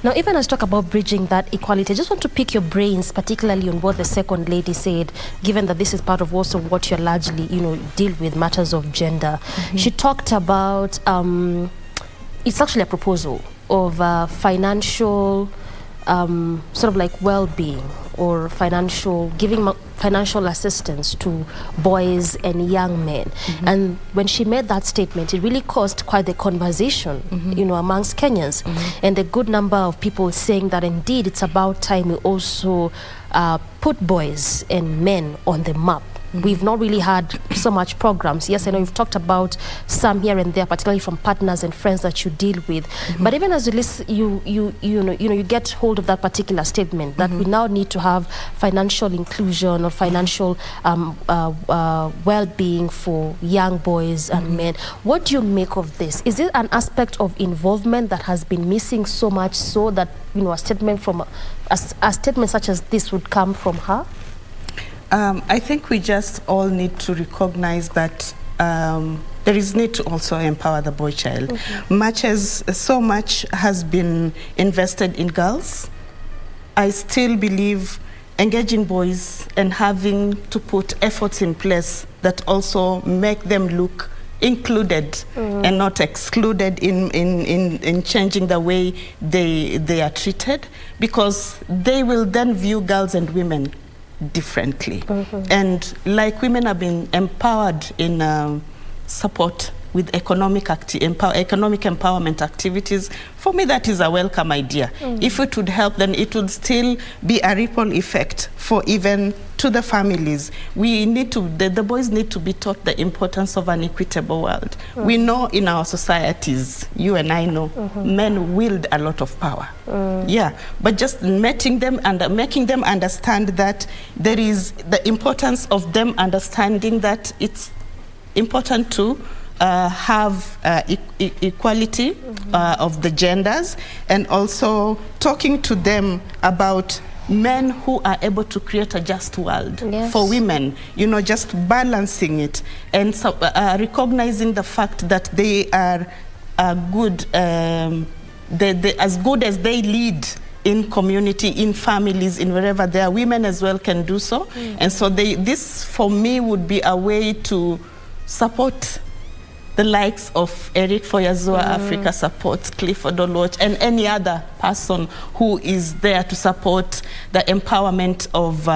Now, even as talk about bridging that equality, I just want to pick your brains, particularly on what the second lady said, given that this is part of also what you're largely, deal with matters of gender. She talked about, it's actually a proposal of financial, sort of like well-being, or giving financial assistance to boys and young men. And when she made that statement, it really caused quite the conversation, amongst Kenyans. And a good number of people saying that indeed it's about time we also put boys and men on the map. We've not really had so much programs. Yes, I know you've talked about some here and there, particularly from partners and friends that you deal with. But even as you listen, you get hold of that particular statement that we now need to have financial inclusion or financial well-being for young boys and men. What do you make of this? Is it an aspect of involvement that has been missing so much so that a statement from a statement such as this would come from her? I think we just all need to recognize that there is need to also empower the boy child. So much has been invested in girls, I still believe engaging boys and having to put efforts in place that also make them look included and not excluded in changing the way they are treated, because they will then view girls and women differently. And like women have been empowered in support with economic empowerment activities, for me that is a welcome idea. If it would help, then it would still be a ripple effect for even to the families. We need to, the boys need to be taught the importance of an equitable world. We know in our societies, you and I know, men wield a lot of power. But just making them understand that there is the importance of them understanding that it's important to have equality of the genders, and also talking to them about men who are able to create a just world for women, just balancing it, and so, recognizing the fact that they are good, as good as they lead in community, in families, in wherever they are, women as well can do so. And so this for me would be a way to support the likes of Eric Foyazua, Africa supports Clifford Olwach, and any other person who is there to support the empowerment of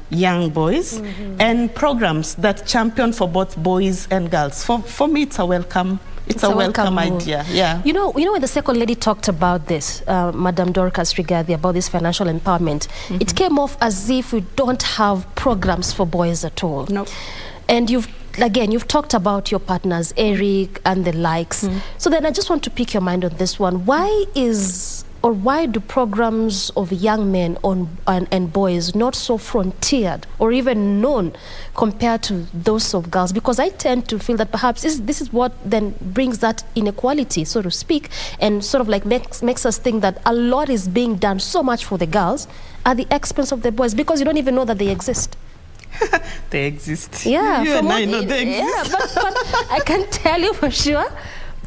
young boys, and programs that champion for both boys and girls. For me, it's a welcome. It's a welcome idea. You know when the second lady talked about this, Madam Dorcas Rigathi, about this financial empowerment, it came off as if we don't have programs for boys at all. And you've talked about your partners, Eric and the likes. So then I just want to pick your mind on this one. Why do programs of young men and boys not so frontiered or even known compared to those of girls? Because I tend to feel that perhaps this is what then brings that inequality, so to speak, and sort of like makes us think that a lot is being done so much for the girls at the expense of the boys, because you don't even know that they exist. They exist. Yeah, you and I know they exist. Yeah, but I can tell you for sure,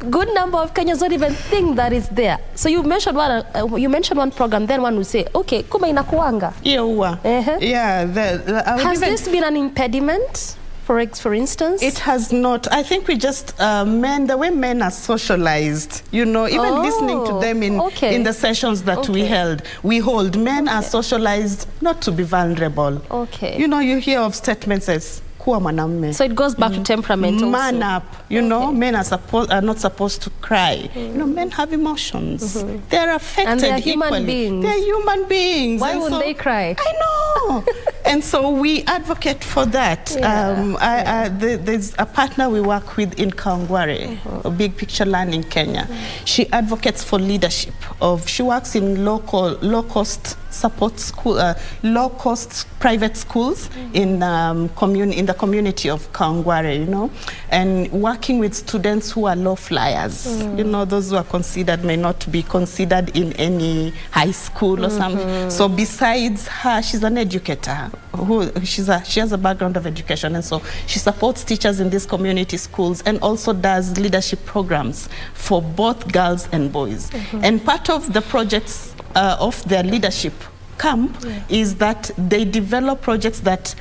good number of Kenyans don't even think that it's there. So you mentioned one program, then one will say, okay, kuma inakuanga. Has this been an impediment? For instance? It has not. I think we just, the way men are socialized, even listening to them in the sessions that we hold, men are socialized not to be vulnerable. You hear of statements as, kuwa mwanamume. So it goes back to temperament also. Man up, you know, men are not supposed to cry. You know, men have emotions. They're affected And they're human equally. beings. They're human beings. Why And would so, they cry? I know. And so we advocate for that. There's a partner we work with in Kawangware, a big picture land in Kenya. She advocates for leadership. She works in low-cost support school, low-cost private schools in the community of Kawangware, you know, and working with students who are low flyers. You know, those who are considered may not be considered in any high school or something. So besides her, she's an educator. She has a background of education, and so she supports teachers in these community schools and also does leadership programs for both girls and boys. And part of the projects of their leadership camp is that they develop projects that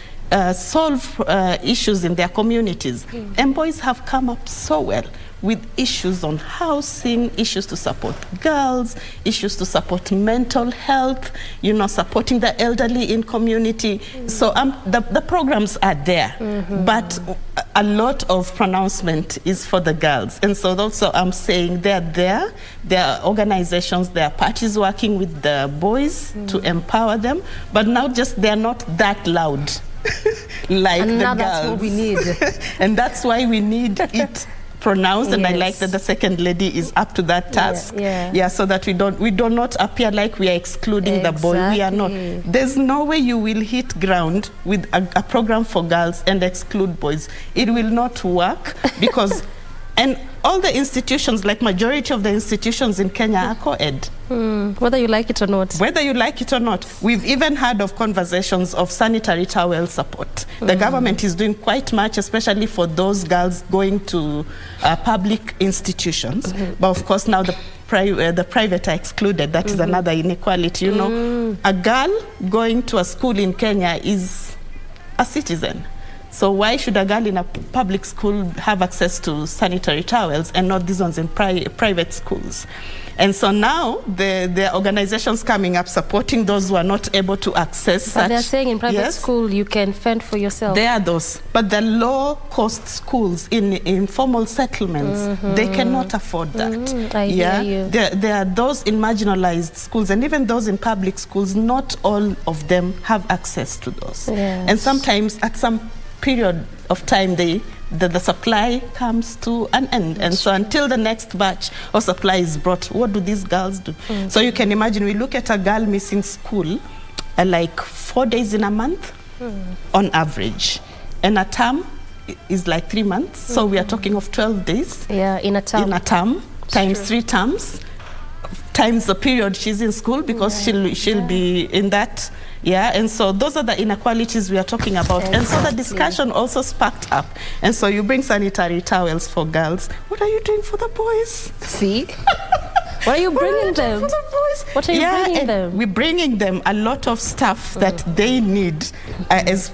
solve issues in their communities. And boys have come up so well with issues on housing, issues to support girls, issues to support mental health, you know, supporting the elderly in community. So the programs are there, but a lot of pronouncement is for the girls. And so also I'm saying they're there. There are organizations, there are parties working with the boys to empower them, but now just they're not that loud like and the now girls. That's what we need. And that's why we need it pronounced, and I like that the second lady is up to that task. So that we do not appear like we are excluding the boy. We are not. There's no way you will hit ground with a program for girls and exclude boys. It will not work because and all the institutions, like majority of the institutions in Kenya are co-ed. Whether you like it or not. Whether you like it or not. We've even heard of conversations of sanitary towel support. The government is doing quite much, especially for those girls going to public institutions. But of course now the private are excluded. That is another inequality. You know, a girl going to a school in Kenya is a citizen. So why should a girl in a public school have access to sanitary towels and not these ones in private schools? And so now there are organizations coming up supporting those who are not able to access such. But they're saying in private school you can fend for yourself. There are those. But the low-cost schools in informal settlements, they cannot afford that. I hear you. There are those in marginalized schools, and even those in public schools, not all of them have access to those. And sometimes at some period of time the supply comes to an end. And so until the next batch of supply is brought, what do these girls do? So you can imagine, we look at a girl missing school like 4 days in a month on average. And a term is like 3 months. So we are talking of 12 days. In a term. In a term, times 3 terms, times the period she's in school, because she'll be in that. And so those are the inequalities we are talking about. And so the discussion also sparked up. And so you bring sanitary towels for girls. What are you doing for the boys? See? What are you bringing them? For the boys? What are you bringing them? We're bringing them a lot of stuff that they need as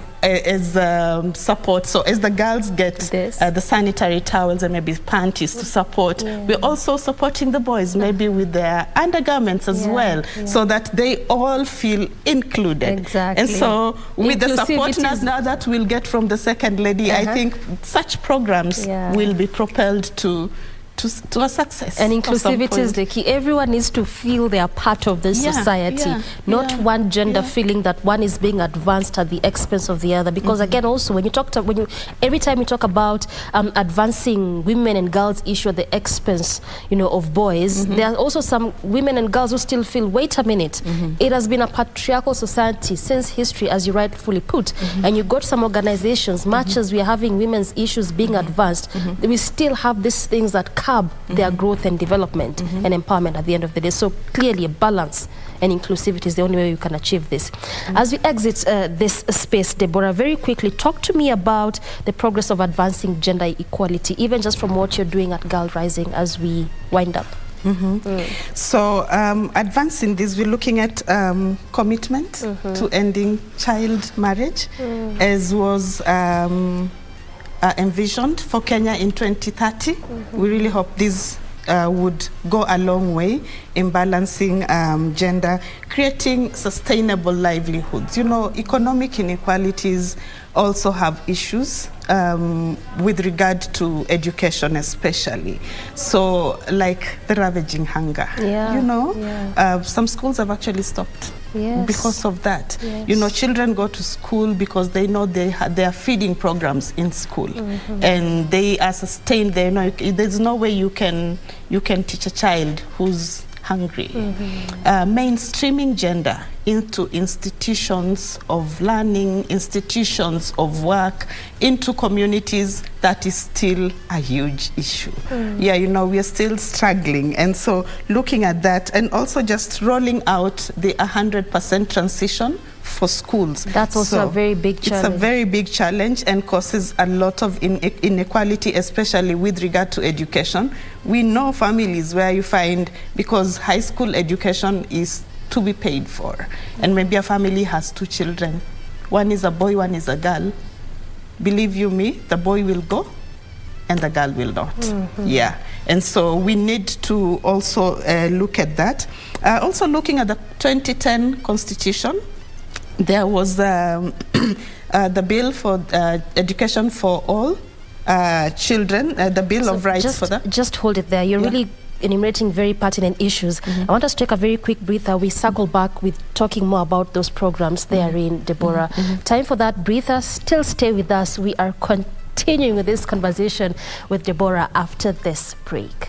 support. So as the girls get the sanitary towels and maybe panties to support, we're also supporting the boys maybe with their undergarments as well, so that they all feel included. Exactly. And so with the support now that we'll get from the second lady, I think such programs will be propelled to a success. And inclusivity is the key. Everyone needs to feel they are part of this society, not one gender feeling that one is being advanced at the expense of the other. Because again, also when you every time you talk about advancing women and girls issue at the expense, of boys, there are also some women and girls who still feel, wait a minute, it has been a patriarchal society since history, as you rightfully put, and you got some organizations, much as we are having women's issues being advanced, we still have these things that curb their growth and development and empowerment at the end of the day. So clearly a balance and inclusivity is the only way you can achieve this. As we exit this space, Deborah, very quickly talk to me about the progress of advancing gender equality, even just from what you're doing at Girl Rising as we wind up. So advancing this, we're looking at commitment to ending child marriage, as was envisioned for Kenya in 2030. We really hope this would go a long way in balancing gender, creating sustainable livelihoods. You know, economic inequalities also have issues with regard to education especially. So like the ravaging hunger, you know, some schools have actually stopped. Yes. Because of that. Yes. You know, children go to school because they know they are feeding programs in school, and they are sustained. They know there's no way you can teach a child who's hungry. Mainstreaming gender into institutions of learning, institutions of work, into communities, that is still a huge issue. Yeah, you know, we are still struggling. And so looking at that, and also just rolling out the 100% transition for schools. That's also a very big challenge. It's a very big challenge and causes a lot of inequality, especially with regard to education. We know families where you find, because high school education is to be paid for, and maybe a family has 2 children. One is a boy, one is a girl. Believe you me, the boy will go and the girl will not. Yeah, and so we need to also look at that. Also looking at the 2010 Constitution, there was the bill for education for all children, the Bill of Rights for that. Just hold it there. You're really enumerating very pertinent issues. I want us to take a very quick breather. We circle back with talking more about those programs therein, Deborah. Time for that breather. Still stay with us. We are continuing with this conversation with Deborah after this break.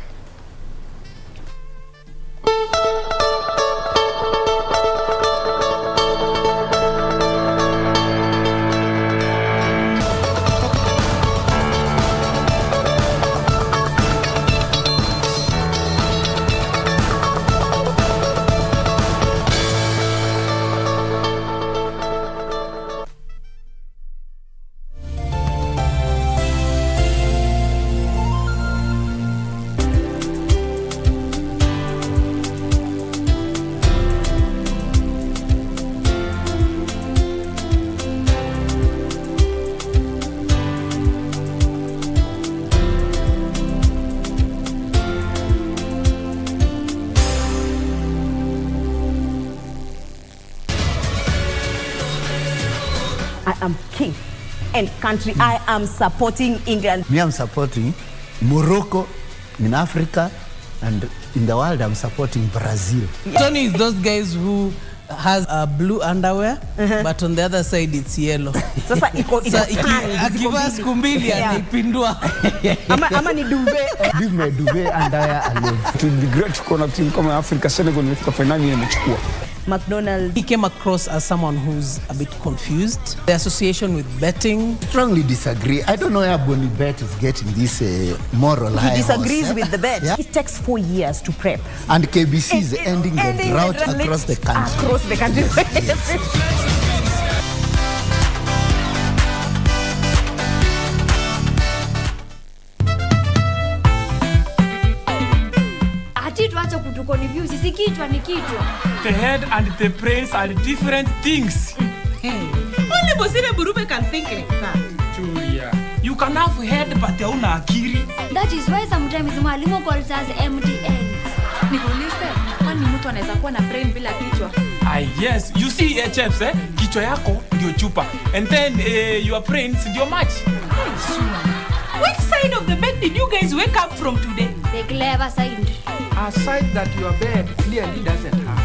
am king and country. I am supporting England. Me, I'm supporting Morocco in Africa, and in the world, I'm supporting Brazil. Tony is those guys who has a blue underwear, but on the other side it's yellow. Sasa akivaa siku mbili anaipindua. Ama ni duvet. Leave my duvet underwear alone. It will be great to connect team kama Africa. Senegal imefika finali imechukua. McDonald, he came across as someone who's a bit confused. The association with betting. Strongly disagree. I don't know where Bonnie Bet is getting this moral high. He disagrees horse, with the bet. Yeah? It takes 4 years to prep. And KBC is ending the drought across the country. Across the country. Yes. The head and the brains are different things. Only Bosire Burube can think like that. Julia, you can have head but hauna akili. That is why sometimes mwalimu calls us MDLs. Nikuulize, kwani mtu anaweza kuwa na brain bila kichwa? Yes, you see chaps, kichwa yako ndio chupa, and then your brains ndio match. Which side of the bed did you guys wake up from today? The clever side. A side that your bed clearly doesn't have.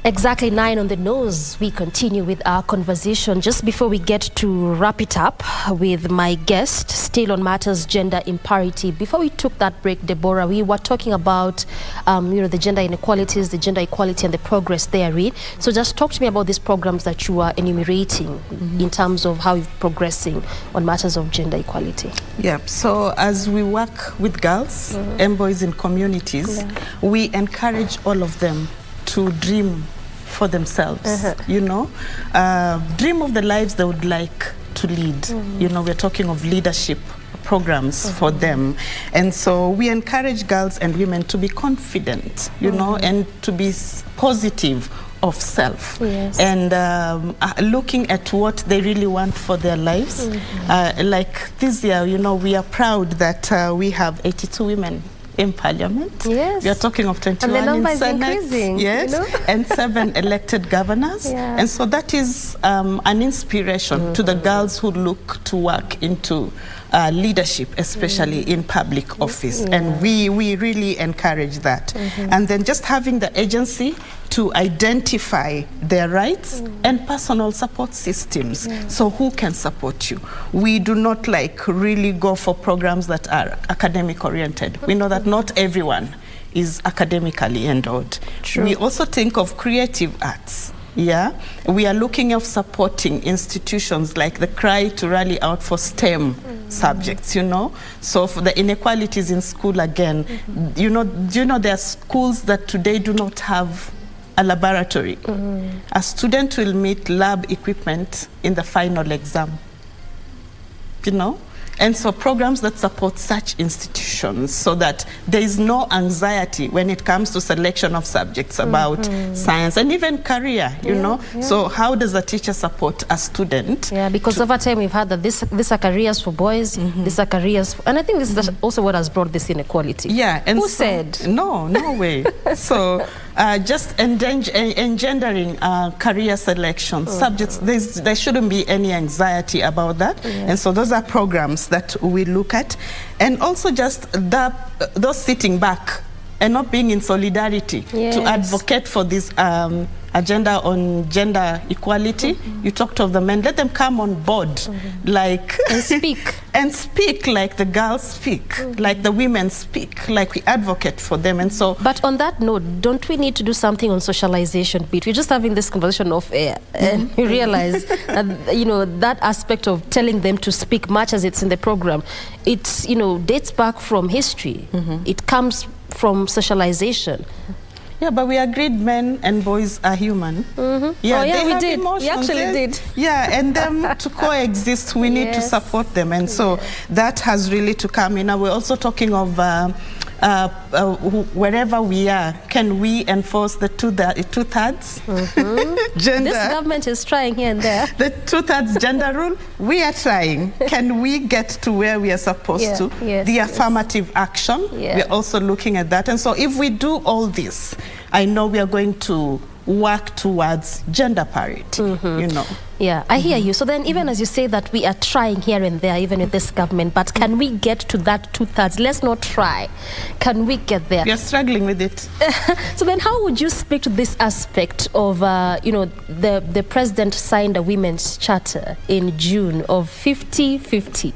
Exactly 9 on the nose. We continue with our conversation. Just before we get to wrap it up with my guest, still on matters gender imparity. Before we took that break, Deborah, we were talking about the gender inequalities, the gender equality, and the progress therein. So just talk to me about these programs that you are enumerating in terms of how you're progressing on matters of gender equality. Yeah. So as we work with girls and boys in communities, we encourage all of them to dream for themselves, dream of the lives they would like to lead. We're talking of leadership programs for them. And so we encourage girls and women to be confident, and to be positive of self, and looking at what they really want for their lives. Like this year, we are proud that we have 82 women in Parliament. Yes. We are talking of 21 and the number in Senate. Is increasing, and 7 elected governors. And so that is an inspiration to the girls who look to work into leadership, especially in public office. And we really encourage that. And then just having the agency to identify their rights and personal support systems. So who can support you? We do not really go for programs that are academic oriented. We know that not everyone is academically endowed. We also think of creative arts. We are looking at supporting institutions like the Cry to rally out for STEM subjects, So for the inequalities in school again, do you know there are schools that today do not have a laboratory. A student will meet lab equipment in the final exam, And so programs that support such institutions so that there is no anxiety when it comes to selection of subjects about science and even career, So how does a teacher support a student? Because over time we've heard that these are careers for boys, these are careers for, and I think this is also what has brought this inequality. And who said? No way. So just engendering career selection subjects, there shouldn't be any anxiety about that. And so those are programs that we look at, and also just those sitting back and not being in solidarity to advocate for this agenda on gender equality. You talked of the men, let them come on board, and speak. And speak like the girls speak, like the women speak, like we advocate for them. And so, but on that note, don't we need to do something on socialization bit? We're just having this conversation off air, and we realize that that aspect of telling them to speak, much as it's in the program, it's dates back from history. It comes from socialization. But we agreed men and boys are human. They have did. Emotions, we actually did. And them to coexist, we need to support them. And so that has really to come in. We're also talking of wherever we are, can we enforce the two-thirds gender? This government is trying here and there. The two-thirds gender rule, we are trying. Can we get to where we are supposed to? The affirmative action, we're also looking at that. And so if we do all this, I know we are going to work towards gender parity, I hear you. So then even as you say that we are trying here and there, even with this government, but can we get to that two-thirds? Let's not try. Can we get there? We are struggling with it. So then how would you speak to this aspect of, the president signed a women's charter in June of 50-50.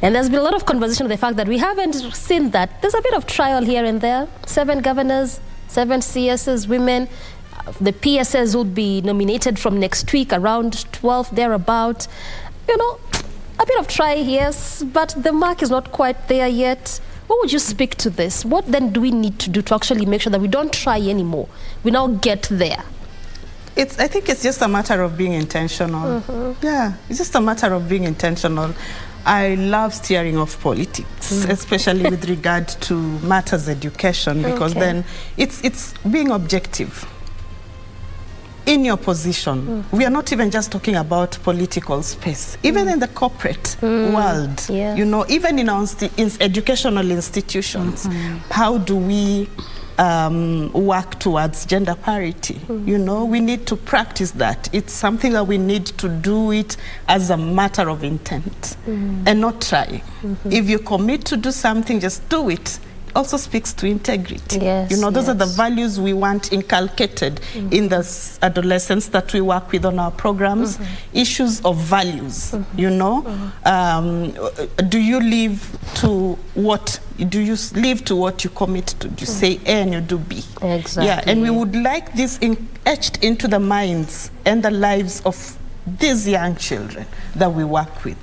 And there's been a lot of conversation on the fact that we haven't seen that. There's a bit of trial here and there. 7 governors, 7 CSs, women. The PSS will be nominated from next week, around 12, thereabout. A bit of try, yes, but the mark is not quite there yet. What would you speak to this? What then do we need to do to actually make sure that we don't try anymore? We now get there. I think it's just a matter of being intentional. It's just a matter of being intentional. I love steering of politics, especially with regard to matters education, because then it's being objective. In your position, we are not even just talking about political space. Even in the corporate world, even in our educational institutions, how do we work towards gender parity? We need to practice that. It's something that we need to do it as a matter of intent and not try. If you commit to do something, just do it. also speaks to integrity. Yes, you know, those are the yes. values we want inculcated in the adolescents that we work with on our programs. Issues of values, you know. Do you live to what you commit to? Do you say A and you do B? Exactly. Yeah, and we would like this etched into the minds and the lives of these young children that we work with.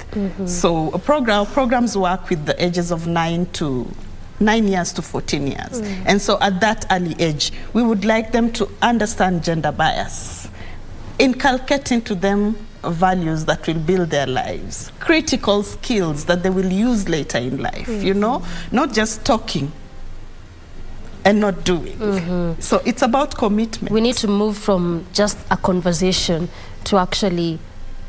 So programs work with the ages of 9 years to 14 years. And so at that early age, we would like them to understand gender bias, inculcating to them values that will build their lives, critical skills that they will use later in life, you know, not just talking and not doing. So it's about commitment. We need to move from just a conversation to actually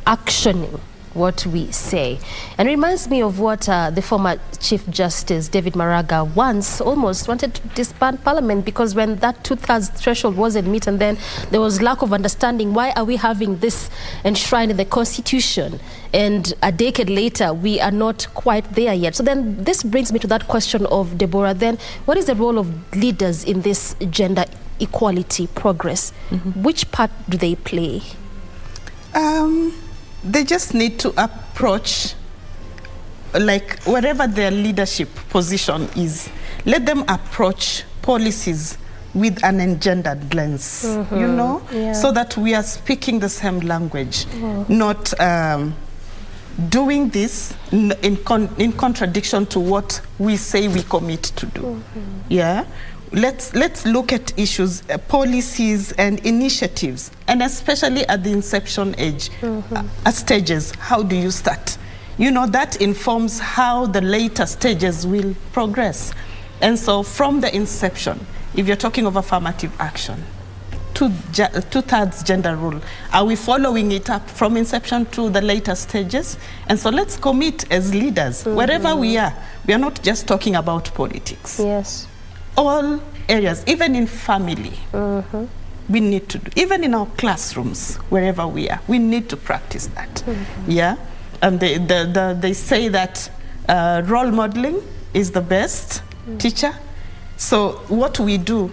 actioning what we say. And it reminds me of what the former Chief Justice David Maraga once almost wanted to disband Parliament, because when that 2/3 threshold wasn't met, and then there was lack of understanding, why are we having this enshrined in the Constitution? And a decade later, we are not quite there yet. So then this brings me to that question of Deborah, then what is the role of leaders in this gender equality progress? Which part do they play? They just need to approach, like, wherever their leadership position is, let them approach policies with an engendered lens, you know, so that we are speaking the same language, not doing this in contradiction to what we say we commit to do. Yeah. Let's look at issues, policies and initiatives, and especially at the inception age, stages. How do you start? You know, that informs how the later stages will progress. And so from the inception, if you're talking of affirmative action, 2/3 gender rule, are we following it up from inception to the later stages? And so let's commit as leaders, wherever we are not just talking about politics. Yes. All areas, even in family, we need to do, even in our classrooms, wherever we are, we need to practice that. Yeah, and they say that role modeling is the best teacher. So what we do,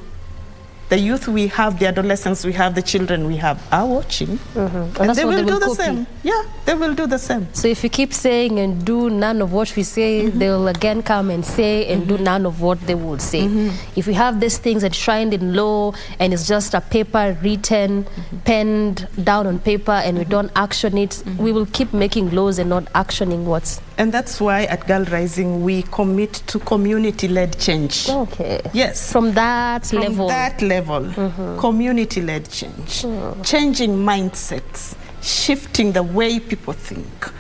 the youth we have, the adolescents we have, the children we have are watching, and they will do the same. Yeah, they will do the same. So if we keep saying and do none of what we say, they will again come and say and do none of what they would say. If we have these things enshrined in law and it's just a paper written, penned down on paper, and we don't action it, we will keep making laws and not actioning what's. And that's why at Girl Rising we commit to community-led change. Okay. Yes. From that level. Community-led change. Changing mindsets, shifting the way people think,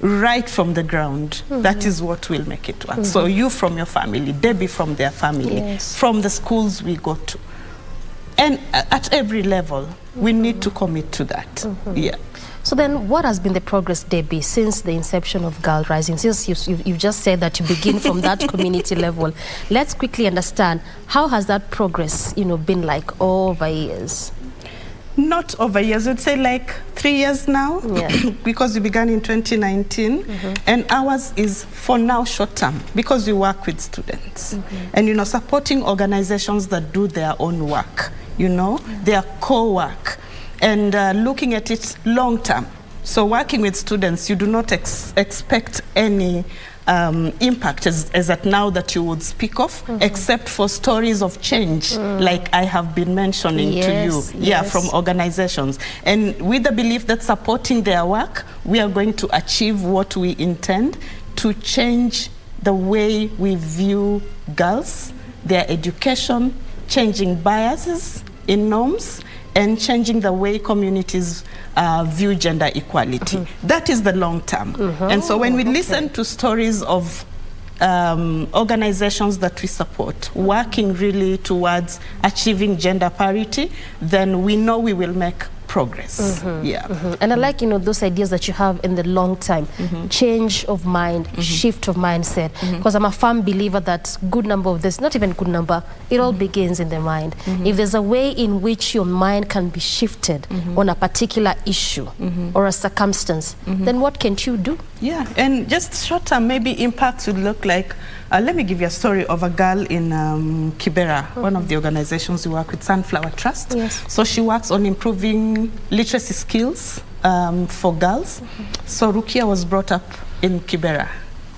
right from the ground. That is what will make it work. So you from your family, Debbie from their family, from the schools we go to. And at every level, we need to commit to that. Yeah. So then what has been the progress, Debbie, since the inception of Girl Rising? Since you've just said that you begin from that community level, let's quickly understand, how has that progress, been like over years? Not over years, I'd say like 3 years now, because we began in 2019, and ours is for now short term, because we work with students, and supporting organizations that do their own work, their co-work, and looking at it long term. So working with students, you do not expect any impact as at now that you would speak of, except for stories of change, like I have been mentioning to you, from organizations. And with the belief that supporting their work, we are going to achieve what we intend to change the way we view girls, their education, changing biases in norms, and changing the way communities view gender equality. That is the long term. And so when we listen to stories of organizations that we support, working really towards achieving gender parity, then we know we will make progress. Yeah. And I like, those ideas that you have in the long time, change of mind, shift of mindset, because I'm a firm believer that good number of this, not even good number, it all begins in the mind. If there's a way in which your mind can be shifted on a particular issue or a circumstance, then what can't you do? Yeah, and just short term, maybe impacts would look like, let me give you a story of a girl in Kibera, one of the organizations we work with, Sunflower Trust. Yes. So she works on improving literacy skills for girls. So Rukia was brought up in Kibera,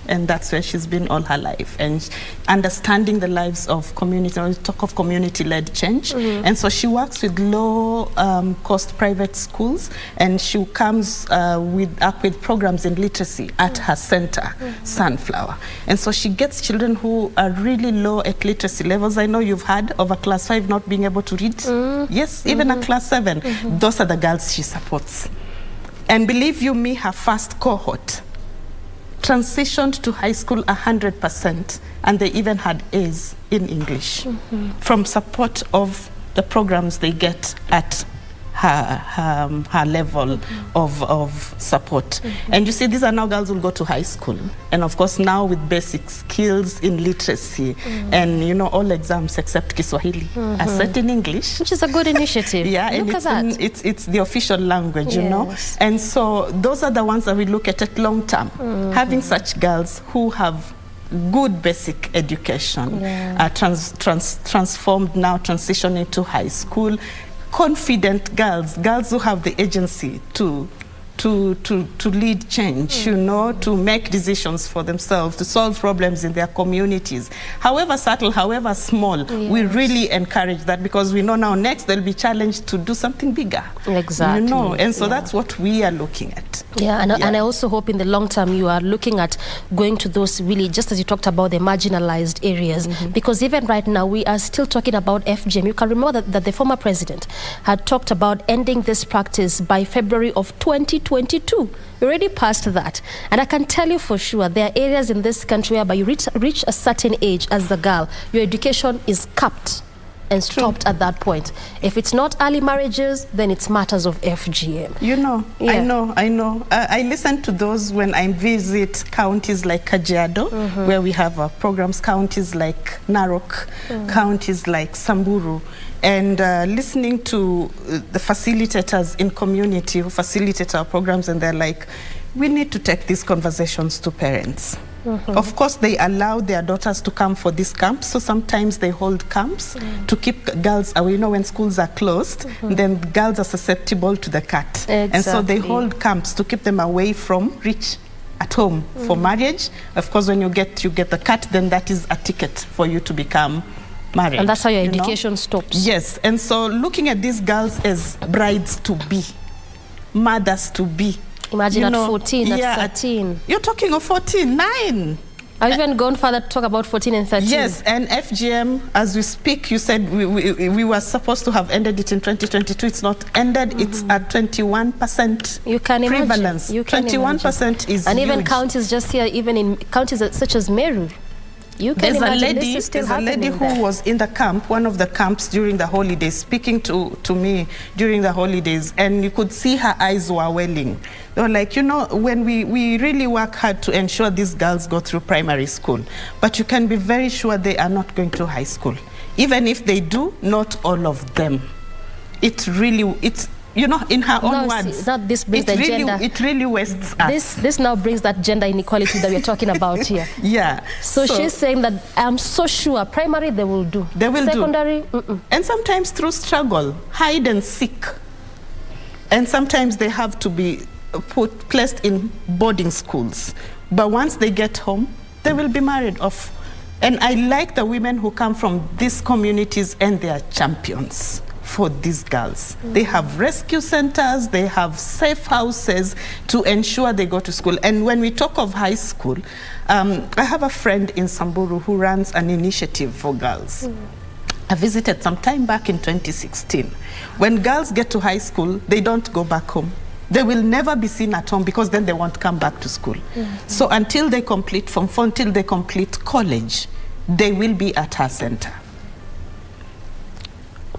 and that's where she's been all her life, and understanding the lives of community. We talk of community-led change, and so she works with low-cost private schools, and she comes up with programs in literacy at her center, Sunflower. And so she gets children who are really low at literacy levels. I know you've heard of a class 5 not being able to read. Yes, even a class 7. Those are the girls she supports. And believe you me, her first cohort transitioned to high school 100%, and they even had A's in English from support of the programs they get at her level of support. And you see, these are now girls who go to high school, and of course now with basic skills in literacy, and all exams except Kiswahili are set in English, which is a good initiative. Yeah, and it's the official language, and so those are the ones that we look at long term, having such girls who have good basic education, transformed now, transitioning to high school, confident girls who have the agency to lead change, to make decisions for themselves, to solve problems in their communities. However subtle, however small, we really encourage that, because we know now next they'll be challenged to do something bigger. Exactly. And so that's what we are looking at. Yeah, and I also hope in the long term you are looking at going to those really, just as you talked about, the marginalized areas, because even right now we are still talking about FGM. You can remember that the former president had talked about ending this practice by February of 2022. We already passed that, and I can tell you for sure there are areas in this country whereby you reach a certain age as the girl, your education is capped and stopped at that point. If it's not early marriages, then it's matters of FGM. I know. I listen to those when I visit counties like Kajiado, where we have programs, counties like Narok, counties like Samburu, and listening to the facilitators in community who facilitate our programs, and they're like, we need to take these conversations to parents. Of course, they allow their daughters to come for these camps, so sometimes they hold camps to keep girls away. When schools are closed, then girls are susceptible to the cut. Exactly. And so they hold camps to keep them away from reach at home for marriage. Of course, when you get the cut, then that is a ticket for you to become married. And that's how your education stops. Yes, and so looking at these girls as brides-to-be, mothers-to-be. Imagine at 14, at 13. You're talking of 14, 9. I've even gone further to talk about 14 and 13. Yes, and FGM, as we speak, you said we were supposed to have ended it in 2022. It's not ended. It's at 21%. You can imagine. Prevalence. 21% is and huge. even counties just here, even in counties such as Meru, you can imagine this is still happening. There's a lady who was in the camp, one of the camps during the holidays, speaking to me during the holidays, and you could see her eyes were welling. They were like, when we really work hard to ensure these girls go through primary school, but you can be very sure they are not going to high school. Even if they do, not all of them. In her own words, it really wastes us. This now brings that gender inequality that we're talking about here. Yeah. So she's saying that I'm so sure primary they will do. They will secondary, do. And sometimes through struggle, hide and seek. And sometimes they have to be placed in boarding schools. But once they get home, they will be married off. And I like the women who come from these communities, and they are champions for these girls. They have rescue centers, they have safe houses to ensure they go to school. And when we talk of high school, I have a friend in Samburu who runs an initiative for girls. I visited some time back in 2016. When girls get to high school, they don't go back home. They will never be seen at home, because then they won't come back to school. So until they complete Form 4, until they complete college, they will be at her center.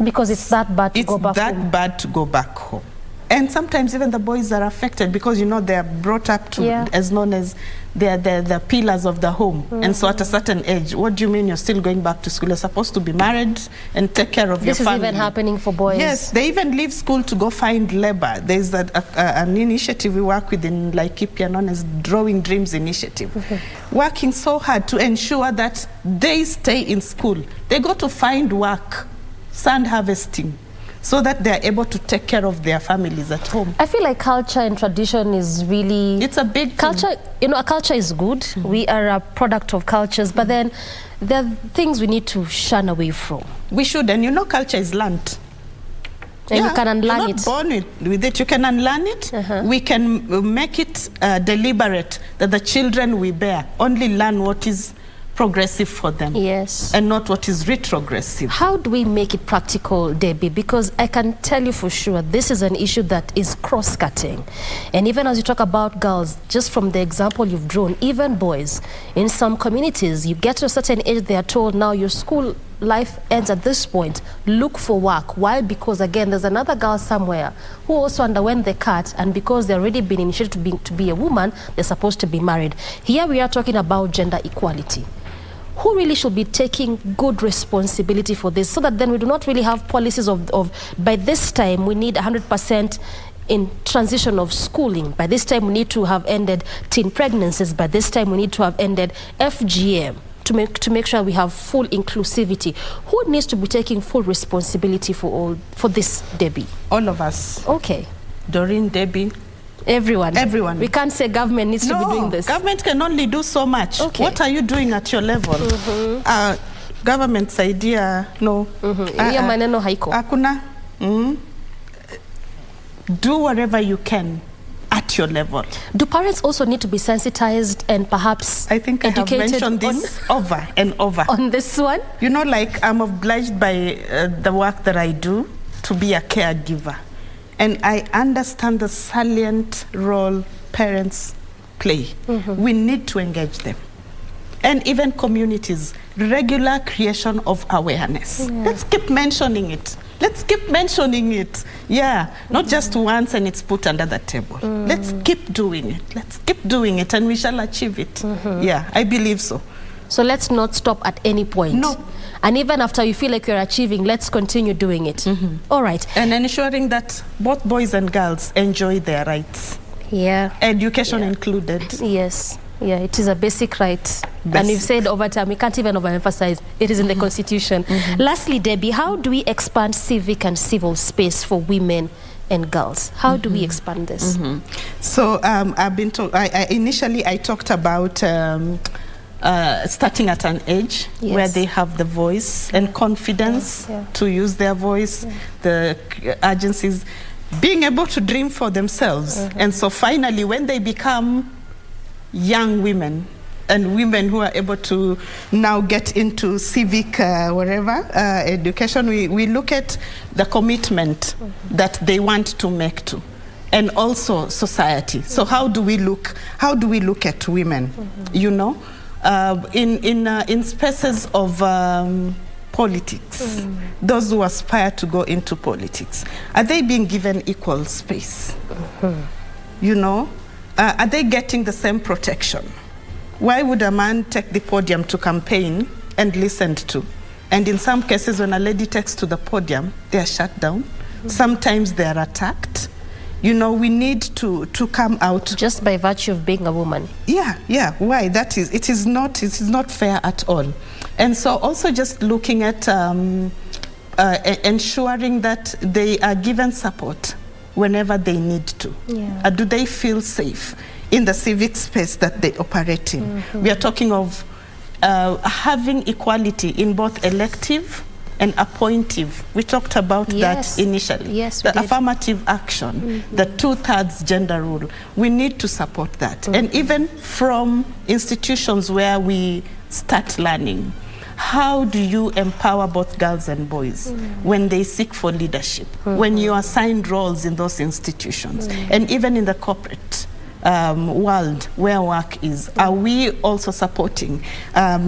Because it's that bad to go back home. It's that bad to go back home. And sometimes even the boys are affected because, you know, they are brought up to, as known as, they're the pillars of the home. And so at a certain age, what do you mean you're still going back to school? You're supposed to be married and take care of your family. This is even happening for boys. Yes, they even leave school to go find labor. There's an initiative we work with in Laikipia known as Drawing Dreams Initiative. Working so hard to ensure that they stay in school. They go to find work, sand harvesting, so that they're able to take care of their families at home. I feel like culture and tradition is really... It's a big culture. You know, a culture is good. We are a product of cultures, but then there are things we need to shun away from. We should, and you know, culture is learned. And you can unlearn you're not born with it. You can unlearn it. We can make it deliberate that the children we bear only learn what is progressive for them. Yes. And not what is retrogressive. How do we make it practical, Debbie? Because I can tell you for sure, this is an issue that is cross-cutting. And even as you talk about girls, just from the example you've drawn, even boys, in some communities, you get to a certain age, they are told, now your school life ends at this point, look for work. Why? Because again, there's another girl somewhere who also underwent the cut, and because they've already been initiated to be a woman, they're supposed to be married. Here we are talking about gender equality. Who really should be taking good responsibility for this, so that then we do not really have policies of by this time we need 100% in transition of schooling. By this time we need to have ended teen pregnancies. By this time we need to have ended FGM to make sure we have full inclusivity. Who needs to be taking full responsibility for this, Debbie? All of us. Okay. Doreen, Debbie. Everyone. Everyone. We can't say government needs to be doing this. Government can only do so much. Okay. What are you doing at your level? Government's idea, no. Hiyo maneno haiko. Hakuna. Do whatever you can at your level. Do parents also need to be sensitized and perhaps educated? I have mentioned this over and over. On this one? You know, like I'm obliged by the work that I do to be a caregiver. And I understand the salient role parents play. We need to engage them. And even communities, regular creation of awareness. Let's keep mentioning it. Let's keep mentioning it. Yeah, not just once and it's put under the table. Let's keep doing it. Let's keep doing it and we shall achieve it. Yeah, I believe so. So let's not stop at any point. No. And even after you feel like you're achieving, let's continue doing it. All right. And ensuring that both boys and girls enjoy their rights. Yeah. Education included. Yes. Yeah, it is a basic right. And we've said over time, we can't even overemphasize, it is in the Constitution. Lastly, Debbie, how do we expand civic and civil space for women and girls? How do we expand this? So I've been told, initially I talked about starting at an age where they have the voice and confidence to use their voice, the agencies, being able to dream for themselves. And so finally, when they become young women and women who are able to now get into civic education, we look at the commitment that they want to make to, and also society. So how do we look at women? You know, in spaces of politics, those who aspire to go into politics, are they being given equal space? You know, are they getting the same protection? Why would a man take the podium to campaign and listened to? And in some cases, when a lady takes to the podium, they are shut down. Sometimes they are attacked. You know, we need to come out. Just by virtue of being a woman. Yeah. Why? It is not fair at all. And so also just looking at ensuring that they are given support whenever they need to. Do they feel safe in the civic space that they operate in? We are talking of having equality in both elective and appointive. We talked about that initially. Yes, the affirmative action, the 2/3 gender rule. We need to support that. And even from institutions where we start learning, how do you empower both girls and boys when they seek for leadership, when you are assigned roles in those institutions, and even in the corporate world where work is? Are we also supporting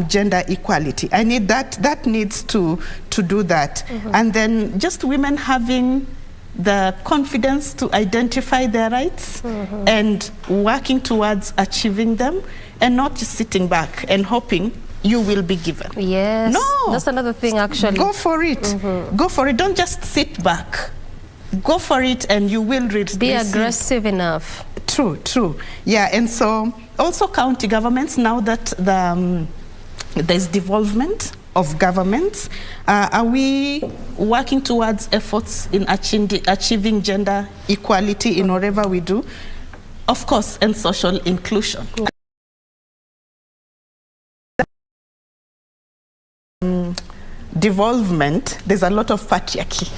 gender equality? I need that needs to do that. And then just women having the confidence to identify their rights and working towards achieving them, and not just sitting back and hoping you will be given. Yes. No. That's another thing, actually. Go for it. Go for it. Don't just sit back. Go for it and you will be aggressive enough. True. Yeah, and so also county governments, now that there's devolvement of governments, are we working towards efforts in achieving gender equality in whatever we do? Of course, and social inclusion. Devolvement, there's a lot of patriarchy,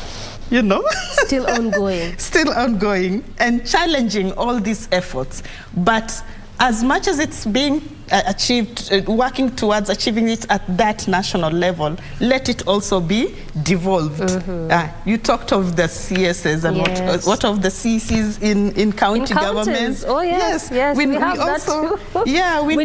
you know? Still ongoing. Still ongoing and challenging all these efforts. But as much as it's being achieved, working towards achieving it at that national level, let it also be devolved. You talked of the CSs and what of the CCs in county governments. Oh yes. We have also, that too. Yeah, we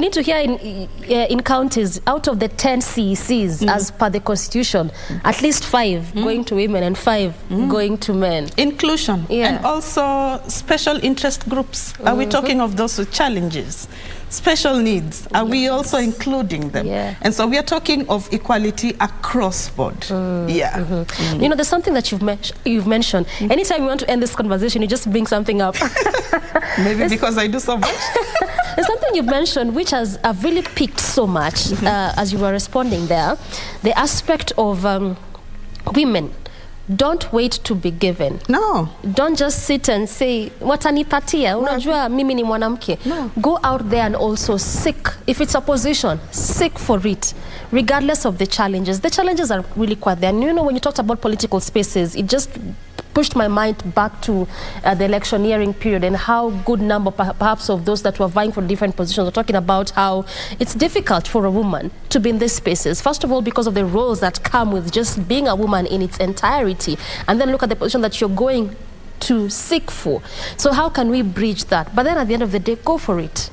need to hear in counties, out of the 10 CECs as per the constitution, at least 5 going to women and 5 going to men. Inclusion and also special interest groups. Are we talking of those with challenges? Special needs, are we also including them? And so we are talking of equality across board. You know, there's something that you've mentioned. Anytime you want to end this conversation, you just bring something up. Maybe because I do so much. There's something you've mentioned which has really piqued so much as you were responding there. The aspect of women. Don't wait to be given. No. Don't just sit and say, watanipatia, unajua mimi ni mwanamke. No. Go out there and also seek. If it's a position, seek for it, regardless of the challenges. The challenges are really quite there. And you know, when you talked about political spaces, it just pushed my mind back to the electioneering period and how good number perhaps of those that were vying for different positions are talking about how it's difficult for a woman to be in these spaces. First of all, because of the roles that come with just being a woman in its entirety, and then look at the position that you're going to seek for. So how can we bridge that? But then at the end of the day, go for it.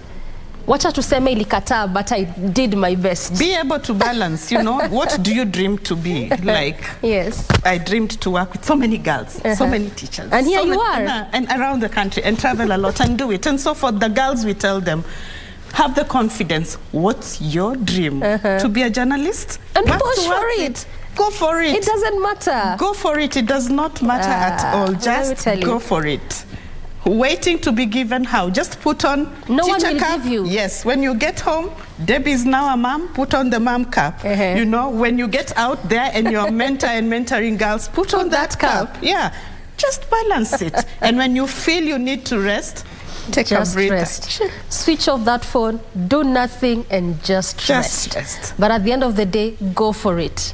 Wacha tuseme ilikataa, but I did my best. Be able to balance, you know, what do you dream to be? Like, yes, I dreamed to work with so many girls, so many teachers. And here so you are. And around the country, and travel a lot and do it. And so for the girls, we tell them, have the confidence. What's your dream? To be a journalist? And push for it. Go for it. It doesn't matter. Go for it. It does not matter at all. Just go for it. Waiting to be given how? Just put on no one will cap. Give you. Yes, when you get home, Debbie is now a mom, put on the mom cap. You know, when you get out there and you're a mentor and mentoring girls, put on that cap. Yeah, just balance it. And when you feel you need to rest, take a breath. Rest. Switch off that phone, do nothing, and just rest. But at the end of the day, go for it.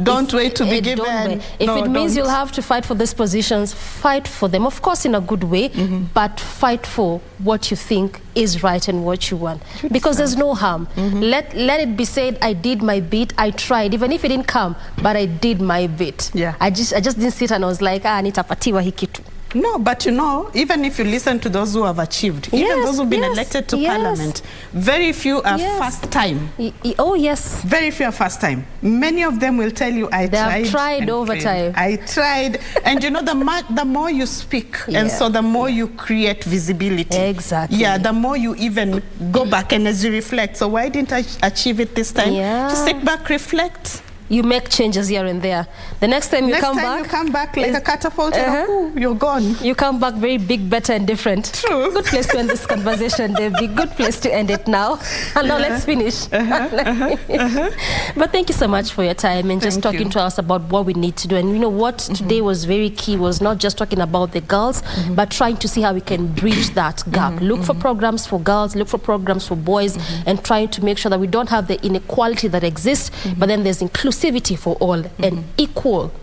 Don't wait to be given. If it means you'll have to fight for these positions, fight for them. Of course, in a good way, but fight for what you think is right and what you want. Because there's no harm. Let it be said, I did my bit, I tried, even if it didn't come, but I did my bit. Yeah. I just didn't sit and I was like, nitapatiwa hiki tu. No, but you know, even if you listen to those who have achieved, even those who've been elected to parliament, very few are first time. Oh, yes. Very few are first time. Many of them will tell you, I tried over time. I tried. And you know, the more you speak, and so the more you create visibility. Exactly. Yeah, the more you even go back and as you reflect. So why didn't I achieve it this time? Just sit back, reflect. You make changes here and there. The next time you come back like a catapult, you're gone. You come back very big, better, and different. True. Good place to end this conversation, Debbie. Good place to end it now. And now let's finish. But thank you so much for your time and just talking to us about what we need to do. And you know what today was very key was not just talking about the girls, but trying to see how we can bridge that gap. Look for programs for girls, look for programs for boys, and trying to make sure that we don't have the inequality that exists, but then there's inclusivity for all and equal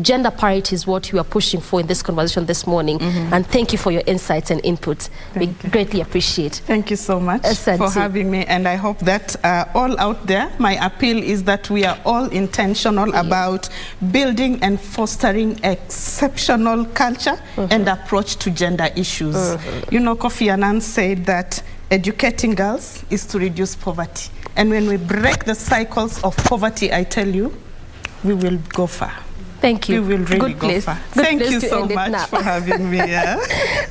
gender parity is what you are pushing for in this conversation this morning. And thank you for your insights and input. We greatly appreciate. Thank you so much for having me, and I hope that all out there, my appeal is that we are all intentional about building and fostering exceptional culture and approach to gender issues. You know, Kofi Annan said that educating girls is to reduce poverty. And when we break the cycles of poverty, I tell you, we will go far. Thank you. We will really Good go place. far. Good Thank place you to so end it much now. for having me. Yeah.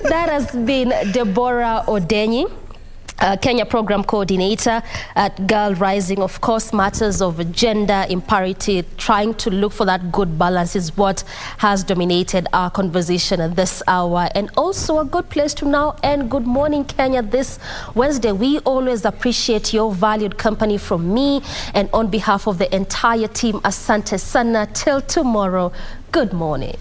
That has been Deborah Odenyi, Kenya Program Coordinator at Girl Rising. Of course, matters of gender imparity, trying to look for that good balance is what has dominated our conversation at this hour. And also a good place to now end Good Morning Kenya this Wednesday. We always appreciate your valued company from me and on behalf of the entire team. Asante sana. Till tomorrow, good morning.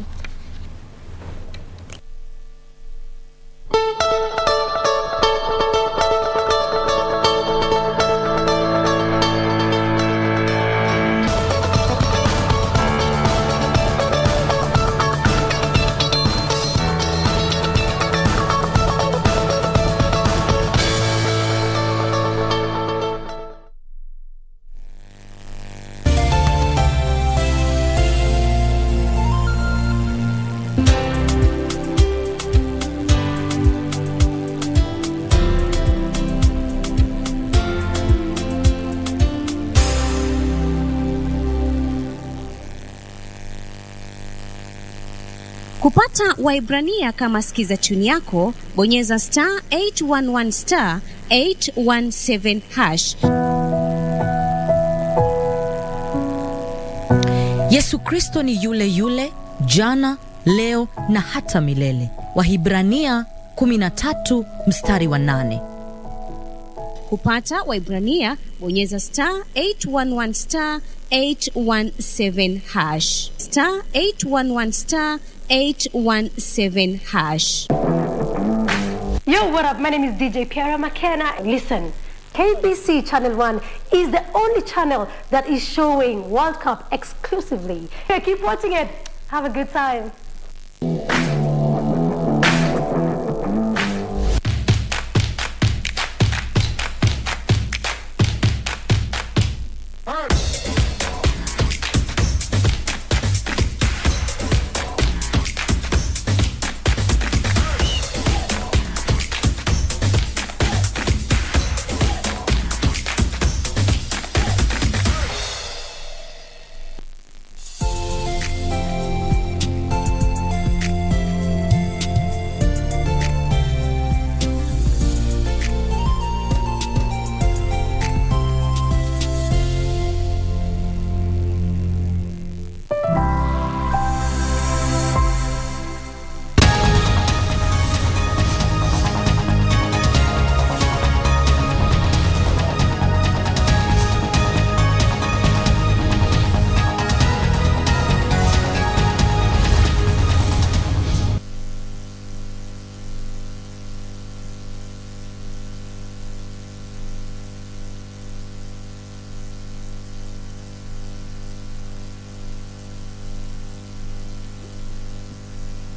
Kupata Waibrania kama sikiza tune yako, bonyeza star 811 star 817 hash. Yesu Kristo ni yule yule, jana, leo na hata milele. Wahibrania 13 mstari wa 8. Kupata Waibrania, bonyeza star 811 star 817 hash. Star 811 star 817 hash. Yo, what up? My name is DJ Piera McKenna. Listen, KBC Channel 1 is the only channel that is showing World Cup exclusively. Okay, keep watching it. Have a good time.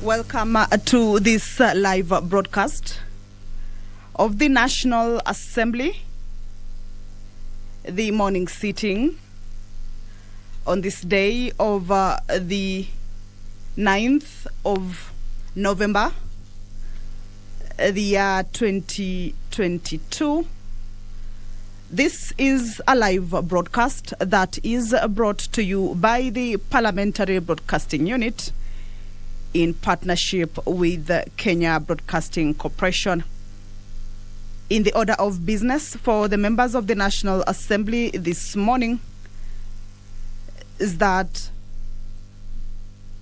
Welcome to this live broadcast of the National Assembly, the morning sitting on this day of the 9th of November, the year 2022. This is a live broadcast that is brought to you by the Parliamentary Broadcasting Unit in partnership with the Kenya Broadcasting Corporation. In the order of business for the members of the National Assembly this morning is that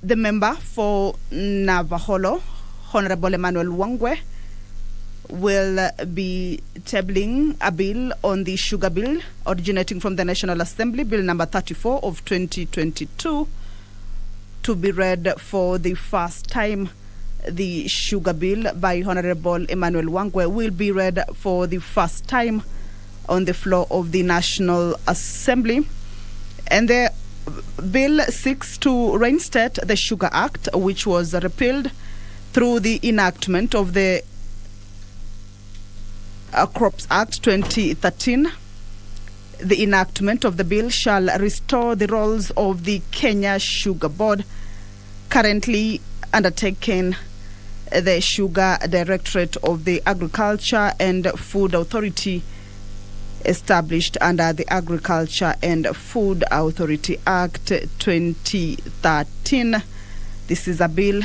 the member for Navaholo, Honorable Emmanuel Wangwe, will be tabling a bill on the sugar bill originating from the National Assembly, Bill number 34 of 2022, to be read for the first time. The sugar bill by Honorable Emmanuel Wangwe will be read for the first time on the floor of the National Assembly. And the bill seeks to reinstate the Sugar Act, which was repealed through the enactment of the Crops Act 2013. The enactment of the bill shall restore the roles of the Kenya Sugar Board, currently undertaking the Sugar Directorate of the Agriculture and Food Authority, established under the Agriculture and Food Authority Act 2013. This is a bill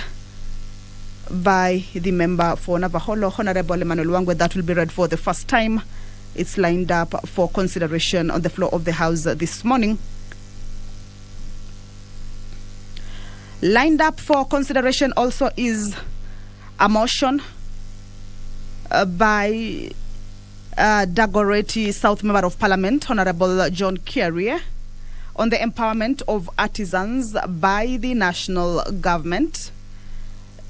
by the member for Navaholo, Honorable Emmanuel Wangwe, that will be read for the first time. It's lined up for consideration on the floor of the House this morning. Lined up for consideration also is a motion by Dagoretti South Member of Parliament, Honorable John Kerry, on the empowerment of artisans by the national government.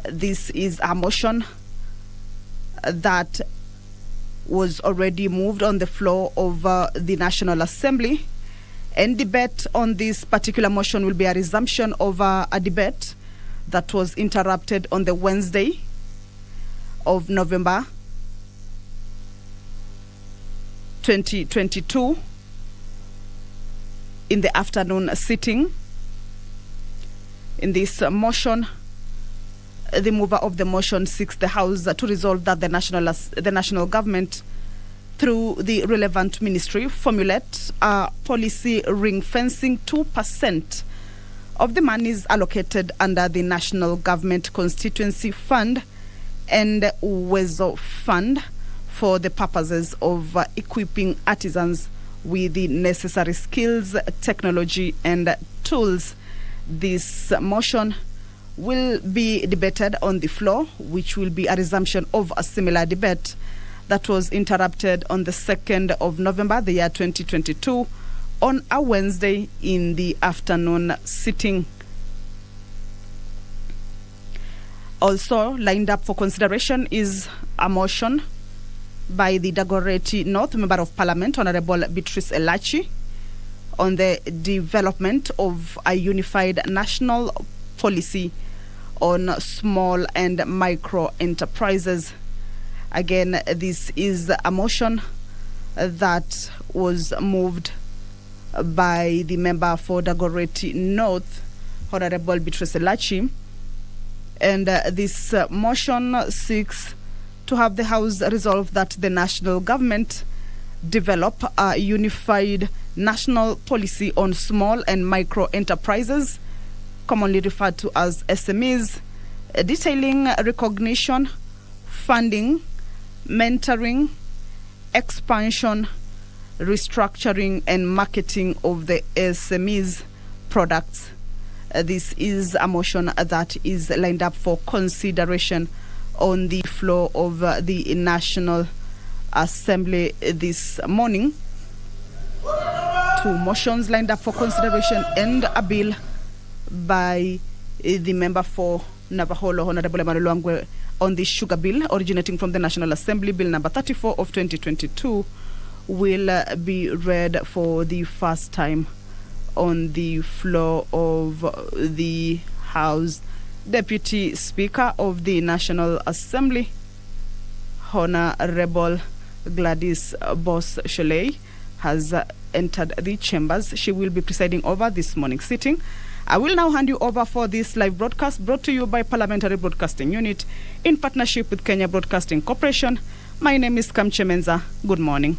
This is a motion that was already moved on the floor of the National Assembly. And debate on this particular motion will be a resumption of a debate that was interrupted on the Wednesday of November 2022 in the afternoon sitting. In this motion, the mover of the motion seeks the House to resolve that the national government, through the relevant ministry, formulate a policy ring-fencing 2% of the monies allocated under the National Government Constituency Fund and Wezo Fund for the purposes of equipping artisans with the necessary skills, technology, and tools. This motion will be debated on the floor, which will be a resumption of a similar debate that was interrupted on the 2nd of November, the year 2022, on a Wednesday in the afternoon sitting. Also lined up for consideration is a motion by the Dagoretti North Member of Parliament, Honorable Beatrice Elachi, on the development of a unified national policy on small and micro enterprises. Again, this is a motion that was moved by the member for Dagoretti North, Honorable Beatrice Elachi. And this motion seeks to have the House resolve that the national government develop a unified national policy on small and micro enterprises, commonly referred to as SMEs, detailing recognition, funding, mentoring, expansion, restructuring, and marketing of the SMEs products. This is a motion that is lined up for consideration on the floor of the National Assembly this morning. Two motions lined up for consideration and a bill by the member for Navaholo, Honorable Emmanuel Wangwe, on the sugar bill originating from the National Assembly, Bill number 34 of 2022, will be read for the first time on the floor of the House. Deputy Speaker of the National Assembly, Honorable Gladys Boss-Sholei, has entered the chambers. She will be presiding over this morning's sitting. I will now hand you over for this live broadcast brought to you by Parliamentary Broadcasting Unit in partnership with Kenya Broadcasting Corporation. My name is Kamche Menza. Good morning.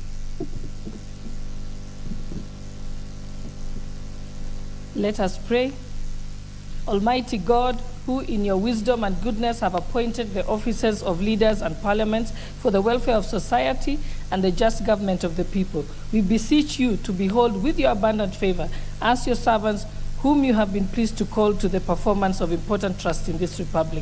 Let us pray. Almighty God, who in your wisdom and goodness have appointed the offices of leaders and parliaments for the welfare of society and the just government of the people, we beseech you to behold with your abundant favor as your servants whom you have been pleased to call to the performance of important trust in this republic.